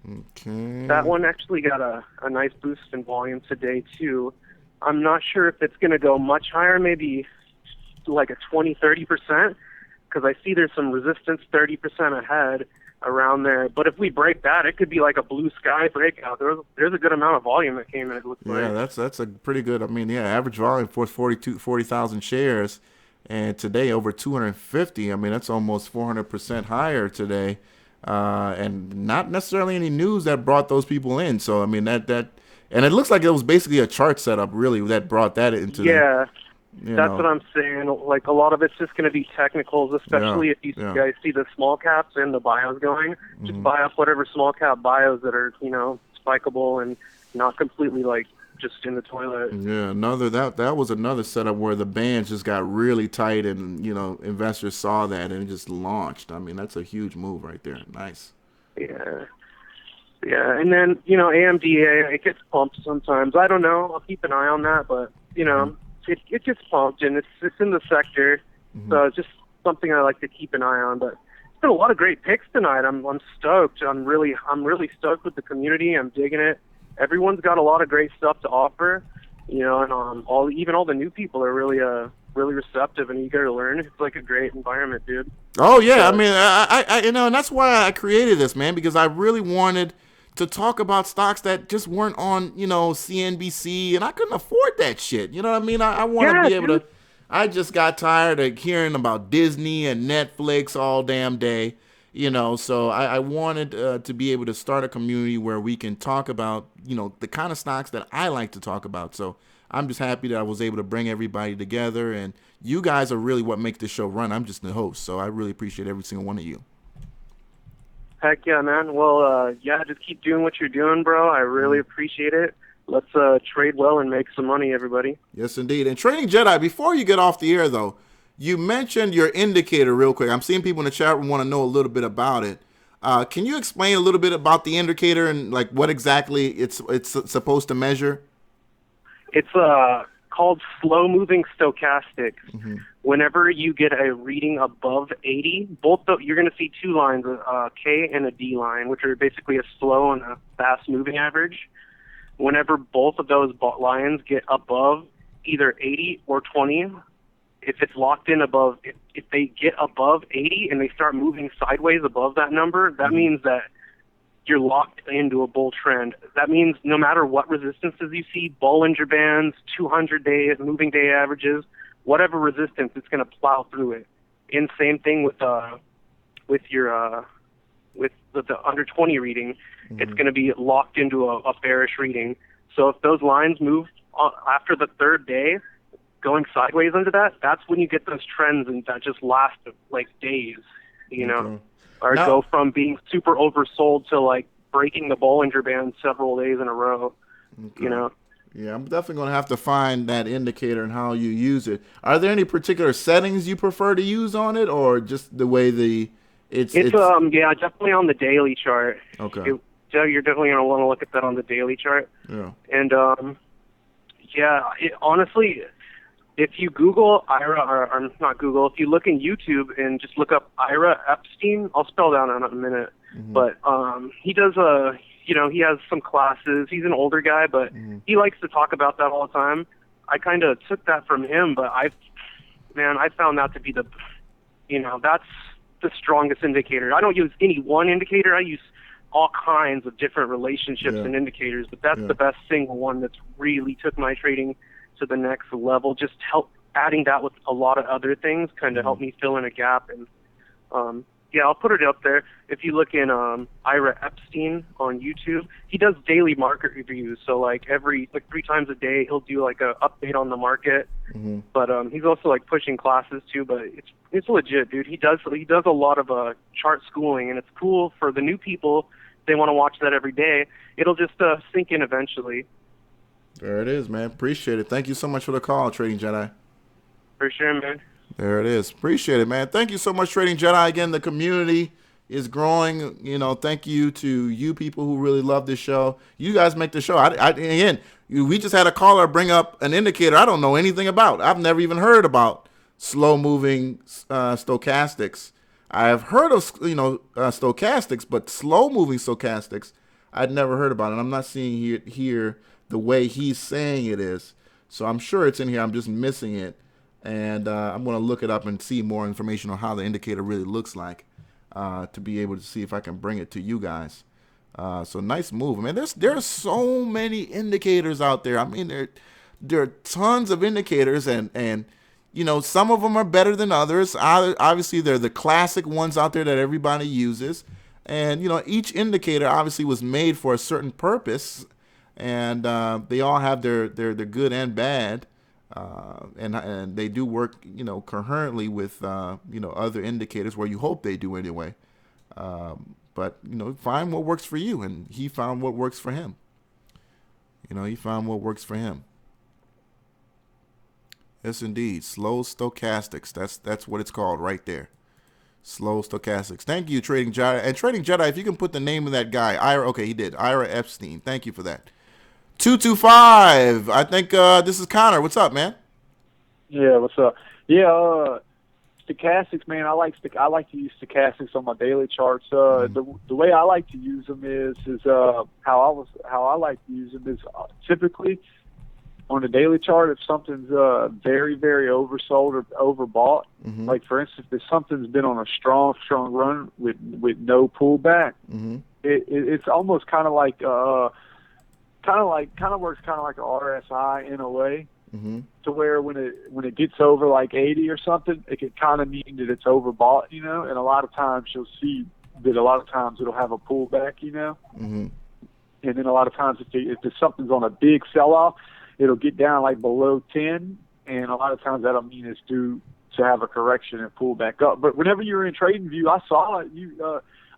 Speaker 9: that one actually got a nice boost in volume today, too. I'm not sure if it's going to go much higher, maybe like a 20-30%, because I see there's some resistance 30% ahead around there. But if we break that, it could be like a blue sky breakout. There's a good amount of volume that came in, it looks like.
Speaker 1: Yeah, that's a pretty good, average volume for 40,000 shares. And today over 250. That's almost 400% higher today. And not necessarily any news that brought those people in. So, that and it looks like it was basically a chart setup, really, that brought that into
Speaker 9: that's what I'm saying. Like, a lot of it's just going to be technicals, especially if you guys see the small caps and the bios going. Just buy up whatever small cap bios that are, spikeable and not completely, like, just in the toilet.
Speaker 1: Yeah, that was another setup where the bands just got really tight, and investors saw that and it just launched. I mean, that's a huge move right there. Nice.
Speaker 9: Yeah. Yeah, and then, AMDA, it gets pumped sometimes. I don't know. I'll keep an eye on that, but, it gets pumped, and it's in the sector. So it's just something I like to keep an eye on. But it's been a lot of great picks tonight. I'm stoked. I'm really stoked with the community. I'm digging it. Everyone's got a lot of great stuff to offer, and all the new people are really receptive and eager to learn. It's like a great environment, dude.
Speaker 1: Oh yeah, I mean, I and that's why I created this, man, because I really wanted to talk about stocks that just weren't on, CNBC, and I couldn't afford that shit. You know what I mean? I want to be able to. I just got tired of hearing about Disney and Netflix all damn day. So I wanted to be able to start a community where we can talk about, the kind of stocks that I like to talk about. So I'm just happy that I was able to bring everybody together, and you guys are really what makes this show run. I'm just the host, so I really appreciate every single one of you.
Speaker 9: Heck yeah, man. Well, just keep doing what you're doing, bro. I really appreciate it. Let's trade well and make some money, everybody.
Speaker 1: Yes, indeed. And Trading Jedi, before you get off the air, though, you mentioned your indicator real quick. I'm seeing people in the chat room want to know a little bit about it. Can you explain a little bit about the indicator and like what exactly it's supposed to measure?
Speaker 9: It's called slow-moving stochastics. Whenever you get a reading above 80, you're going to see two lines, a K and a D line, which are basically a slow and a fast-moving average. Whenever both of those lines get above either 80 or 20, if it's locked in above, if they get above 80 and they start moving sideways above that number, that means that you're locked into a bull trend. That means no matter what resistances you see, Bollinger Bands, 200-day moving day averages, whatever resistance, it's going to plow through it. And same thing with the under 20 reading, it's going to be locked into a bearish reading. So if those lines move after the third day, going sideways under that, that's when you get those trends and that just last like days, or go from being super oversold to like breaking the Bollinger Band several days in a row,
Speaker 1: Yeah, I'm definitely going to have to find that indicator and how you use it. Are there any particular settings you prefer to use on it, or just the way it's
Speaker 9: definitely on the daily chart.
Speaker 1: Okay.
Speaker 9: You're definitely going to want to look at that on the daily chart.
Speaker 1: Yeah.
Speaker 9: And honestly, if you Google Ira, or not Google, if you look in YouTube and just look up Ira Epstein, I'll spell that out in a minute. But he does he has some classes. He's an older guy, but he likes to talk about that all the time. I kind of took that from him, but I found that to be that's the strongest indicator. I don't use any one indicator. I use all kinds of different relationships and indicators, but that's the best single one that's really took my trading to the next level. Just adding that with a lot of other things kind of helped me fill in a gap. And I'll put it up there. If you look in Ira Epstein on YouTube, he does daily market reviews. So like 3 times a day, he'll do like a update on the market. But he's also like pushing classes too. But it's legit, dude. He does a lot of chart schooling, and it's cool for the new people. They want to watch that every day. It'll just sink in eventually.
Speaker 1: There it is, man. Appreciate it. Thank you so much for the call, Trading Jedi.
Speaker 9: For sure, man.
Speaker 1: There it is. Appreciate it, man. Thank you so much, Trading Jedi. Again, the community is growing. Thank you to you people who really love this show. You guys make the show. We just had a caller bring up an indicator I don't know anything about. I've never even heard about slow-moving stochastics. I've heard of stochastics, but slow-moving stochastics, I'd never heard about it. I'm not seeing here the way he's saying it is. So I'm sure it's in here. I'm just missing it. And I'm going to look it up and see more information on how the indicator really looks like to be able to see if I can bring it to you guys. So nice move. Man, there's so many indicators out there. I mean, there are tons of indicators, and some of them are better than others. Obviously, they're the classic ones out there that everybody uses. And, each indicator obviously was made for a certain purpose, and they all have their good and bad. And they do work, concurrently with, other indicators where you hope they do anyway. But, find what works for you, and he found what works for him. You know, he found what works for him. Yes, indeed. Slow stochastics. That's what it's called right there. Slow stochastics. Thank you, Trading Jedi. And Trading Jedi, if you can put the name of that guy, Ira. Okay, he did. Ira Epstein. Thank you for that. 225. I think this is Connor. What's up, man?
Speaker 3: Yeah, what's up? Yeah, stochastics, man. I like to use stochastics on my daily charts. The way I like to use them is how I like to use them is typically on the daily chart. If something's very, very oversold or overbought, like for instance, if something's been on a strong run with no pullback, it's almost kind of like works kind of like an RSI in a way. To where when it gets over like 80 or something, it can kind of mean that it's overbought, you know. And a lot of times you'll see that a lot of times it'll have a pullback, you know. And then a lot of times if something's on a big sell-off, it'll get down like below 10, and a lot of times that'll mean it's due to have a correction and pull back up. But whenever you're in TradingView, I saw it.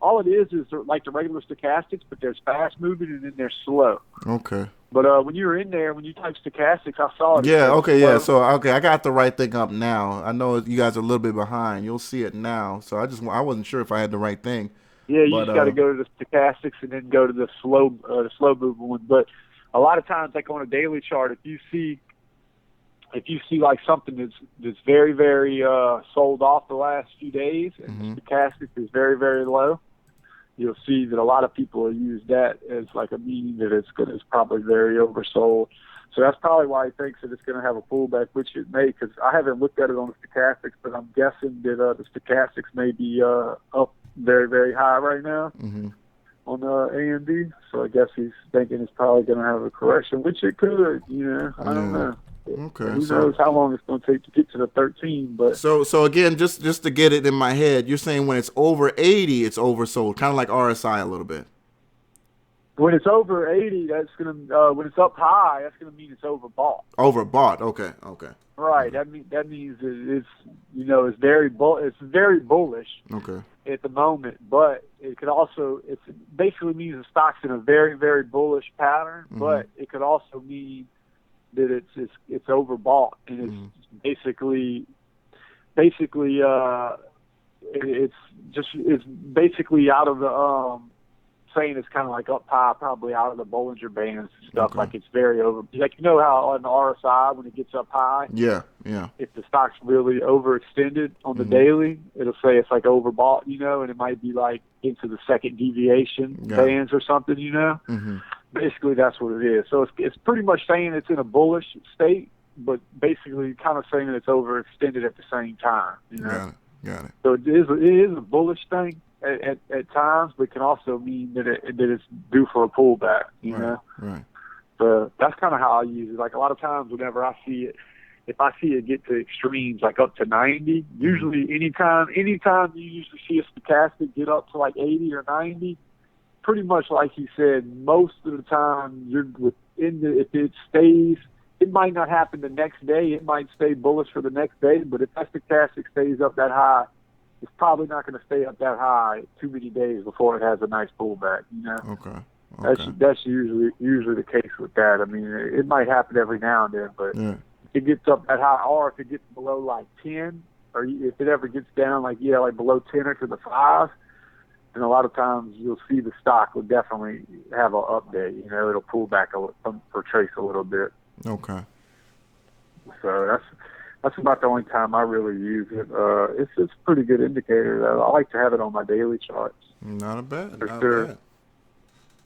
Speaker 3: All it is like the regular stochastics, but there's fast moving and then there's slow.
Speaker 1: Okay.
Speaker 3: But when you were in there, when you type stochastics, I saw it.
Speaker 1: Yeah, okay, yeah. So, okay, I got the right thing up now. I know you guys are a little bit behind. You'll see it now. So I wasn't sure if I had the right thing.
Speaker 3: Yeah, you just got to go to the stochastics and then go to the slow moving one. But a lot of times, like on a daily chart, if you see like something that's very, very sold off the last few days, and the stochastic is very, very low, you'll see that a lot of people will use that as like a meaning that it's probably very oversold. So that's probably why he thinks that it's going to have a pullback, which it may, because I haven't looked at it on the stochastics, but I'm guessing that the stochastics may be up very, very high right now on AMD. So I guess he's thinking it's probably going to have a correction, which it could, you know. I don't know.
Speaker 1: Okay.
Speaker 3: Who knows how long it's going to take to get to the 13? But
Speaker 1: so again, just to get it in my head, you're saying when it's over 80, it's oversold, kind of like RSI a little bit.
Speaker 3: When it's over 80, that's going to when it's up high, that's going to mean it's overbought.
Speaker 1: Overbought. Okay.
Speaker 3: Right. That means it's it's very bullish.
Speaker 1: Okay.
Speaker 3: At the moment, but it could also it basically means the stock's in a very, very bullish pattern, but it could also mean that it's overbought and it's basically it's basically out of the saying it's kind of like up high, probably out of the Bollinger Bands and stuff.
Speaker 1: Okay.
Speaker 3: Like it's very over. Like you know how on the RSI when it gets up high,
Speaker 1: yeah.
Speaker 3: If the stock's really overextended on the daily, it'll say it's like overbought, you know, and it might be like into the second deviation bands or something, you know. Basically, that's what it is. So it's pretty much saying it's in a bullish state, but basically kind of saying that it's overextended at the same time, you know.
Speaker 1: Got it.
Speaker 3: So it is a bullish thing at times, but it can also mean that it's due for a pullback, you know. Right. So that's kind of how I use it. Like a lot of times, whenever I see it, if I see it get to extremes, like up to 90, usually anytime you usually see a stochastic get up to like 80 or 90, pretty much like you said, most of the time you're if it stays, it might not happen the next day. It might stay bullish for the next day, but if that stochastic stays up that high, it's probably not going to stay up that high too many days before it has a nice pullback, you know?
Speaker 1: Okay.
Speaker 3: That's usually the case with that. I mean, it might happen every now and then, but if it gets up that high, or if it gets below like 10, or if it ever gets down like below 10 or to the 5, and a lot of times you'll see the stock will definitely have an update. You know, it'll pull back or trace a little bit.
Speaker 1: Okay.
Speaker 3: So that's about the only time I really use it. It's a pretty good indicator, though. I like to have it on my daily charts.
Speaker 1: Not a bad.
Speaker 3: For sure.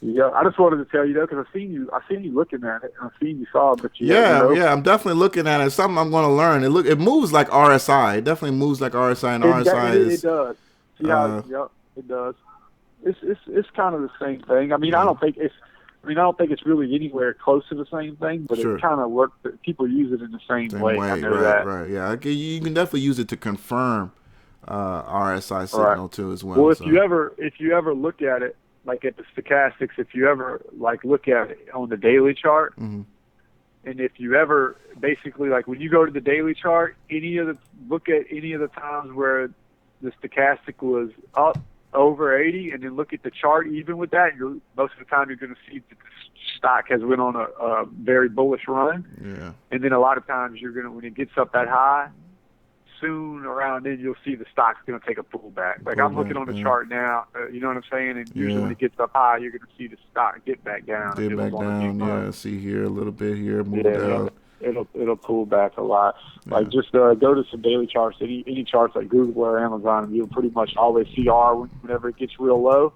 Speaker 3: Yeah, I just wanted to tell you though, because I seen you looking at it, and I seen you saw it, but
Speaker 1: I'm definitely looking at it. It's something I'm going to learn. It moves like RSI. It definitely moves like RSI, and RSI is.
Speaker 3: It does. It does. It's kind of the same thing. I mean, I don't think it's really anywhere close to the same thing, but it kind of works. People use it in the same way. I know that.
Speaker 1: Right. Yeah, you can definitely use it to confirm RSI signal too as well.
Speaker 3: Well, if you ever look at it, like at the stochastics, if you ever like look at it on the daily chart, and if you ever basically like when you go to the daily chart, look at any of the times where the stochastic was up over 80, and then look at the chart even with that, most of the time you're going to see that the stock has went on a very bullish run.
Speaker 1: Yeah.
Speaker 3: And then a lot of times when it gets up that high, soon around then you'll see the stock's going to take a pullback. Like I'm looking on the chart now, you know what I'm saying? And usually when it gets up high, you're going to see the stock get back down.
Speaker 1: Get back down, yeah. See here a little bit here, move down.
Speaker 3: It'll pull back a lot. Yeah. Like just go to some daily charts, any charts like Google or Amazon, and you'll pretty much always see R whenever it gets real low.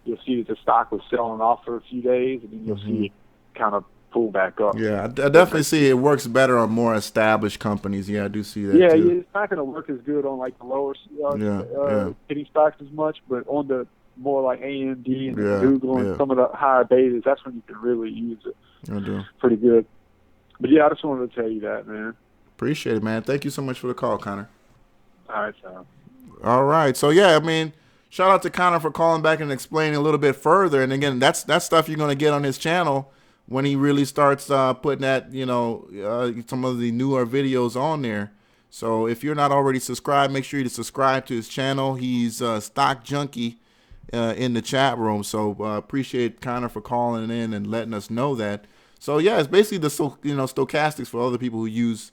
Speaker 3: You'll see that the stock was selling off for a few days, and then you'll see it kind of pull back up.
Speaker 1: Yeah, I definitely see it works better on more established companies. Yeah, I do see that too.
Speaker 3: Yeah, it's not going to work as good on like the lower penny stocks as much, but on the more like AMD and Google and some of the higher betas, that's when you can really use it.
Speaker 1: I do.
Speaker 3: Pretty good. But yeah, I just wanted to tell you that, man.
Speaker 1: Appreciate it, man. Thank you so much for the call, Connor.
Speaker 3: All right, Sam.
Speaker 1: All right. So yeah, I mean, shout out to Connor for calling back and explaining a little bit further. And again, that's stuff you're going to get on his channel when he really starts putting that, some of the newer videos on there. So if you're not already subscribed, make sure you subscribe to his channel. He's Stock Junkie in the chat room. So appreciate Connor for calling in and letting us know that. So yeah, it's basically the stochastics for other people who use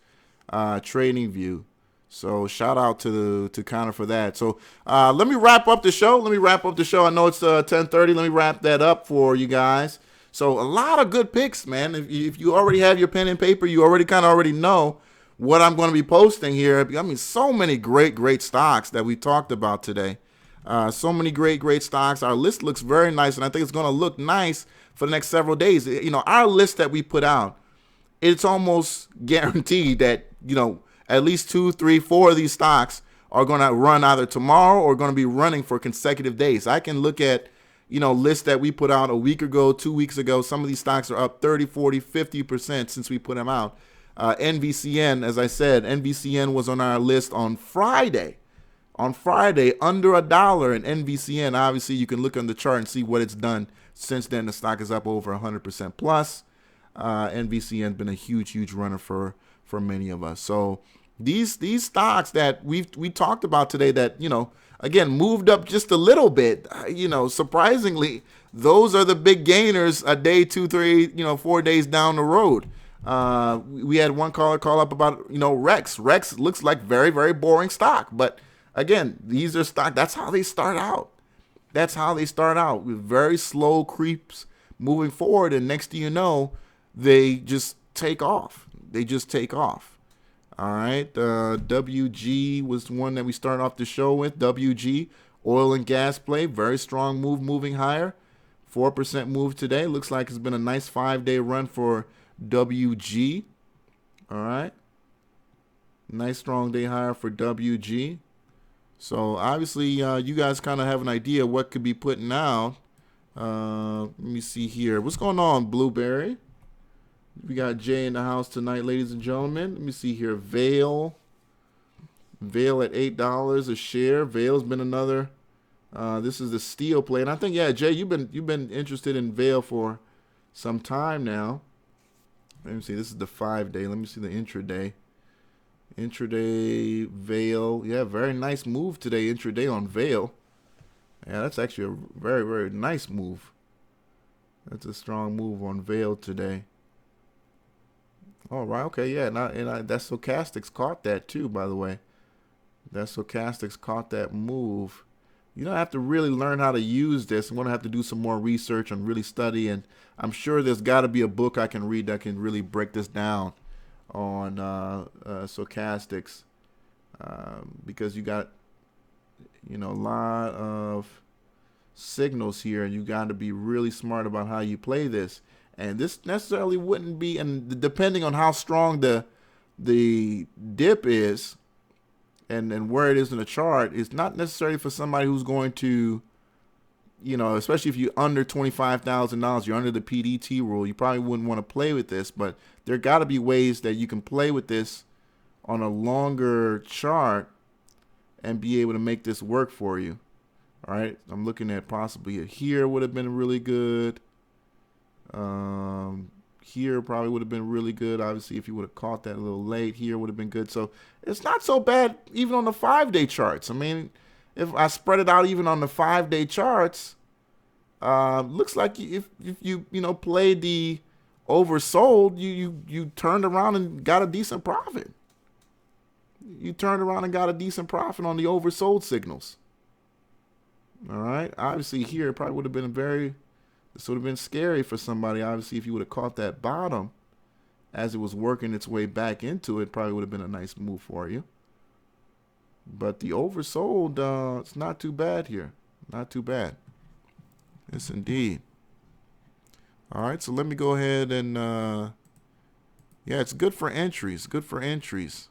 Speaker 1: TradingView. So shout out to Connor for that. So let me wrap up the show. I know it's 10:30. Let me wrap that up for you guys. So a lot of good picks, man. If you already have your pen and paper, you already know what I'm going to be posting here. I mean, so many great stocks that we talked about today. So many great stocks. Our list looks very nice, and I think it's going to look nice for the next several days. Our list that we put out, it's almost guaranteed that, at least 2, 3, 4 of these stocks are going to run either tomorrow or going to be running for consecutive days. I can look at, lists that we put out a week ago, 2 weeks ago. Some of these stocks are up 30, 40, 50% since we put them out. NVCN, as I said, NVCN was on our list on Friday. Under $1 in NVCN. Obviously, you can look on the chart and see what it's done. Since then, the stock is up over 100% plus. NVCN has been a huge runner for many of us. So these stocks that we talked about today that, again, moved up just a little bit, surprisingly, those are the big gainers a day, 2, 3, 4 days down the road. We had one caller call up about, Rex. Rex looks like very, very boring stock. But again, these are stock. That's how they start out. With very slow creeps moving forward. And next thing you know, they just take off. All right. WG was one that we started off the show with. WG, oil and gas play. Very strong move, moving higher. 4% move today. Looks like it's been a nice 5-day run for WG. All right. Nice strong day higher for WG. So obviously you guys kind of have an idea what could be putting out. Let me see here. What's going on, Blueberry? We got Jay in the house tonight, ladies and gentlemen. Let me see here. Vail at $8 a share. Vail's been another. This is the steel play, and I think Jay, you've been interested in Vail for some time now. Let me see. This is the 5-day. Let me see the intraday. Intraday Vail. Yeah, very nice move today. Intraday on Vail. Yeah, that's actually a very, very nice move. That's a strong move on Vail today. All right, okay, yeah, and that Stochastics caught that too, by the way. That Stochastics caught that move. I have to really learn how to use this. I'm going to have to do some more research and really study, and I'm sure there's got to be a book I can read that can really break this down on Stochastics, because you got, a lot of signals here, and you got to be really smart about how you play this. And this necessarily wouldn't be, and depending on how strong the dip is and where it is in the chart, it's not necessarily for somebody who's going to, especially if you're under $25,000, you're under the PDT rule, you probably wouldn't want to play with this. But there got to be ways that you can play with this on a longer chart and be able to make this work for you. All right, I'm looking at possibly here would have been really good. Here probably would have been really good. Obviously, if you would have caught that a little late, here would have been good. So it's not so bad even on the 5-day charts. I mean, if I spread it out even on the 5-day charts, looks like if you played the oversold, you turned around and got a decent profit. You turned around and got a decent profit on the oversold signals. All right. Obviously, here it probably would have been this would have been scary for somebody. Obviously, if you would have caught that bottom as it was working its way back into it, probably would have been a nice move for you. But the oversold, it's not too bad here. Not too bad. Yes, indeed. All right, so let me go ahead and, yeah, it's good for entries. Good for entries.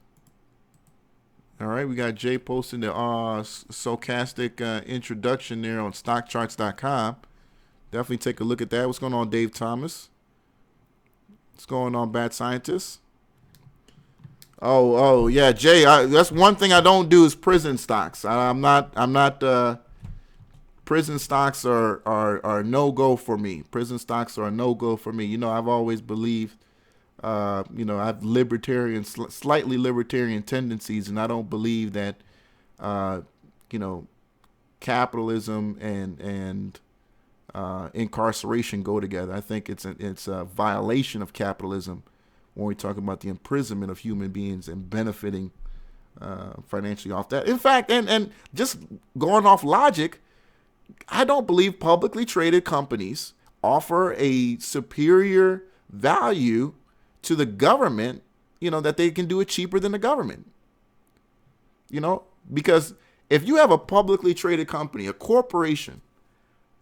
Speaker 1: All right, we got Jay posting the sarcastic introduction there on stockcharts.com. Definitely take a look at that. What's going on, Dave Thomas? What's going on, Bad Scientist? Oh, yeah, Jay. That's one thing I don't do is prison stocks. I'm not. Prison stocks are no go for me. Prison stocks are a no go for me. You know, I've always believed. I have slightly libertarian tendencies, and I don't believe that, capitalism and incarceration go together. I think it's a violation of capitalism when we talk about the imprisonment of human beings and benefiting financially off that. In fact, and just going off logic, I don't believe publicly traded companies offer a superior value to the government, that they can do it cheaper than the government. Because if you have a publicly traded company, a corporation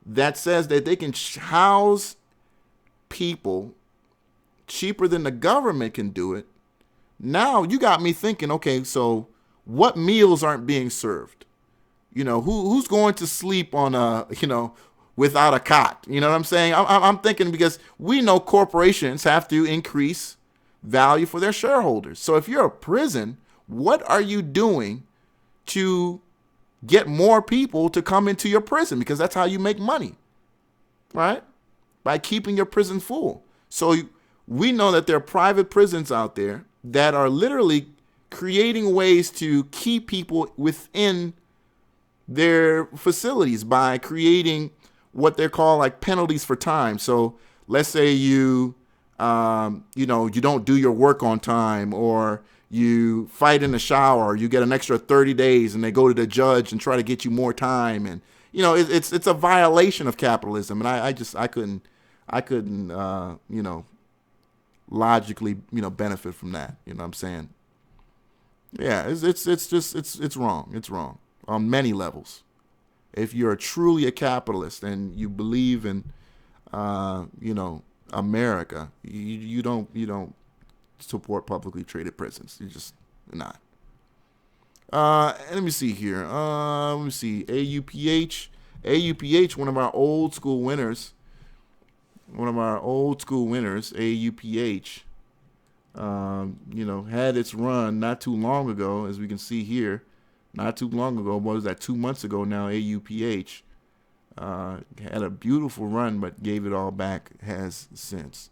Speaker 1: that says that they can house people cheaper than the government can do it, now you got me thinking, okay, so what meals aren't being served? Who's going to sleep on without a cot? You know what I'm saying? I'm thinking because we know corporations have to increase value for their shareholders. So if you're a prison, what are you doing to get more people to come into your prison? Because that's how you make money, right? By keeping your prison full. So we know that there are private prisons out there that are literally creating ways to keep people within their facilities by creating what they're called like penalties for time. So let's say you don't do your work on time, or you fight in the shower, you get an extra 30 days and they go to the judge and try to get you more time. And, it's a violation of capitalism. And I couldn't logically, benefit from that. You know what I'm saying? Yeah, it's wrong. It's wrong on many levels. If you're truly a capitalist and you believe in, America, you don't support publicly traded prisons. You're just not. Let me see here. Let me see. AUPH, one of our old school winners. AUPH, had its run not too long ago, as we can see here. Not too long ago. What was that? 2 months ago now, AUPH had a beautiful run, but gave it all back. Has since.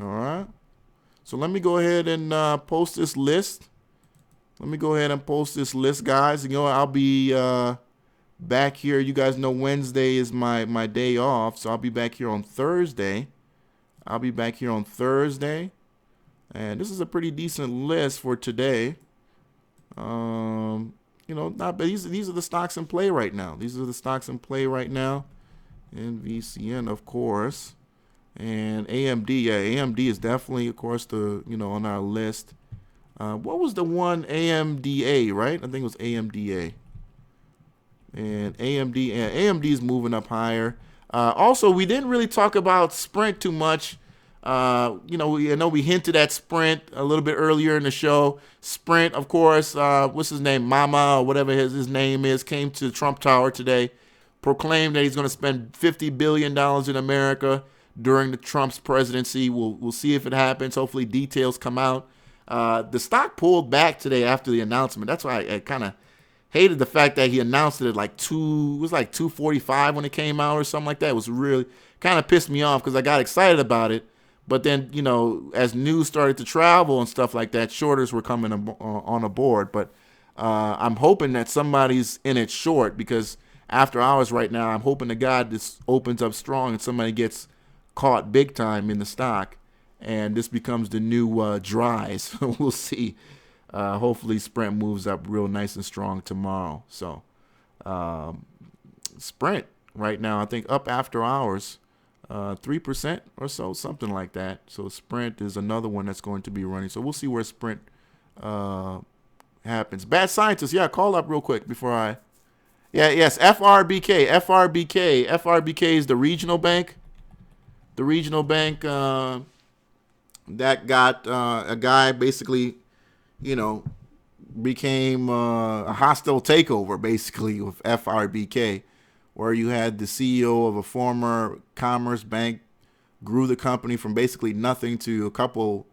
Speaker 1: All right. So let me go ahead and post this list. Guys. I'll be back here. You guys know Wednesday is my day off, so I'll be back here on Thursday. And this is a pretty decent list for today. But these are the stocks in play right now. NVCN, of course, and AMD. Yeah, AMD is definitely, of course, on our list. What was the one? AMDA, right? I think it was AMDA. And AMD is moving up higher. Also, we didn't really talk about Sprint too much. I know we hinted at Sprint a little bit earlier in the show. Sprint, of course, what's his name? Mama, or whatever his name is, came to the Trump Tower today, proclaimed that he's going to spend $50 billion in America during the Trump's presidency. We'll see if it happens. Hopefully details come out. The stock pulled back today after the announcement. That's why I kind of hated the fact that he announced it at like 2:45 when it came out or something like that. It was really kind of pissed me off because I got excited about it. But then, as news started to travel and stuff like that, shorters were coming on aboard. But I'm hoping that somebody's in it short, because after hours right now, I'm hoping to God this opens up strong and somebody gets caught big time in the stock, and this becomes the new dries. We'll see. Hopefully Sprint moves up real nice and strong tomorrow. So Sprint right now, I think up after hours, 3% or so, something like that. So Sprint is another one that's going to be running. So we'll see where Sprint happens. Bad Scientist, yeah, call up real quick before I. Yeah, yes, FRBK. FRBK is the regional bank. The regional bank that got a guy basically, became a hostile takeover basically with FRBK, where you had the CEO of a former commerce bank grew the company from basically nothing to a couple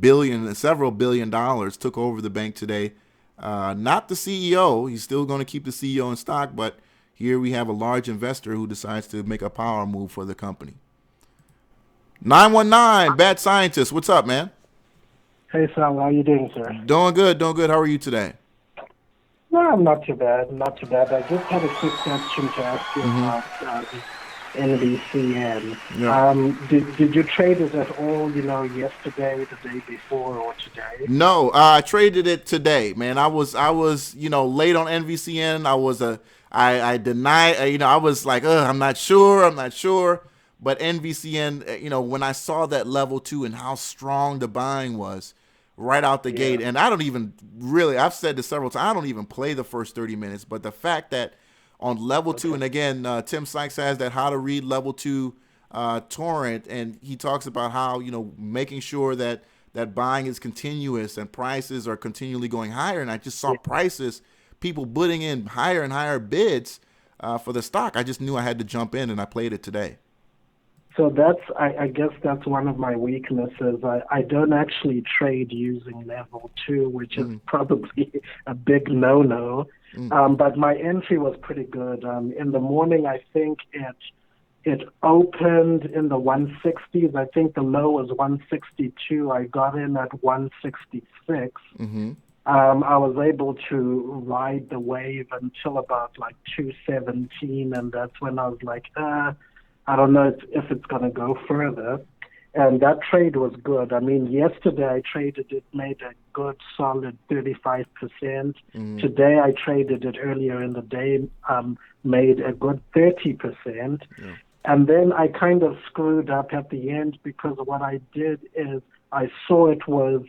Speaker 1: billion, several $billion, took over the bank today. Not the CEO. He's still going to keep the CEO in stock, but here we have a large investor who decides to make a power move for the company. 919, Bad Scientist. What's up, man?
Speaker 10: Hey, Sal. How you doing, sir?
Speaker 1: Doing good. How are you today?
Speaker 10: No, I'm not too bad. I just had a quick question to ask you about NVCN. Yeah. Did you trade it at all, yesterday, the day before, or today?
Speaker 1: No, I traded it today, man. I was late on NVCN. I denied, I was like, I'm not sure. But NVCN, when I saw that level 2 and how strong the buying was right out the gate, and I don't even really, I've said this several times, I don't even play the first 30 minutes, but the fact that on level 2, and again, Tim Sykes has that how to read level 2 torrent, and he talks about how, making sure that buying is continuous and prices are continually going higher. And I just saw prices, people putting in higher and higher bids for the stock. I just knew I had to jump in, and I played it today.
Speaker 10: So I guess that's one of my weaknesses. I don't actually trade using level 2, which is probably a big no-no. But my entry was pretty good. In the morning, I think it opened in the 160s. I think the low was 162. I got in at 166. I was able to ride the wave until about like 217, and that's when I was like, I don't know if it's going to go further. And that trade was good. I mean, yesterday I traded it, made a good solid 35%. Today I traded it earlier in the day, made a good 30%. And then I kind of screwed up at the end, because what I did is I saw it was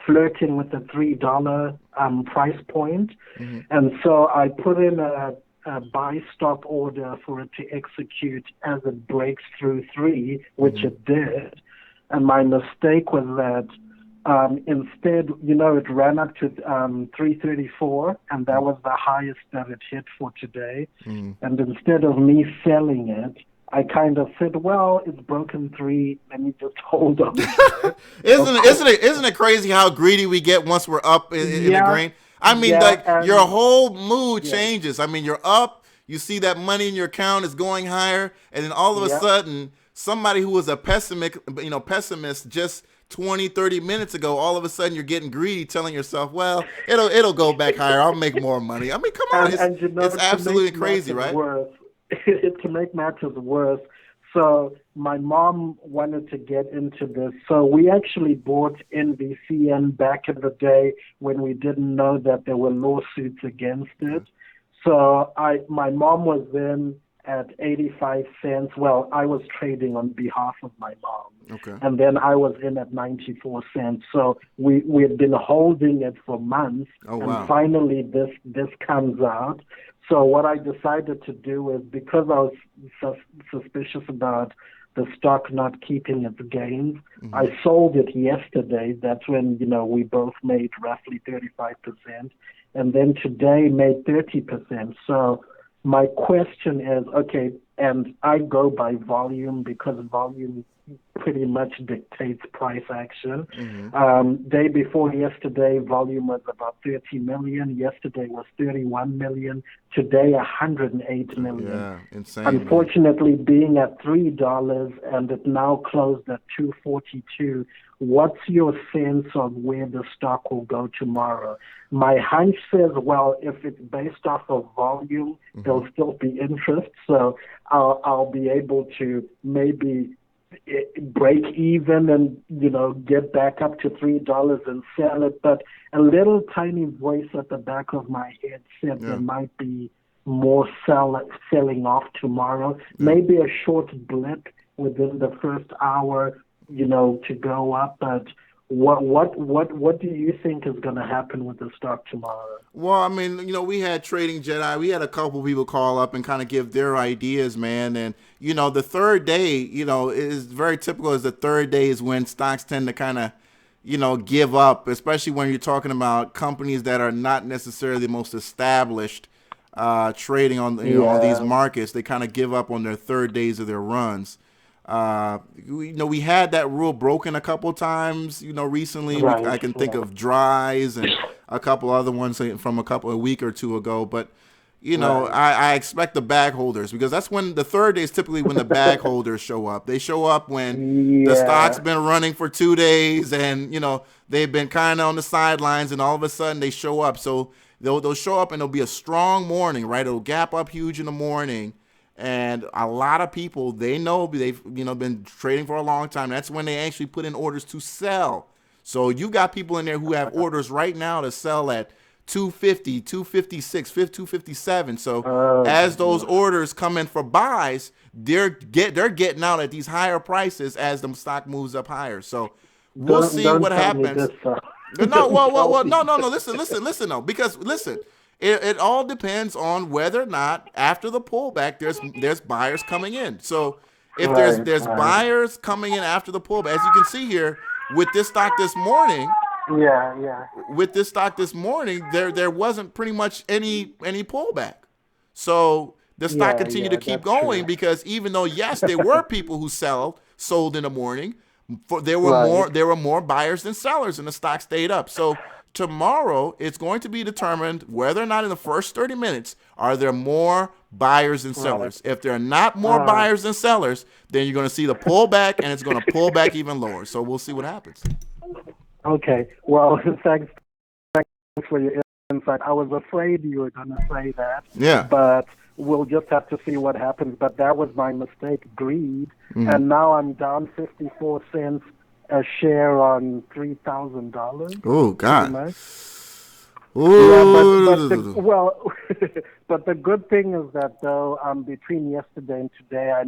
Speaker 10: flirting with the $3 price point. And so I put in a buy stop order for it to execute as it breaks through 3, which it did. And my mistake was that instead, it ran up to 334, and that was the highest that it hit for today. And instead of me selling it, I kind of said, well, it's broken 3, let me just hold on.
Speaker 1: Isn't it crazy how greedy we get once we're up in the green? I mean, your whole mood changes. I mean, you're up, you see that money in your account is going higher, and then all of a sudden, somebody who was a pessimist just 20, 30 minutes ago, all of a sudden you're getting greedy, telling yourself, well, it'll go back higher. I'll make more money. I mean, come on. It's absolutely crazy, right?
Speaker 10: To make matters worse, so my mom wanted to get into this. So we actually bought NVCN back in the day when we didn't know that there were lawsuits against it. So my mom was then at 85 cents. Well, I was trading on behalf of my mom. And then I was in at 94 cents. So we had been holding it for months. And finally this comes out. So what I decided to do is, because I was suspicious about the stock not keeping its gains, I sold it yesterday. That's when, we both made roughly 35%. And then today made 30%. So my question is, okay, and I go by volume because volume pretty much dictates price action. Day before yesterday, volume was about 30 million. Yesterday was 31 million. Today, 108 million.
Speaker 1: Yeah, insane.
Speaker 10: Unfortunately, being at $3 and it now closed at 242. What's your sense of where the stock will go tomorrow? My hunch says, well, if it's based off of volume, there'll still be interest. So I'll be able to maybe break even and, get back up to $3 and sell it. But a little tiny voice at the back of my head said there might be more selling off tomorrow. Maybe a short blip within the first hour, to go up. But what do you think is going to happen with the stock tomorrow?
Speaker 1: Well, I mean, we had Trading Jedi. We had a couple people call up and kind of give their ideas, man. And, the third day, is very typical as the third day is when stocks tend to kind of, give up, especially when you're talking about companies that are not necessarily the most established trading on, on these markets. They kind of give up on their third days of their runs. We had that rule broken a couple times, recently.
Speaker 10: Right,
Speaker 1: I can think of Dries and a couple other ones from a week or two ago. But, I expect the bag holders, because that's when the third day is typically when the bag holders show up. They show up when the stock's been running for 2 days and, they've been kind of on the sidelines, and all of a sudden they show up. So they'll show up and it'll be a strong morning, right? It'll gap up huge in the morning. And a lot of people, they've been trading for a long time. That's when they actually put in orders to sell. So you got people in there who have orders right now to sell at 250, 256, 257. So as those orders come in for buys, they're getting out at these higher prices as the stock moves up higher. So we'll see what happens. No. Listen though, because listen. It all depends on whether or not after the pullback there's buyers coming in. So if there's buyers coming in after the pullback, as you can see here with this stock this morning, with this stock this morning, there wasn't pretty much any pullback. So the stock continued to keep going because even though there were people who sold in the morning, there were more buyers than sellers, and the stock stayed up. So tomorrow, it's going to be determined whether or not in the first 30 minutes are there more buyers than sellers. If there are not more buyers than sellers, then you're going to see the pullback, and it's going to pull back even lower. So we'll see what happens.
Speaker 10: Okay. Well, thanks for your insight. I was afraid you were going to say that. Yeah. But we'll just have to see what happens. But that was my mistake, greed. And now I'm down 54 cents a share on $3,000.
Speaker 1: Oh God!
Speaker 10: But the good thing is that though, between yesterday and today, I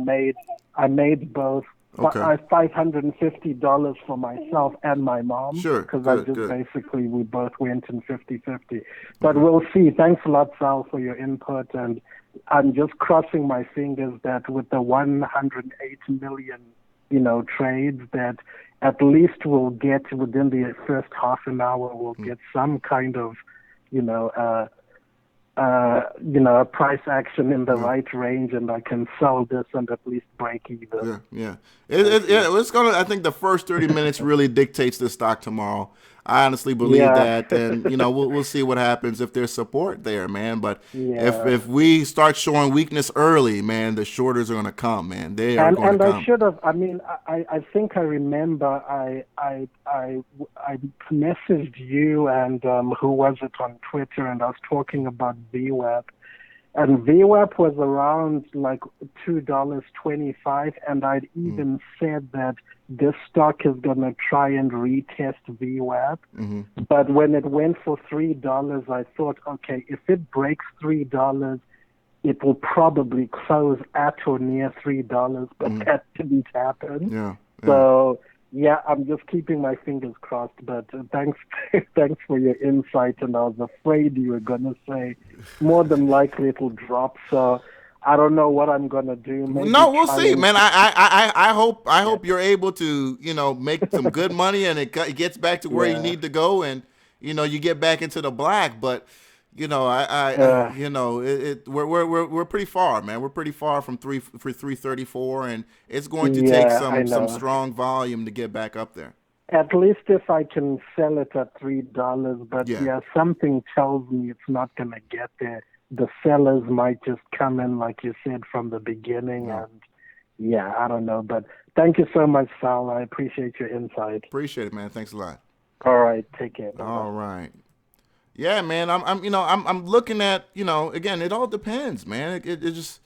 Speaker 10: made both $550 for myself and my mom.
Speaker 1: Sure,
Speaker 10: because basically we both went in 50-50. But we'll see. Thanks a lot, Sal, for your input, and I'm just crossing my fingers that with the 108 million, trades that at least we'll get within the first half an hour, we'll get some kind of, price action in the right range, and I can sell this and at least break even.
Speaker 1: It's gonna. I think the first 30 minutes really dictates the stock tomorrow. I honestly believe that, and we'll see what happens if there's support there, man. But if we start showing weakness early, man, the shorters are gonna come, man. They are going to come.
Speaker 10: I should have. I mean, I think I remember I messaged you and who was it on Twitter, and I was talking about VWAP. And VWAP was around like $2.25, and I'd even said that this stock is going to try and retest VWAP. But when it went for $3, I thought, okay, if it breaks $3, it will probably close at or near $3, but that didn't happen. So I'm just keeping my fingers crossed, but thanks for your insight, and I was afraid you were going to say more than likely it'll drop, so I don't know what I'm going to do. Maybe
Speaker 1: we'll see, man. I hope you're able to, make some good money, and it gets back to where you need to go, and, you get back into the black, but You know, we're pretty far, man. We're pretty far from 334, and it's going to take
Speaker 10: Yeah, I
Speaker 1: some
Speaker 10: know.
Speaker 1: strong volume to get back up there.
Speaker 10: At least if I can sell it at $3, but
Speaker 1: Yeah.
Speaker 10: something tells me it's not going to get there. The sellers might just come in, like you said, from the beginning,
Speaker 1: Yeah.
Speaker 10: and I don't know. But thank you so much, Sal. I appreciate your insight.
Speaker 1: Appreciate it, man. Thanks a lot.
Speaker 10: All right, take care. Bye-bye.
Speaker 1: All right. Yeah, man. I'm looking at, again, it all depends, man. It just,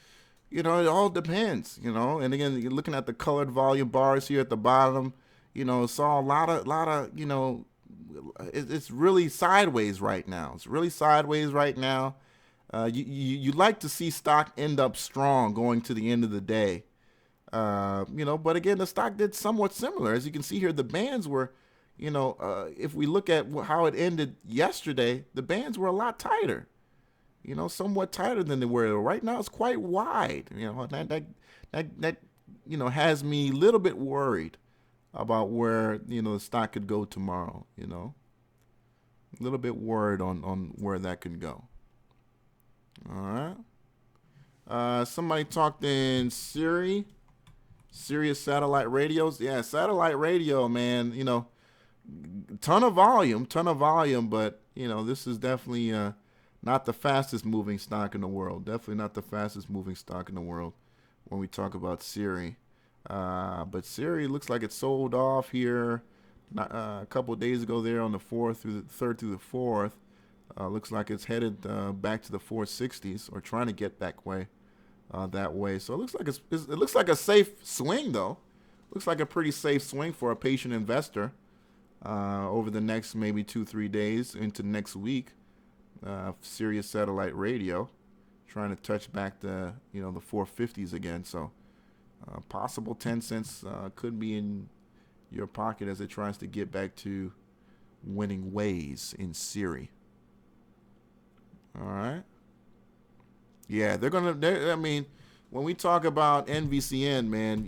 Speaker 1: it all depends, And again, you're looking at the colored volume bars here at the bottom. Saw a lot of, it's really sideways right now. It's really sideways right now. You'd like to see stock end up strong going to the end of the day. But again, the stock did somewhat similar. As you can see here, the bands were, if we look at how it ended yesterday, the bands were a lot tighter, somewhat tighter than they were. Right now, it's quite wide. That has me a little bit worried about where, the stock could go tomorrow, a little bit worried on where that could go. All right. Somebody talked in Sirius satellite radios. Yeah, satellite radio, man, ton of volume, but, this is definitely not the fastest moving stock in the world. Definitely not the fastest moving stock in the world when we talk about Siri. But Siri looks like it sold off here a couple of days ago there on the 3rd through the 4th. Looks like it's headed back to the 460s, or trying to get back that way. So it looks like a safe swing, though. Looks like a pretty safe swing for a patient investor over the next maybe 2-3 days into next week. Sirius satellite radio trying to touch back the 450s again. So possible 10 cents could be in your pocket as it tries to get back to winning ways in Siri. All right. Yeah, when we talk about NVCN, man,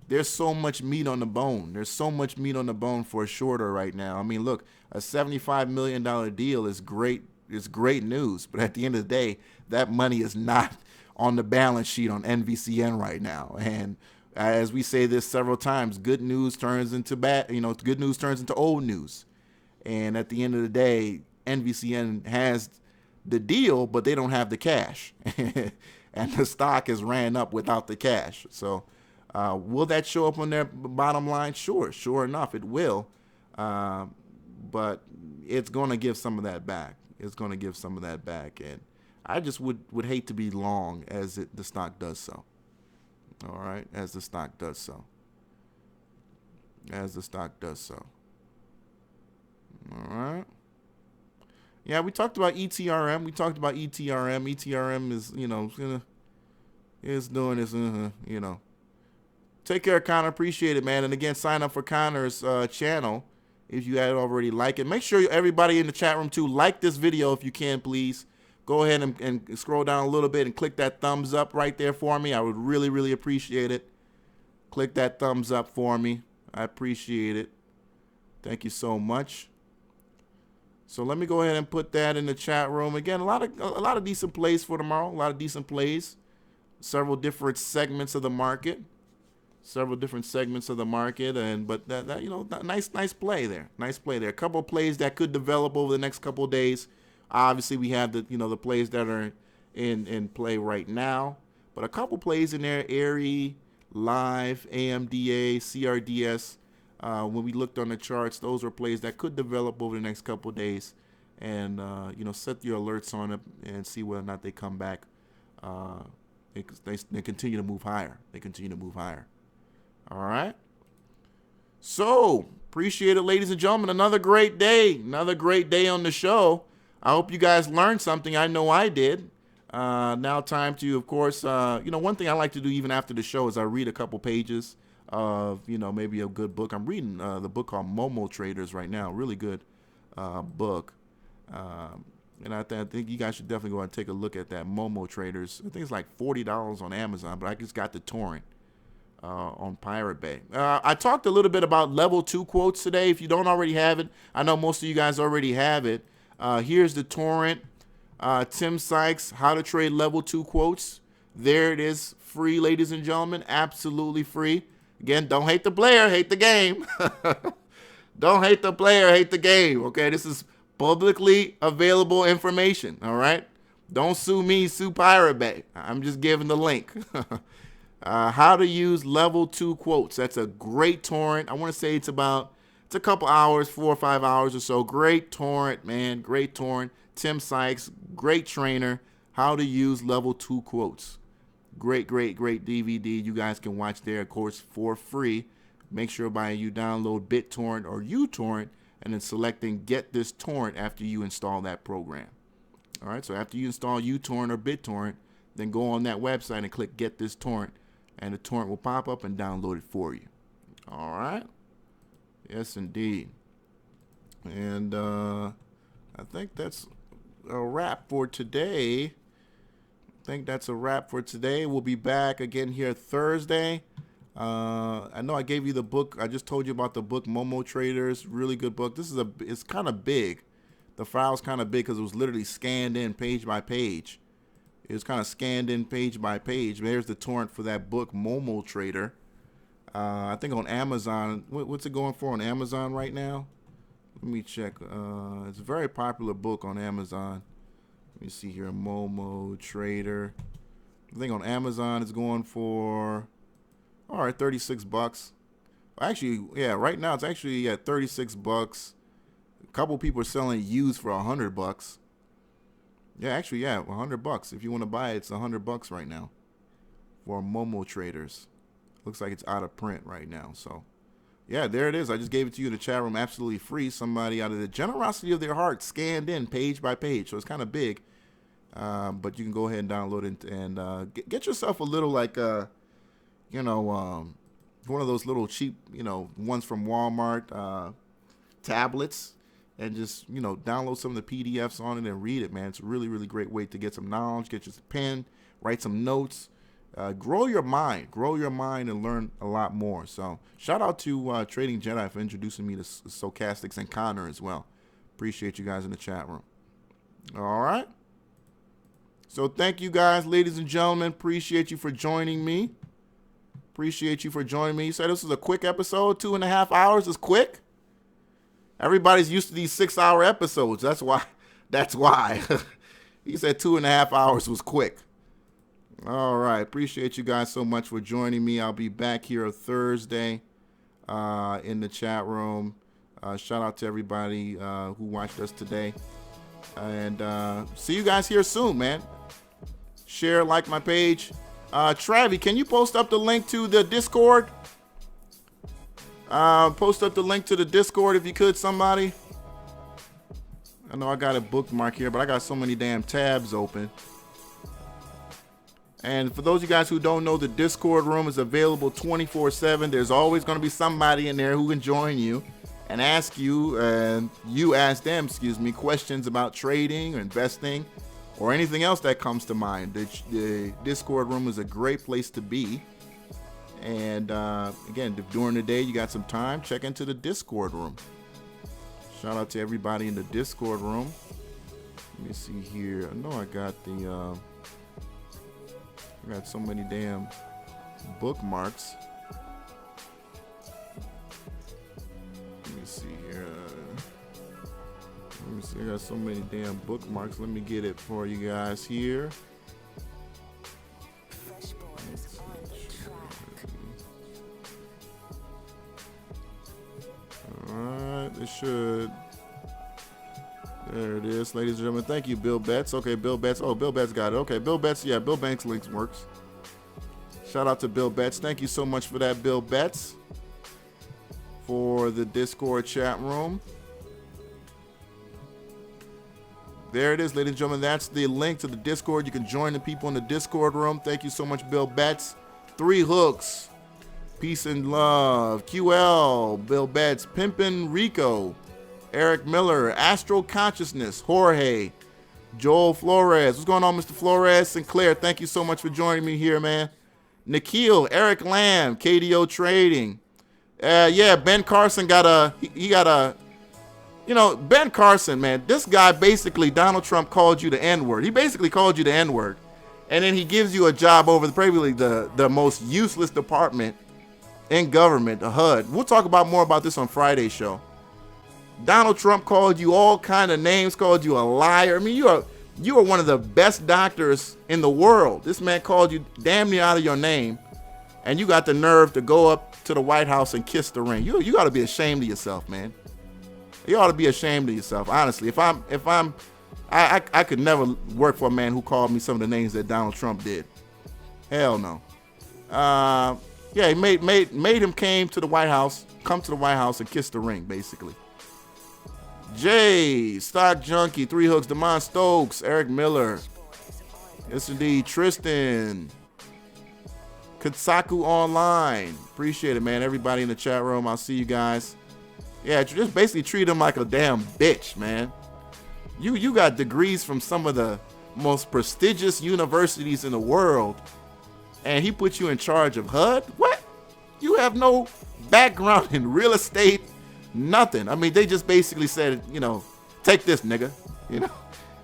Speaker 1: there's so much meat on the bone. There's so much meat on the bone for a shorter right now. I mean, look, a $75 million deal is great. It's great news, but at the end of the day, that money is not on the balance sheet on NVCN right now. And as we say this several times, good news turns into bad. Good news turns into old news. And at the end of the day, NVCN has the deal, but they don't have the cash. And the stock has ran up without the cash. So will that show up on their bottom line? Sure enough, it will. But it's going to give some of that back. And I just would hate to be long as the stock does so. All right, as the stock does so. All right. Yeah, we talked about ETRM. ETRM is, is doing this, Take care, Connor. Appreciate it, man. And again, sign up for Connor's channel if you hadn't already liked it. Make sure everybody in the chat room, too, like this video if you can, please. Go ahead and scroll down a little bit and click that thumbs up right there for me. I would really, really appreciate it. Click that thumbs up for me. I appreciate it. Thank you so much. So let me go ahead and put that in the chat room. Again, a lot of decent plays for tomorrow. A lot of decent plays. Several different segments of the market. But nice play there. A couple of plays that could develop over the next couple of days. Obviously, we have the plays that are in play right now. But a couple plays in there: Airy, Live, AMDA, CRDS. When we looked on the charts, those were plays that could develop over the next couple of days, and set your alerts on it and see whether or not they come back. They continue to move higher. All right. So appreciate it, ladies and gentlemen. Another great day on the show. I hope you guys learned something. I know I did. Now time to, of course, one thing I like to do even after the show is I read a couple pages of, maybe a good book. I'm reading the book called Momo Traders right now. Really good book. And I think you guys should definitely go and take a look at that Momo Traders. I think it's like $40 on Amazon, but I just got the torrent on Pirate Bay. I talked a little bit about level 2 quotes today. If you don't already have it, I know most of you guys already have it. Here's the torrent. Tim Sykes, How to Trade Level 2 Quotes. There it is. Free, ladies and gentlemen. Absolutely free. Again, don't hate the player, hate the game. Don't hate the player, hate the game. Okay, this is publicly available information. All right? Don't sue me, sue Pirate Bay. I'm just giving the link. How to use level 2 quotes. That's a great torrent. I want to say it's a couple hours, 4 or 5 hours or so. Great torrent, man. Great torrent. Tim Sykes, great trainer. How to use level 2 quotes. Great DVD. You guys can watch there, of course, for free. Make sure you download BitTorrent or uTorrent and then selecting Get This Torrent after you install that program. All right, so after you install uTorrent or BitTorrent, then go on that website and click Get This Torrent, and the torrent will pop up and download it for you. All right? Yes, indeed. And I think that's a wrap for today. We'll be back again here Thursday. I know I gave you the book. I just told you about the book Momo Traders. Really good book. It's kind of big. The file's kind of big because it was literally scanned in page by page. It was kind of scanned in page by page. There's the torrent for that book Momo Trader. I think on Amazon. What's it going for on Amazon right now? Let me check. It's a very popular book on Amazon. Let me see here. Momo Trader. I think on Amazon it's going for, all right, $36. Actually, yeah, right now it's actually at $36. A couple people are selling it used for $100. Yeah, actually, yeah, $100. If you want to buy it, it's $100 right now for Momo Traders. Looks like it's out of print right now. So, yeah, there it is. I just gave it to you in the chat room absolutely free. Somebody out of the generosity of their heart scanned in page by page. So it's kind of big. But you can go ahead and download it and get yourself a little one of those little cheap, ones from Walmart tablets, and just, download some of the PDFs on it and read it, man. It's a really, really great way to get some knowledge, get your pen, write some notes, grow your mind and learn a lot more. So shout out to Trading Jedi for introducing me to Stochastics and Connor as well. Appreciate you guys in the chat room. All right. So thank you guys, ladies and gentlemen. Appreciate you for joining me. You said this was a quick episode. 2.5 hours is quick. Everybody's used to these 6-hour episodes. That's why. He said 2.5 hours was quick. All right. Appreciate you guys so much for joining me. I'll be back here Thursday in the chat room. Shout out to everybody who watched us today. And see you guys here soon, man. Share, like my page. Travi, can you post up the link to the Discord? Post up the link to the Discord if you could, somebody. I know I got a bookmark here, but I got so many damn tabs open. And for those of you guys who don't know, the Discord room is available 24/7. There's always going to be somebody in there who can join you and ask you, and you ask them, questions about trading or investing or anything else that comes to mind. The Discord room is a great place to be. And again, if during the day you got some time, check into the Discord room. Shout out to everybody in the Discord room. Let me see here. I know I got I got so many damn bookmarks. Let me see here. I got so many damn bookmarks. Let me get it for you guys here. Alright, it should. There it is, ladies and gentlemen. Thank you, Bill Betts. Okay, Bill Betts. Oh, Bill Betts got it. Okay, Bill Betts. Yeah, Bill Banks links works. Shout out to Bill Betts. Thank you so much for that, Bill Betts, for the Discord chat room. There it is, ladies and gentlemen. That's the link to the Discord. You can join the people in the Discord room. Thank you so much, Bill Betts. 3 hooks. Peace and love. QL, Bill Betts, Pimpin' Rico, Eric Miller, Astral Consciousness, Jorge, Joel Flores. What's going on, Mr. Flores? Sinclair, thank you so much for joining me here, man. Nikhil, Eric Lamb, KDO Trading. Yeah, Ben Carson got a You know, Ben Carson, man, this guy basically, Donald Trump called you the N-word. He basically called you the N-word. And then he gives you a job over probably the most useless department in government, the HUD. We'll talk about more about this on Friday's show. Donald Trump called you all kind of names, called you a liar. I mean, you are one of the best doctors in the world. This man called you damn near out of your name, and you got the nerve to go up to the White House and kiss the ring. You ought to be ashamed of yourself, man. You ought to be ashamed of yourself, honestly. I could never work for a man who called me some of the names that Donald Trump did. Hell no. Yeah, he made him come to the White House and kiss the ring, basically. Jay, Stock Junkie, 3 Hooks, Demond Stokes, Eric Miller. Yes, indeed. Tristan. Katsaku Online. Appreciate it, man. Everybody in the chat room, I'll see you guys. Yeah, just basically treat him like a damn bitch, man. You got degrees from some of the most prestigious universities in the world, and he put you in charge of HUD? What? You have no background in real estate, nothing. I mean, they just basically said, you know, take this, nigga. You know,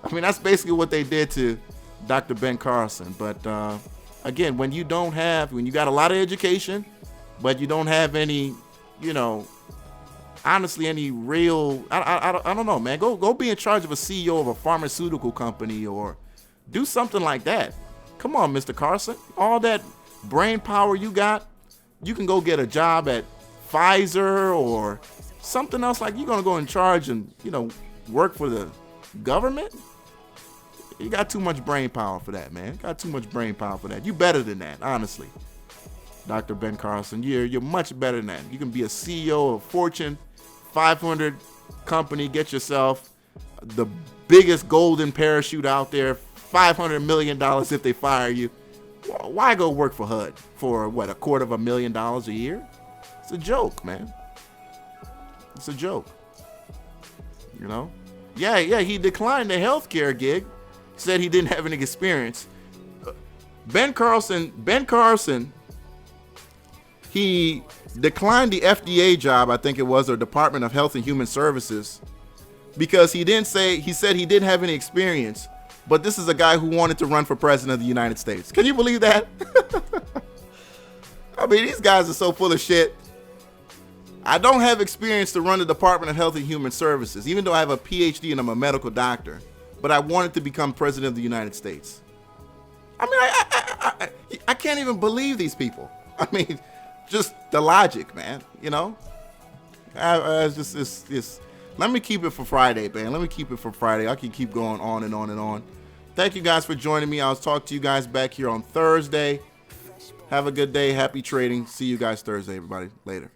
Speaker 1: I mean, that's basically what they did to Dr. Ben Carson. But again, when you got a lot of education, but you don't have any, you know, honestly, any real, I don't know, man. Go be in charge of a CEO of a pharmaceutical company or do something like that. Come on, Mr. Carson. All that brain power you got, you can go get a job at Pfizer or something else. Like, you're going to go in charge and, you know, work for the government? You got too much brain power for that, man. Got too much brain power for that. You better than that, honestly. Dr. Ben Carson, you're much better than that. You can be a CEO of Fortune 500 company, get yourself the biggest golden parachute out there, $500 million if they fire you. Why go work for HUD for what, $250,000 a year? It's a joke, man. It's a joke. You know? Yeah, he declined the healthcare gig, said he didn't have any experience. Ben Carson, he declined the FDA job, I think it was, or Department of Health and Human Services, because he said he didn't have any experience, but this is a guy who wanted to run for president of the United States. Can you believe that? I mean, these guys are so full of shit. I don't have experience to run the Department of Health and Human Services, even though I have a PhD and I'm a medical doctor, but I wanted to become president of the United States. I mean, I can't even believe these people. I mean, just the logic, man, you know? Let me keep it for Friday, man. Let me keep it for Friday. I can keep going on and on and on. Thank you guys for joining me. I'll talk to you guys back here on Thursday. Have a good day. Happy trading. See you guys Thursday, everybody. Later.